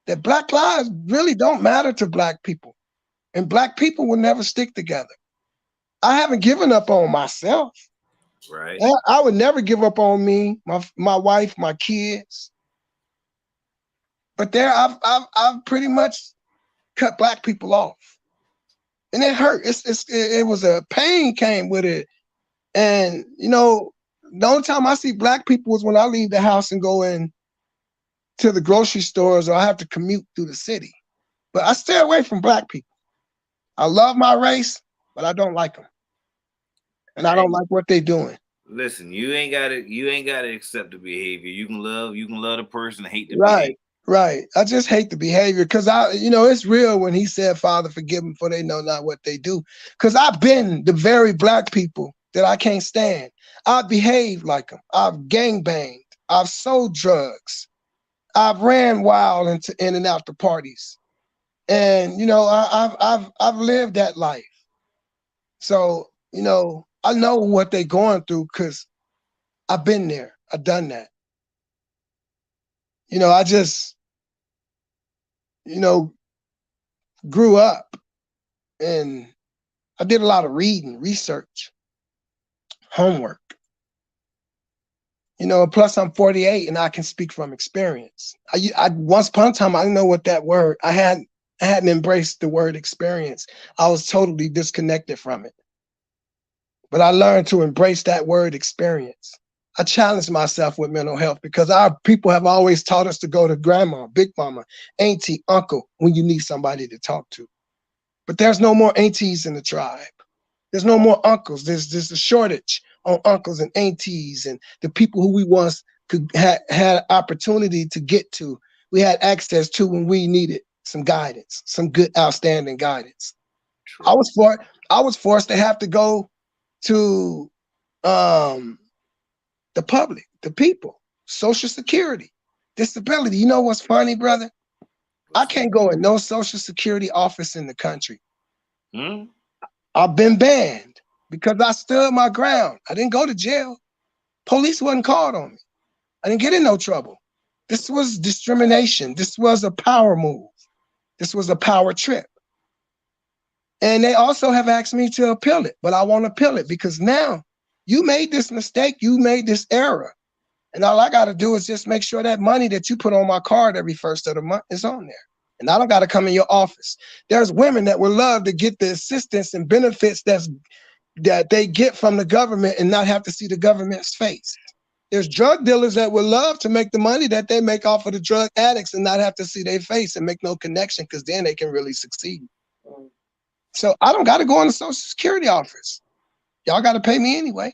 that Black lives really don't matter to Black people. And Black people will never stick together. I haven't given up on myself. Right. I would never give up on me, my wife, my kids. But there, I've pretty much cut Black people off, and it hurt. It was a pain came with it, and you know, the only time I see Black people is when I leave the house and go in to the grocery stores, or I have to commute through the city. But I stay away from Black people. I love my race, but I don't like them, and I don't like what they're doing. Listen, you ain't gotta accept the behavior. You can love the person and hate the behavior. Right. I just hate the behavior because it's real when he said, Father, forgive them for they know not what they do. Because I've been the very Black people that I can't stand. I've behaved like them. I've gangbanged. I've sold drugs. I've ran wild in and out the parties. And, you know, I've lived that life. So, you know, I know what they're going through because I've been there. I've done that. You know, I just, you know, grew up and I did a lot of reading, research, homework. You know, plus I'm 48 and I can speak from experience. I once upon a time, I didn't know what that word, I hadn't embraced the word experience. I was totally disconnected from it. But I learned to embrace that word experience. I challenged myself with mental health because our people have always taught us to go to grandma, big mama, auntie, uncle when you need somebody to talk to. But there's no more aunties in the tribe. There's no more uncles. There's a shortage on uncles and aunties and the people who we once had opportunity to get to. We had access to when we needed some guidance, some good, outstanding guidance. True. I was forced to have to go to the public, the people, Social Security, disability. You know what's funny, brother? I can't go in no Social Security office in the country. I've been banned because I stood my ground. I didn't go to jail. Police wasn't called on me. I didn't get in no trouble. This was discrimination. This was a power move. This was a power trip. And they also have asked me to appeal it, but I won't appeal it because now you made this mistake, you made this error. And all I got to do is just make sure that money that you put on my card every first of the month is on there. And I don't got to come in your office. There's women that would love to get the assistance and benefits that they get from the government and not have to see the government's face. There's drug dealers that would love to make the money that they make off of the drug addicts and not have to see their face and make no connection because then they can really succeed. So I don't got to go in the Social Security office. Y'all got to pay me anyway.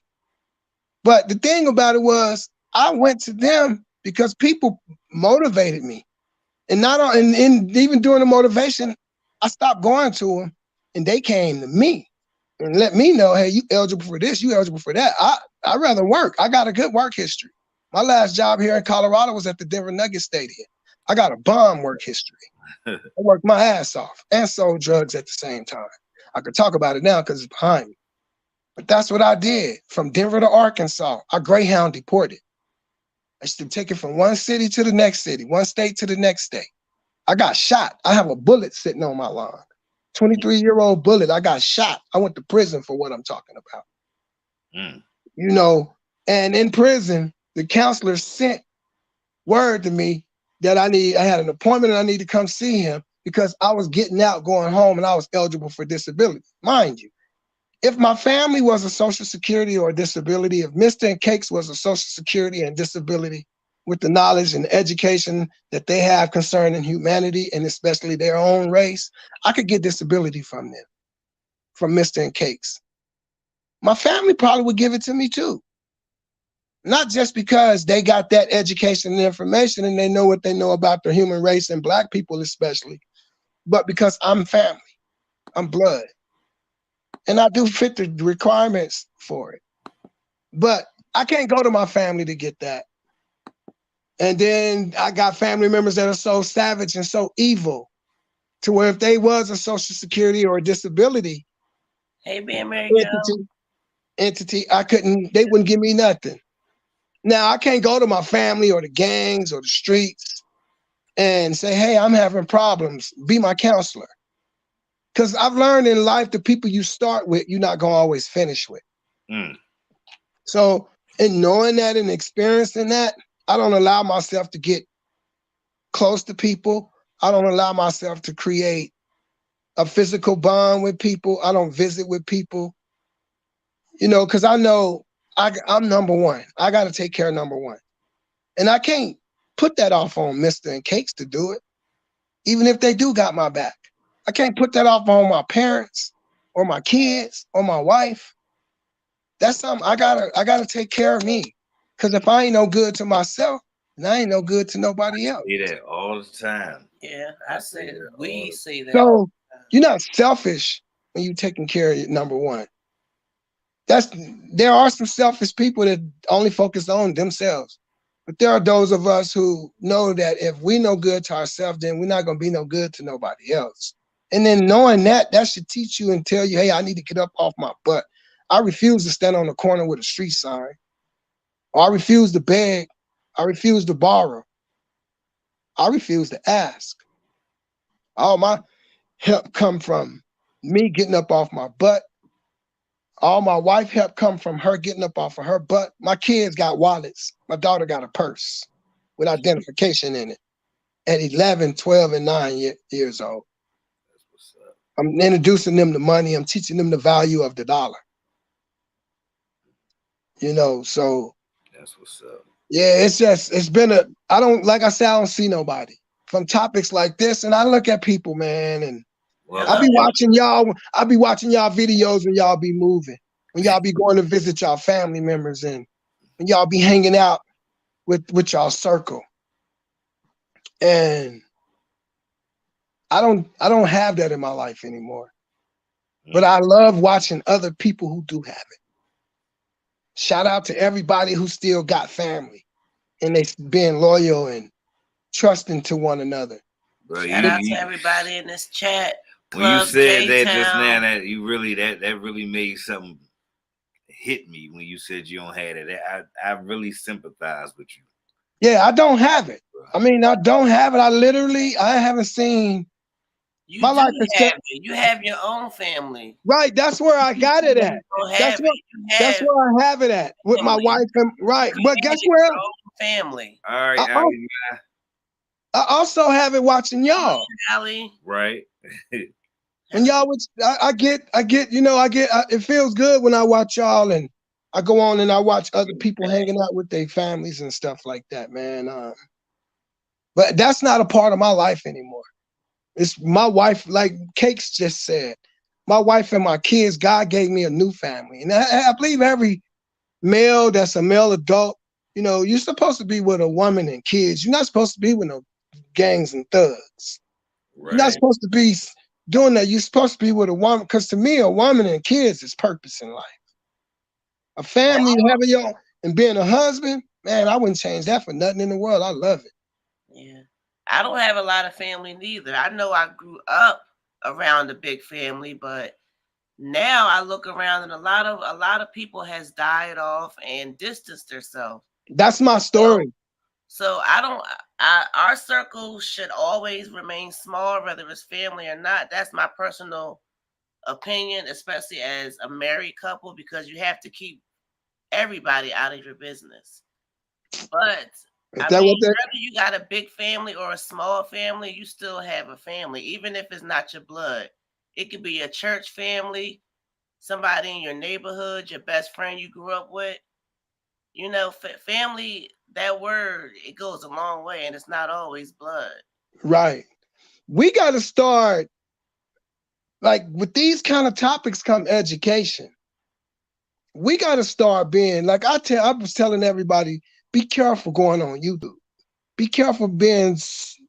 But the thing about it was I went to them because people motivated me. And even during the motivation, I stopped going to them and they came to me and let me know, hey, you eligible for this, you eligible for that. I'd rather work. I got a good work history. My last job here in Colorado was at the Denver Nuggets Stadium. I got a bomb work history. I worked my ass off and sold drugs at the same time. I could talk about it now because it's behind me. But that's what I did. From Denver to Arkansas, I Greyhound deported. I used to take it from one city to the next city, one state to the next state. I got shot. I have a bullet sitting on my lawn. 23-year-old bullet. I got shot. I went to prison for what I'm talking about. You know, and in prison, the counselor sent word to me that I had an appointment and I need to come see him because I was getting out, going home, and I was eligible for disability. Mind you, if my family was a Social Security or a disability, if MISTA&CAKZ was a Social Security and disability with the knowledge and education that they have concerning humanity and especially their own race, I could get disability from them, from MISTA&CAKZ. My family probably would give it to me too. Not just because they got that education and information and they know what they know about the human race and black people especially, but because I'm family, I'm blood. And I do fit the requirements for it. But I can't go to my family to get that. And then I got family members that are so savage and so evil to where if they was a social security or a disability Hey, being married girl. entity, they wouldn't give me nothing. Now I can't go to my family or the gangs or the streets and say, hey, I'm having problems, be my counselor. Because I've learned in life the people you start with, you're not gonna always finish with. So in knowing that and experiencing that, I don't allow myself to get close to people. I don't allow myself to create a physical bond with people. I don't visit with people, you know, because I know I'm number one. I got to take care of number one. And I can't put that off on MISTA&CAKZ to do it, even if they do got my back. I can't put that off on my parents or my kids or my wife. That's something I gotta take care of me. Because if I ain't no good to myself, then I ain't no good to nobody else. I say that all the time. Yeah, I say that. We say that. So you're not selfish when you're taking care of number one. There are some selfish people that only focus on themselves. But there are those of us who know that if we no good to ourselves, then we're not gonna be no good to nobody else. And then knowing that should teach you and tell you, hey, I need to get up off my butt. I refuse to stand on the corner with a street sign. Or I refuse to beg. I refuse to borrow. I refuse to ask. All my help come from me getting up off my butt. All my wife help come from her getting up off of her butt. My kids got wallets. My daughter got a purse with identification in it at 11, 12, and 9 years old. I'm introducing them to money. I'm teaching them the value of the dollar. You know, so that's what's up. Yeah, it's been I don't see nobody from topics like this. And I look at people, man, and I be watching y'all videos when y'all be moving, when y'all be going to visit y'all family members and when y'all be hanging out with y'all circle. And I don't have that in my life anymore. But I love watching other people who do have it. Shout out to everybody who still got family and they being loyal and trusting to one another. Bro, Shout out to everybody in this chat. When you said that just now, that you really that really made something hit me when you said you don't have it. I really sympathize with you. Yeah, I don't have it. I mean, I don't have it. I haven't seen. You my life is have it. You have your own family. Right, that's where I got it at. That's where I have it at with my wife. And right, but guess where? Family. All right, Ali. I also have it watching y'all. Ali. Right. And y'all, I get. It feels good when I watch y'all, and I go on and I watch other people hanging out with their families and stuff like that, man. But that's not a part of my life anymore. It's my wife, like Cakes just said, my wife and my kids, God gave me a new family. And I believe every male that's a male adult, you know, you're supposed to be with a woman and kids. You're not supposed to be with no gangs and thugs. Right. You're not supposed to be doing that. You're supposed to be with a woman, because to me, a woman and kids is purpose in life. A family, having y'all and being a husband, man, I wouldn't change that for nothing in the world. I love it. Yeah. I don't have a lot of family neither. I know I grew up around a big family, but now I look around and a lot of people has died off and distanced themselves. That's my story. So our circle should always remain small, whether it's family or not. That's my personal opinion, especially as a married couple, because you have to keep everybody out of your business. But whether you got a big family or a small family, you still have a family, even if it's not your blood. It could be a church family, somebody in your neighborhood, your best friend you grew up with. You know, family, that word, it goes a long way, and it's not always blood. Right. We got to start, like, with these kind of topics come education. we got to start being like I was telling everybody, be careful going on YouTube. Be careful being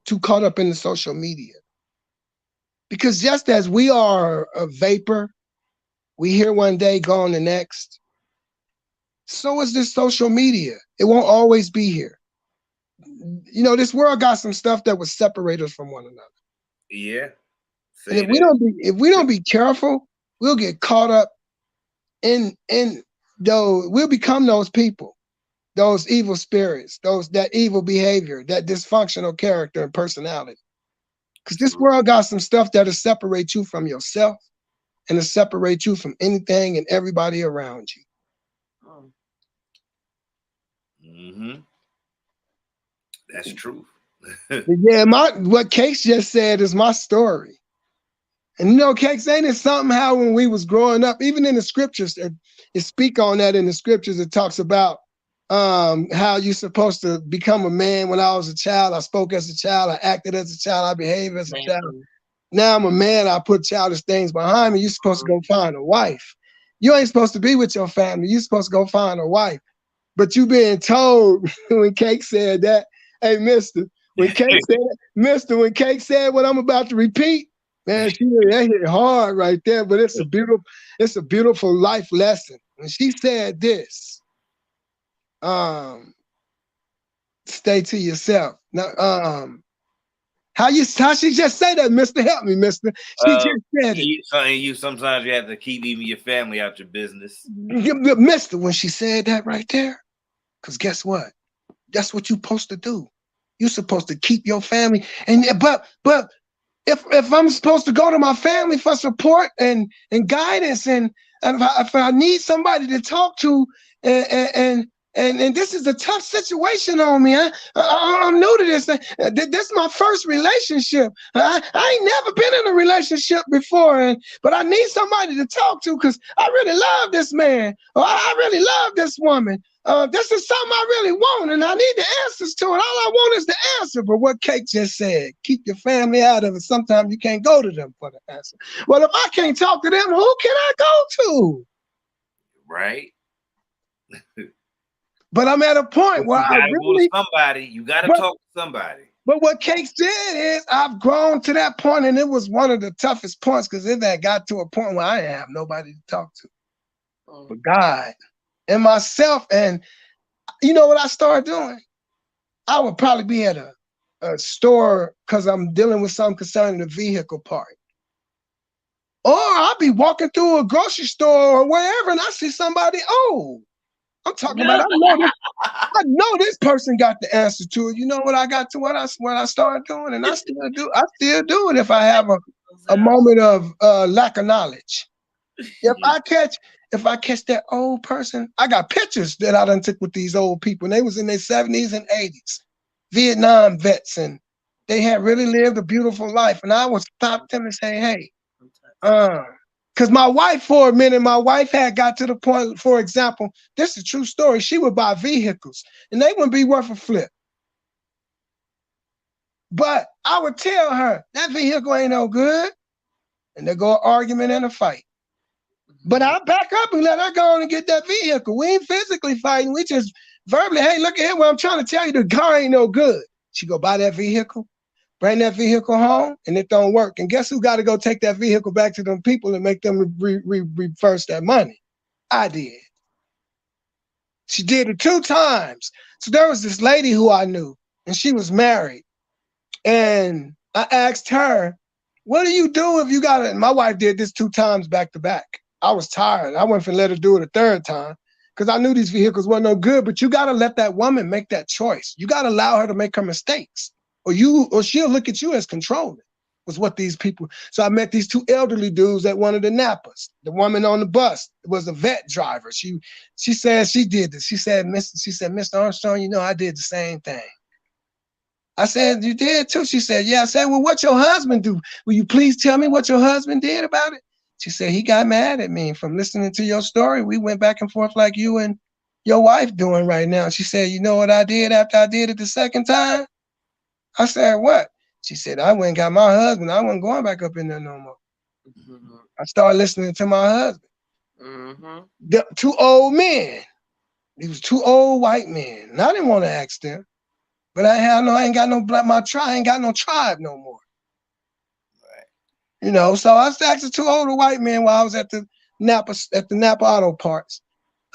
too caught up in the social media. Because just as we are a vapor, we here one day, gone the next, so is this social media. It won't always be here. You know, this world got some stuff that would separate us from one another. Yeah. And if we don't be careful, we'll get caught up in those, we'll become those people, those evil spirits, that evil behavior, that dysfunctional character and personality. Because this world got some stuff that'll separate you from yourself and to separate you from anything and everybody around you. Mm-hmm. That's true. Yeah, what Cakes just said is my story. And you know, Cakes, ain't it something how when we was growing up, even in the scriptures, it speak on that in the scriptures, it talks about how you're supposed to become a man. When I was a child, I spoke as a child, I acted as a child, I behaved as a child. Now I'm a man, I put childish things behind me. You're supposed to go find a wife. You ain't supposed to be with your family. You're supposed to go find a wife. But you being told when Cake said that, hey, mister, when Cake said that, mister, when Cake said what I'm about to repeat, man, that hit hard right there. But it's a beautiful life lesson. When she said this, stay to yourself. Now, how she just say that, mister? Help me, mister. She just said it. Sometimes you have to keep even your family out your business. Mister, when she said that right there, because guess what? That's what you're supposed to do. You're supposed to keep your family. But if I'm supposed to go to my family for support and guidance, and if I need somebody to talk to, and this is a tough situation on me. I'm new to this. This is my first relationship. I ain't never been in a relationship before, but I need somebody to talk to because I really love this man, or I really love this woman. This is something I really want, and I need the answers to it. All I want is the answer. But what Kate just said, keep your family out of it. Sometimes you can't go to them for the answer. Well, if I can't talk to them, who can I go to? Right. But I'm at a point where I really you gotta talk to somebody. But what Kate said is I've grown to that point, and it was one of the toughest points because it had got to a point where I didn't have nobody to talk to. But God and myself. And you know what I started doing? I would probably be at a store because I'm dealing with something concerning the vehicle part. Or I'll be walking through a grocery store or wherever, and I see somebody old. I'm talking about, I know this person got the answer to it. You know what I got to what I started doing, and I still do it if I have a moment of lack of knowledge. If I catch that old person, I got pictures that I done took with these old people, and they was in their 70s and 80s, Vietnam vets, and they had really lived a beautiful life. And I would stop them and say, hey, because my wife, for a minute, had got to the point, for example, this is a true story. She would buy vehicles and they wouldn't be worth a flip. But I would tell her that vehicle ain't no good. And there go an argument and a fight. But I back up and let her go on and get that vehicle. We ain't physically fighting. We just verbally, hey, look at here, what I'm trying to tell you, the car ain't no good. She go buy that vehicle, bring that vehicle home, and it don't work. And guess who got to go take that vehicle back to them people and make them reverse that money? I did. She did it 2 times. So there was this lady who I knew, and she was married. And I asked her, what do you do if you got it? My wife did this 2 times back to back. I was tired. I wasn't finna let her do it a 3rd time because I knew these vehicles weren't no good. But you got to let that woman make that choice. You got to allow her to make her mistakes, or she'll look at you as controlling. Was what these people. So I met these 2 elderly dudes at one of the Napas. The woman on the bus was a vet driver. She said she did this. She said, Mr. Armstrong, you know, I did the same thing. I said, you did too? She said, yeah. I said, well, what your husband do? Will you please tell me what your husband did about it? She said, he got mad at me from listening to your story. We went back and forth like you and your wife doing right now. She said, you know what I did after I did it the 2nd time? I said, what? She said, I went and got my husband. I wasn't going back up in there no more. I started listening to my husband. Mm-hmm. The two old men. These was two old white men. And I didn't want to ask them. But I ain't got no black, I ain't got no tribe no more. You know, so I was asking two older white men while I was at the Napa Auto Parts.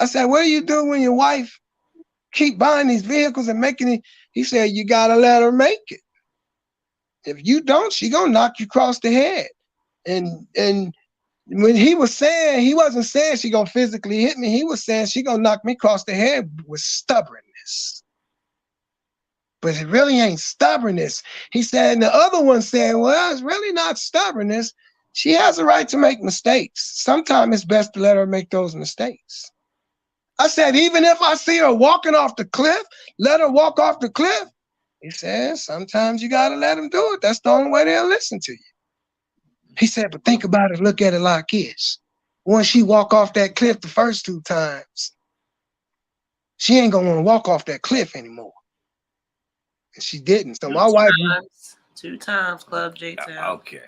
I said, what do you do when your wife keep buying these vehicles and making it? He said, you gotta let her make it. If you don't, she gonna knock you across the head. And when he was saying, he wasn't saying she gonna physically hit me. He was saying she gonna knock me across the head with stubbornness. But it really ain't stubbornness. He said, and the other one said, well, it's really not stubbornness. She has a right to make mistakes. Sometimes it's best to let her make those mistakes. I said, even if I see her walking off the cliff, let her walk off the cliff. He said, sometimes you got to let them do it. That's the only way they'll listen to you. He said, but think about it, look at it like this. Once she walk off that cliff the first 2 times, she ain't going to want to walk off that cliff anymore. And she didn't. So my wife... 2 times, Club J-Town. Okay.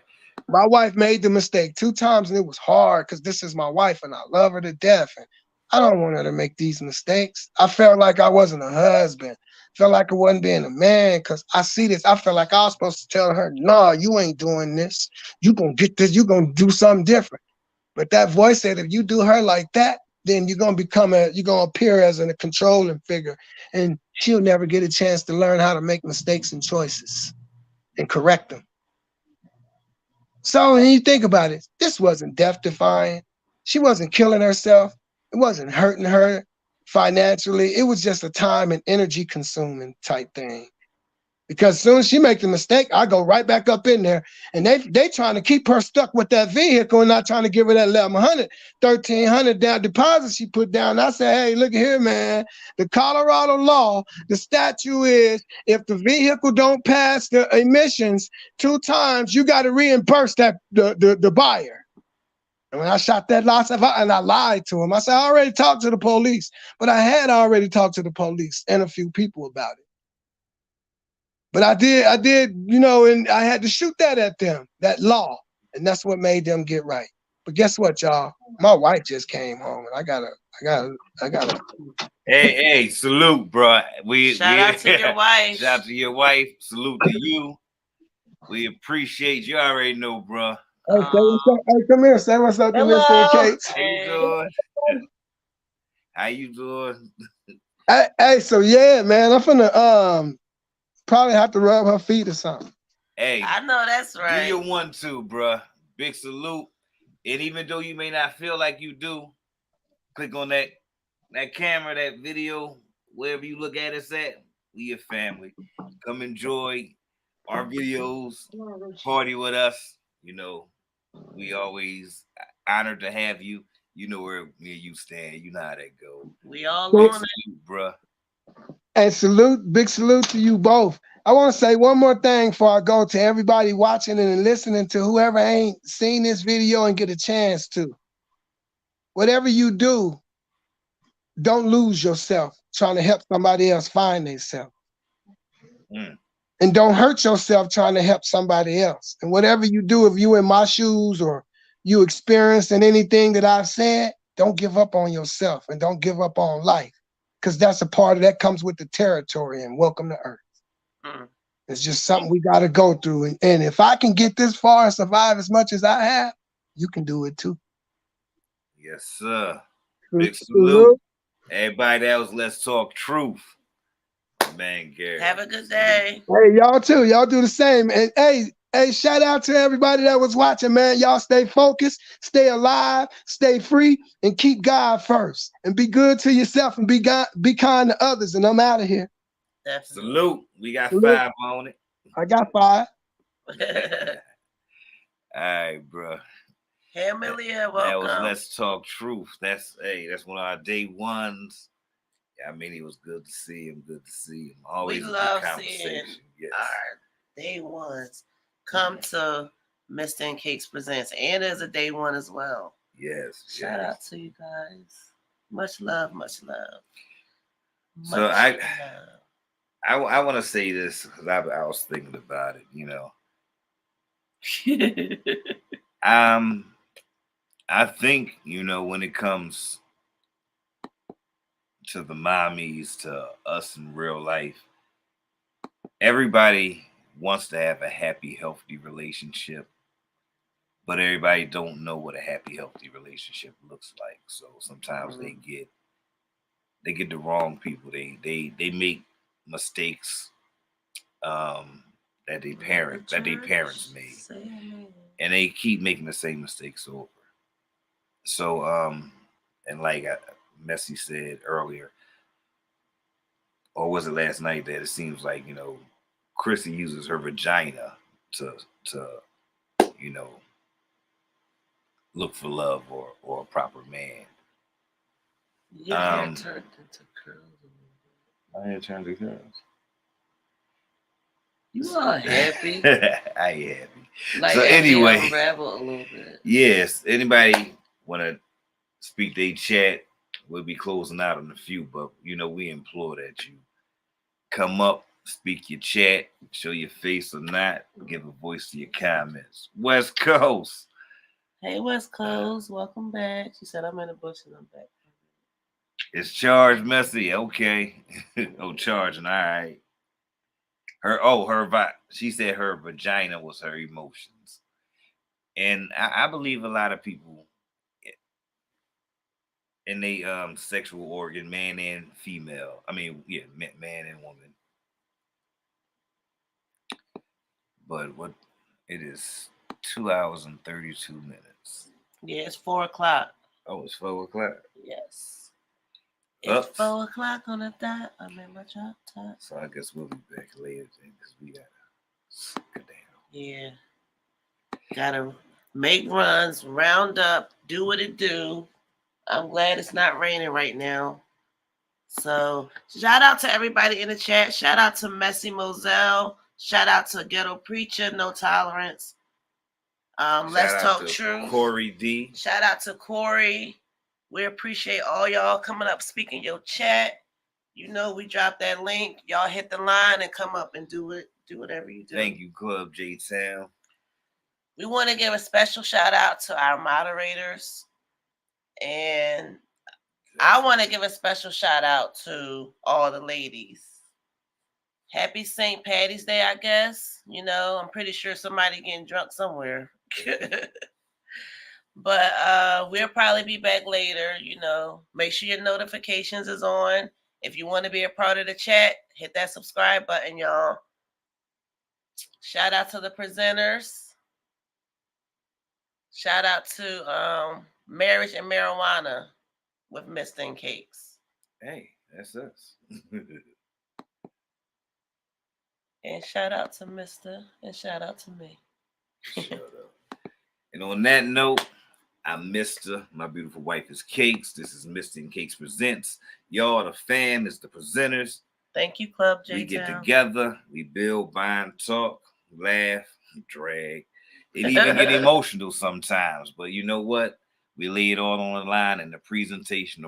My wife made the mistake 2 times, and it was hard because this is my wife, and I love her to death. And I don't want her to make these mistakes. I felt like I wasn't a husband. Felt like I wasn't being a man because I see this. I felt like I was supposed to tell her, nah, you ain't doing this. You gonna get this. You gonna do something different. But that voice said, if you do her like that, then you're gonna appear as a controlling figure, and she'll never get a chance to learn how to make mistakes and choices and correct them. So when you think about it, this wasn't death-defying. She wasn't killing herself. It wasn't hurting her financially. It was just a time and energy consuming type thing. Because as soon as she makes a mistake, I go right back up in there. And they trying to keep her stuck with that vehicle and not trying to give her that $1,100, $1,300 down deposit she put down. I said, hey, look here, man. The Colorado law, the statute is if the vehicle don't pass the emissions 2 times, you got to reimburse the buyer. And when I shot that lot, and I lied to him, I said, I already talked to the police, but I had already talked to the police and a few people about it. But I did, you know, and I had to shoot that at them, that law. And that's what made them get right. But guess what, y'all? My wife just came home, and I gotta. Hey, salute, bro. Shout out to your wife. Shout out to your wife. Salute to you. We appreciate you. Already know, bro. Hey, say what's up. Hey, come here. Say what's up to MISTA&CAKZ. How you doing? How you doing? Hey, so yeah, man, I'm finna probably have to rub her feet or something. Hey, I know that's right. Do your 1-2, bro. Big salute. And even though you may not feel like you do, click on that camera, that video, wherever you look at us at. We your family. Come enjoy our videos, party with us. You know, we always honored to have you. You know where me and you stand. You know how that go. We all on it, bro. And big salute to you both. I want to say one more thing before I go to everybody watching and listening, to whoever ain't seen this video and get a chance to. Whatever you do, don't lose yourself trying to help somebody else find themselves. And don't hurt yourself trying to help somebody else. And whatever you do, if you in my shoes or you experiencing anything that I've said, don't give up on yourself and don't give up on life. Because that's a part of that comes with the territory and welcome to Earth. It's just something we got to go through. And if I can get this far and survive as much as I have, you can do it too. Yes, sir. Big salute. Everybody, that was Let's Talk Truth. Man, Gary. Have a good day. Hey, y'all too. Y'all do the same. And hey, shout out to everybody that was watching, man. Y'all stay focused, stay alive, stay free, and keep God first. And be good to yourself and be kind to others. And I'm out of here. Definitely. Salute. We got 5 on it. I got 5. All right, bro. Hey, Amelia, welcome. That was Let's Talk Truth. That's one of our day ones. Yeah, I mean, it was good to see him. Good to see him. Always we a love good conversation. seeing our day ones come to MISTA&CAKZ Presents, and as a day one as well. Yes. Shout out to you guys. Much love, much love. So I want to say this because I was thinking about it. You know, I think, you know, when it comes to the mommies, to us in real life, everybody wants to have a happy, healthy relationship, but everybody don't know what a happy, healthy relationship looks like. So sometimes they get the wrong people. They make mistakes that their parents made, and they keep making the same mistakes over. So and like Messi said earlier, or was it last night, that it seems like, you know, Chrissy uses her vagina to you know, look for love or a proper man. Your hair turned into curls. My hair turned to curls. You are happy. I am happy. Like, so anyway, unravel a little bit. Yes. Anybody want to speak their chat? We'll be closing out in a few, but you know, we implore that you come up, speak your chat, show your face or not, give a voice to your comments. West Coast. Hey, West Coast, welcome back. She said, I'm in the bush and I'm back. It's charged, Messy. Okay. Oh, charging. All right. She said her vagina was her emotions. And I believe a lot of people in they sexual organ, man and female. I mean, yeah, man and woman. But what it is 2 hours and 32 minutes. Yeah, it's 4 o'clock. Oh, it's 4 o'clock. Yes. It's Oops. 4 o'clock on the dot. I'm in my drop top. So I guess we'll be back later then, because we gotta sit down. Yeah. Gotta make runs, round up, do what it do. I'm glad it's not raining right now. So shout out to everybody in the chat. Shout out to Messy Moselle. Shout out to Ghetto Preacher, No Tolerance. Let's Talk Truth. Corey D. Shout out to Corey. We appreciate all y'all coming up, speaking your chat. You know, we dropped that link. Y'all hit the line and come up and do it. Do whatever you do. Thank you, Club J Town. We want to give a special shout out to our moderators. And I want to give a special shout out to all the ladies. Happy St. Patty's Day, I guess. You know, I'm pretty sure somebody getting drunk somewhere. But we'll probably be back later. You know, make sure your notifications is on. If you want to be a part of the chat, hit that subscribe button, y'all. Shout out to the presenters. Shout out to Marriage and Marijuana with MISTANCAKZ. Hey, that's us. And shout out to Mr. and shout out to me. Shut up. And on that note, I'm Mr. My beautiful wife is Cakes. This is MISTA&CAKZ Presents. Y'all, the fam, is the presenters. Thank you, Club J. We get together, we build, bind, talk, laugh, drag, and even get emotional sometimes. But you know what? We lay it all on the line in the presentation.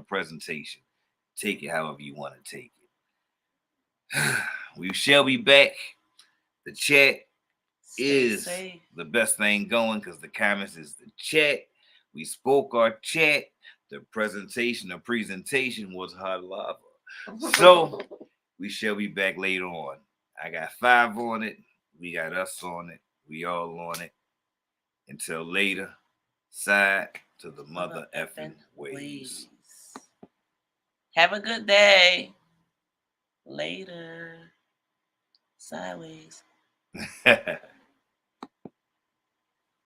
Take it however you want to take it. We shall be back. The chat is the best thing going because the comments is the chat. We spoke our chat. The presentation was hot lava. So we shall be back later on. I got 5 on it. We got us on it. We all on it. Until later, side to the mother effing ways. Have a good day. Later. Sideways.